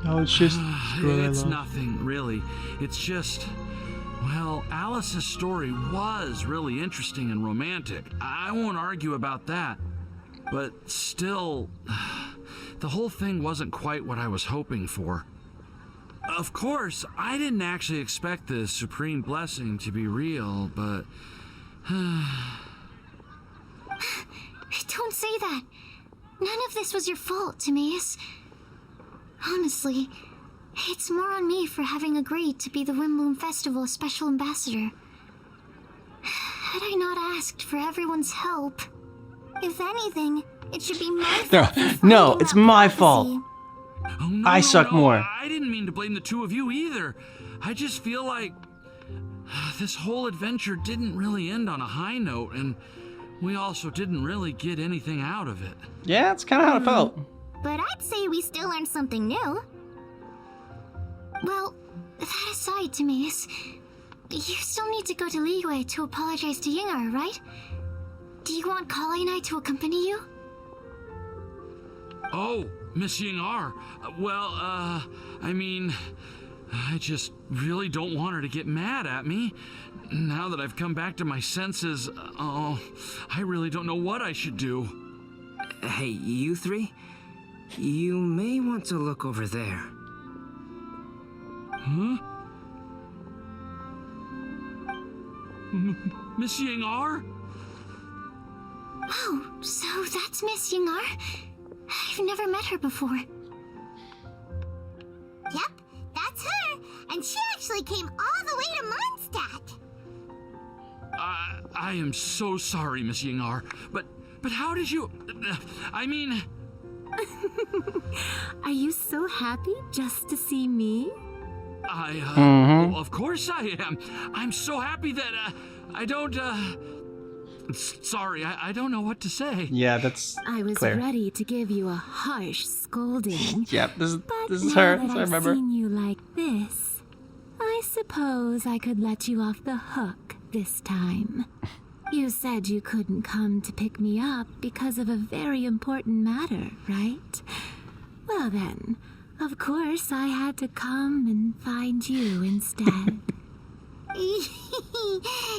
Oh, it's just. It's nothing, really. It's just... Well, Alice's story was really interesting and romantic. I won't argue about that. But still, the whole thing wasn't quite what I was hoping for. Of course, I didn't actually expect the Supreme Blessing to be real, but... Don't say that. None of this was your fault, Timaeus. Honestly, it's more on me for having agreed to be the Windblume Festival Special Ambassador. Had I not asked for everyone's help... If anything, it should be my No, fault. no, it's my fault. Oh, no, I suck more. I didn't mean to blame the two of you either. I just feel like this whole adventure didn't really end on a high note, and we also didn't really get anything out of it. Yeah, it's kind of how it felt. but I'd say we still learned something new. Well, that aside, Timaeus, you still need to go to Liyue to apologize to Yingar, right? Do you want Kale and I to accompany you? Oh, Miss Yingar. Well, I mean, I just really don't want her to get mad at me. Now that I've come back to my senses, I really don't know what I should do. Hey, you three? You may want to look over there. Huh? Miss Yingar? Oh, so that's Miss Yingar? I've never met her before. Yep, that's her. And she actually came all the way to Mondstadt. I am so sorry, Miss Yingar, but how did you... I mean... Are you so happy just to see me? Well, of course I am. I'm so happy that, I don't, sorry, I don't know what to say. Yeah, that's I was clear. ready to give you a harsh scolding. Yep, this is now her. that I I've remember. seen you like this, I suppose I could let you off the hook this time. You said you couldn't come to pick me up because of a very important matter, right? Well then, of course I had to come and find you instead.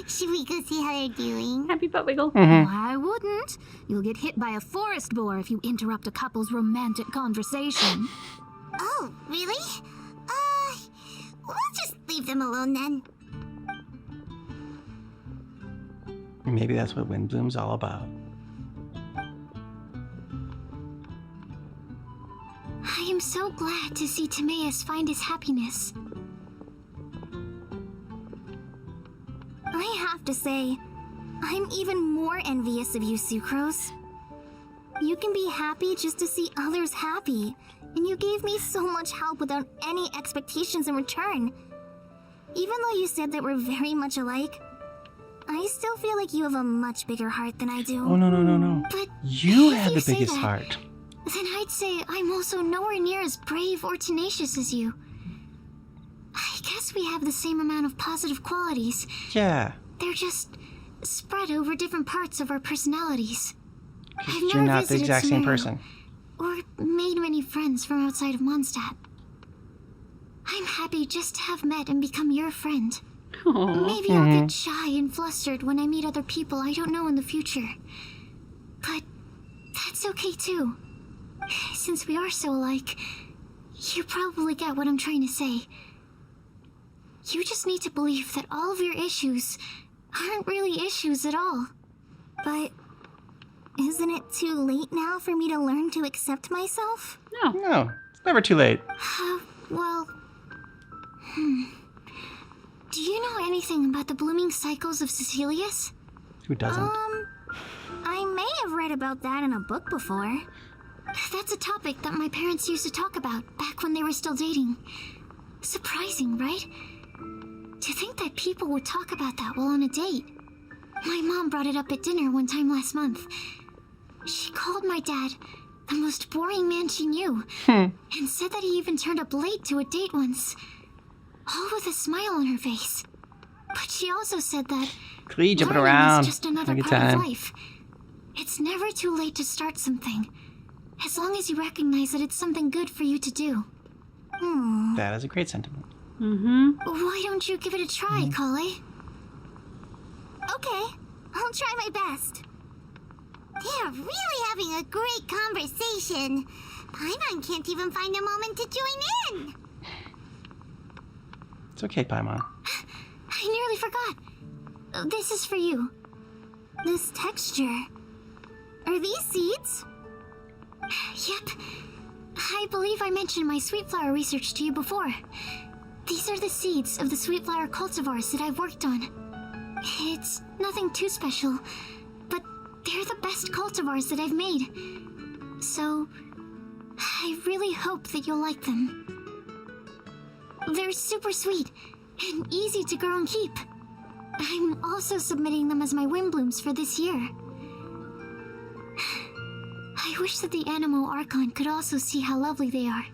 Should we go see how they're doing? Happy butt wiggle. Mm-hmm. I wouldn't. You'll get hit by a forest boar if you interrupt a couple's romantic conversation. Oh, really? We'll just leave them alone then. Maybe that's what Windblume's all about. I am so glad to see Timaeus find his happiness. I have to say, I'm even more envious of you, Sucrose. You can be happy just to see others happy, and you gave me so much help without any expectations in return. Even though you said that we're very much alike, I still feel like you have a much bigger heart than I do. Oh, no. But You if had you the say biggest that, heart. then I'd say I'm also nowhere near as brave or tenacious as you. I guess we have the same amount of positive qualities. Yeah. They're just spread over different parts of our personalities. I've You're never not the visited exact same Sumeru person. or made many friends from outside of Mondstadt. I'm happy just to have met and become your friend. Maybe I'll get shy and flustered when I meet other people I don't know in the future. But that's okay too. Since we are so alike, you probably get what I'm trying to say. You just need to believe that all of your issues aren't really issues at all. But isn't it too late now for me to learn to accept myself? No, it's never too late. Well... Do you know anything about the blooming cycles of Cecilius? Who doesn't? I may have read about that in a book before. That's a topic that my parents used to talk about back when they were still dating. Surprising, right? To think that people would talk about that while on a date. My mom brought it up at dinner one time last month. She called my dad the most boring man she knew, and said that he even turned up late to a date once, all with a smile on her face. But she also said that Glee jumping learning around. is just another Have a good part time. of life. It's never too late to start something, as long as you recognize that it's something good for you to do. That is a great sentiment. Why don't you give it a try, Kale? Okay, I'll try my best. They're really having a great conversation. Paimon can't even find a moment to join in. It's okay, Paimon. I nearly forgot. This is for you. This texture. Are these seeds? Yep. I believe I mentioned my sweet flower research to you before. These are the seeds of the sweet flower cultivars that I've worked on. It's nothing too special, but they're the best cultivars that I've made. So, I really hope that you'll like them. They're super sweet and easy to grow and keep. I'm also submitting them as my Windblooms for this year. I wish that the Animal Archon could also see how lovely they are.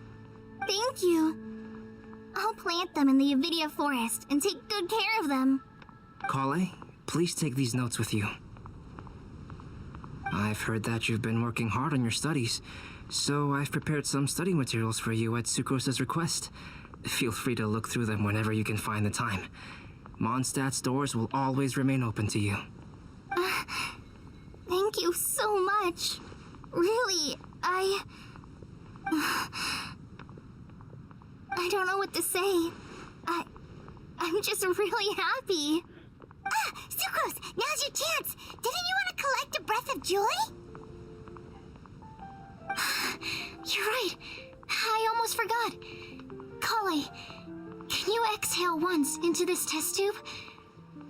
Thank you. I'll plant them in the Avidia forest and take good care of them. Kale, please take these notes with you. I've heard that you've been working hard on your studies, so I've prepared some study materials for you at Sucrose's request. Feel free to look through them whenever you can find the time. Mondstadt's doors will always remain open to you. Thank you so much. Really, I don't know what to say. I'm just really happy. Sucrose, now's your chance. Didn't you want to collect a breath of joy? You're right. I almost forgot. Kale, can you exhale once into this test tube?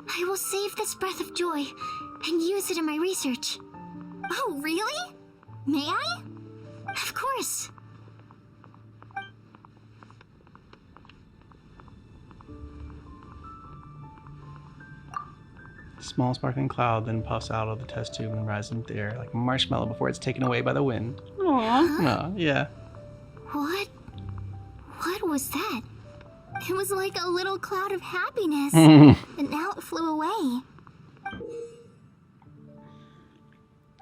I will save this breath of joy and use it in my research. Oh, really? May I? Of course. Small sparkling cloud then puffs out of the test tube and rises into the air like a marshmallow before it's taken away by the wind. Aww. Oh, yeah. What was that? It was like a little cloud of happiness, but now it flew away.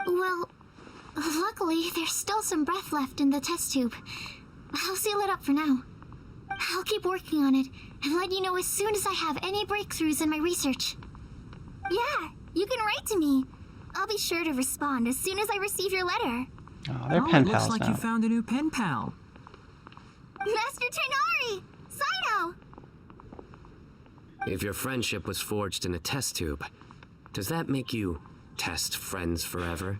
Well, luckily, there's still some breath left in the test tube. I'll seal it up for now. I'll keep working on it and let you know as soon as I have any breakthroughs in my research. Yeah, you can write to me. I'll be sure to respond as soon as I receive your letter. Oh, they're pen it pals looks like now. you found a new pen pal. Master Tainari! Sino! If your friendship was forged in a test tube, does that make you test friends forever?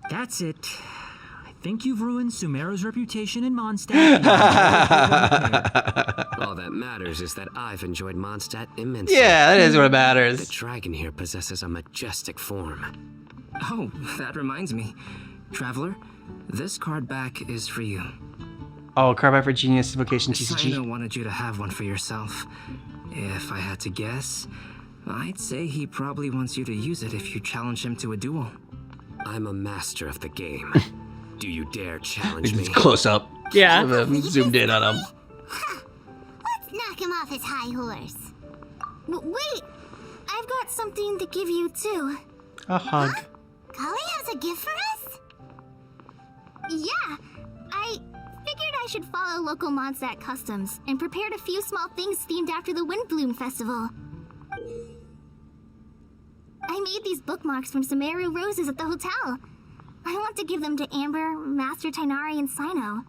That's it. I think you've ruined Sumeru's reputation in Mondstadt. All that matters is that I've enjoyed Mondstadt immensely. Yeah, that is what matters. The dragon here possesses a majestic form. Oh, that reminds me. Traveler, this card back is for you. Oh, card back for Genius Invocation TCG. Sino wanted you to have one for yourself. If I had to guess, I'd say he probably wants you to use it if you challenge him to a duel. I'm a master of the game. Do you dare challenge me? Close up. Yeah. Zoomed in on him. Let's knock him off his high horse. Wait, I've got something to give you too. A hug. Kale has a gift for us? Yeah, I figured I should follow local Mondstadt customs and prepared a few small things themed after the Windblume festival. I made these bookmarks from Sumeru roses at the hotel. I want to give them to Amber, Master Tainari, and Sino.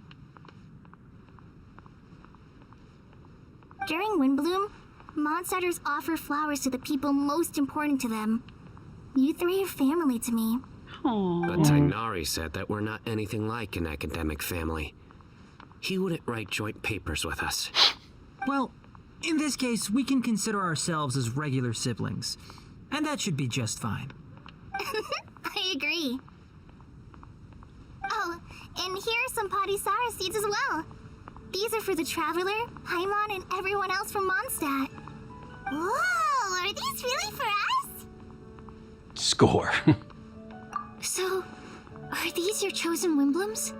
During Windblume, Mondstadters offer flowers to the people most important to them. You three are family to me. But Tainari said that we're not anything like an academic family. He wouldn't write joint papers with us. Well, in this case, we can consider ourselves as regular siblings. And that should be just fine. I agree. Oh, and here are some Padisara seeds as well. These are for the Traveler, Paimon, and everyone else from Mondstadt. Whoa, are these really for us? Score. So, are these your chosen Windblooms?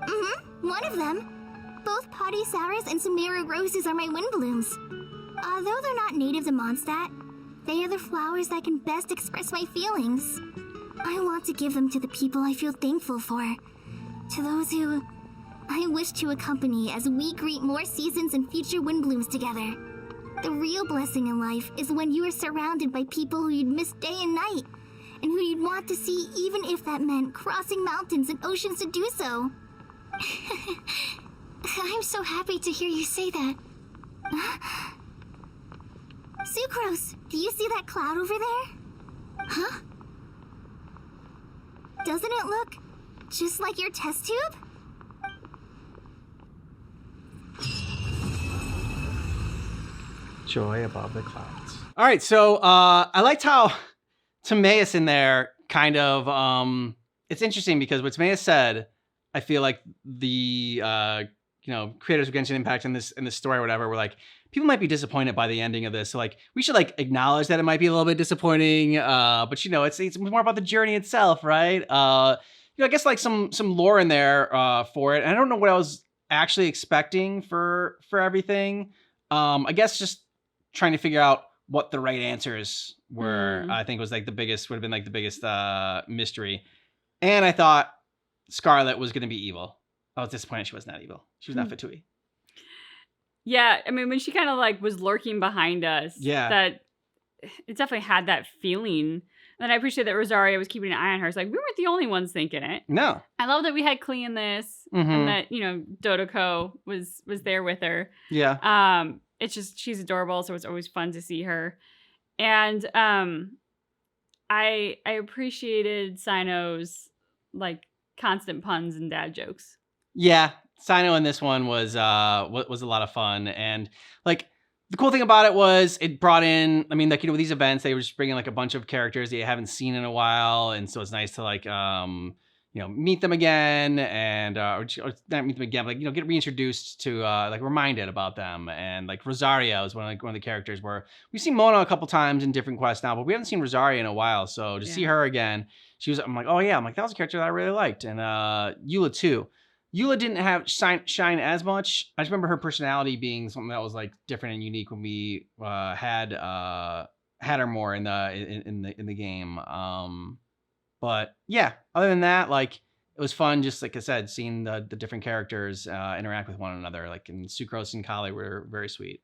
Mm-hmm, one of them. Both Padisaras and Sumeru roses are my Windblooms. Although they're not native to Mondstadt, they are the flowers that can best express my feelings. I want to give them to the people I feel thankful for. To those who I wish to accompany as we greet more seasons and future Windblooms together. The real blessing in life is when you are surrounded by people who you'd miss day and night, and who you'd want to see even if that meant crossing mountains and oceans to do so. I'm so happy to hear you say that. Sucrose, do you see that cloud over there? Huh? Doesn't it look just like your test tube? Joy above the clouds. All right, so I liked how Timaeus in there kind of it's interesting because what Timaeus said, I feel like the creators of Genshin Impact in this story or whatever were like, people might be disappointed by the ending of this. So like we should like acknowledge that it might be a little bit disappointing, but it's more about the journey itself, right? I guess like some lore in there for it. And I don't know what I was actually expecting for everything. I guess just trying to figure out what the right answers were. I think would have been like the biggest mystery. And I thought Scarlet was going to be evil. I was disappointed she was not evil. She was not Fatui. Yeah, I mean, when she kind of like was lurking behind us, that it definitely had that feeling. And I appreciate that Rosario was keeping an eye on her. It's like, we weren't the only ones thinking it. No. I love that we had Klee in this and that, Dodoko was there with her. Yeah. It's just, she's adorable. So it's always fun to see her. And I appreciated Sino's like constant puns and dad jokes. Yeah. Sino in this one was a lot of fun. And like, the cool thing about it was it brought in, I mean, like, with these events, they were just bringing like a bunch of characters that you haven't seen in a while. And so it's nice to like, meet them again and, or not meet them again, but like, get reintroduced to, like reminded about them. And like Rosario is one of the characters where we've seen Mona a couple times in different quests now, but we haven't seen Rosario in a while. So to see her again, I'm like, oh yeah, that was a character that I really liked. And Eula too. Eula didn't have shine as much. I just remember her personality being something that was like different and unique when we had her more in the game. But yeah, other than that, like it was fun. Just like I said, seeing the different characters interact with one another. Like and Sucrose and Kali were very sweet.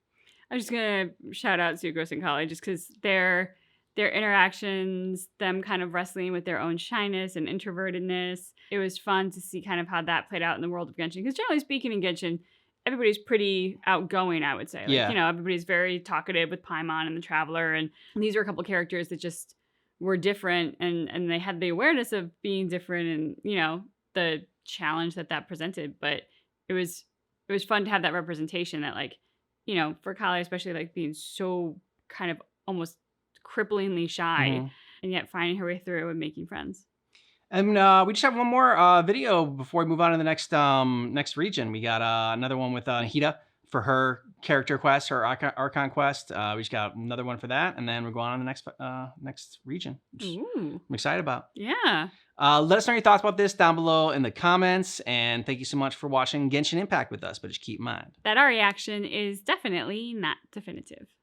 I'm just gonna shout out Sucrose and Kali just because their interactions, them kind of wrestling with their own shyness and introvertedness. It was fun to see kind of how that played out in the world of Genshin. Because generally speaking in Genshin, everybody's pretty outgoing, I would say. Like, everybody's very talkative with Paimon and the Traveler. And these are a couple characters that just were different and they had the awareness of being different and, the challenge that presented. But it was fun to have that representation that like, for Kali especially, like being so kind of almost cripplingly shy and yet finding her way through and making friends. And we just have one more video before we move on to the next region. We got another one with Nahida for her character quest, her Archon quest. We just got another one for that, and then we're going on to the next region, which I'm excited about. Yeah. Let us know your thoughts about this down below in the comments, and thank you so much for watching Genshin Impact with us. But just keep in mind that our reaction is definitely not definitive.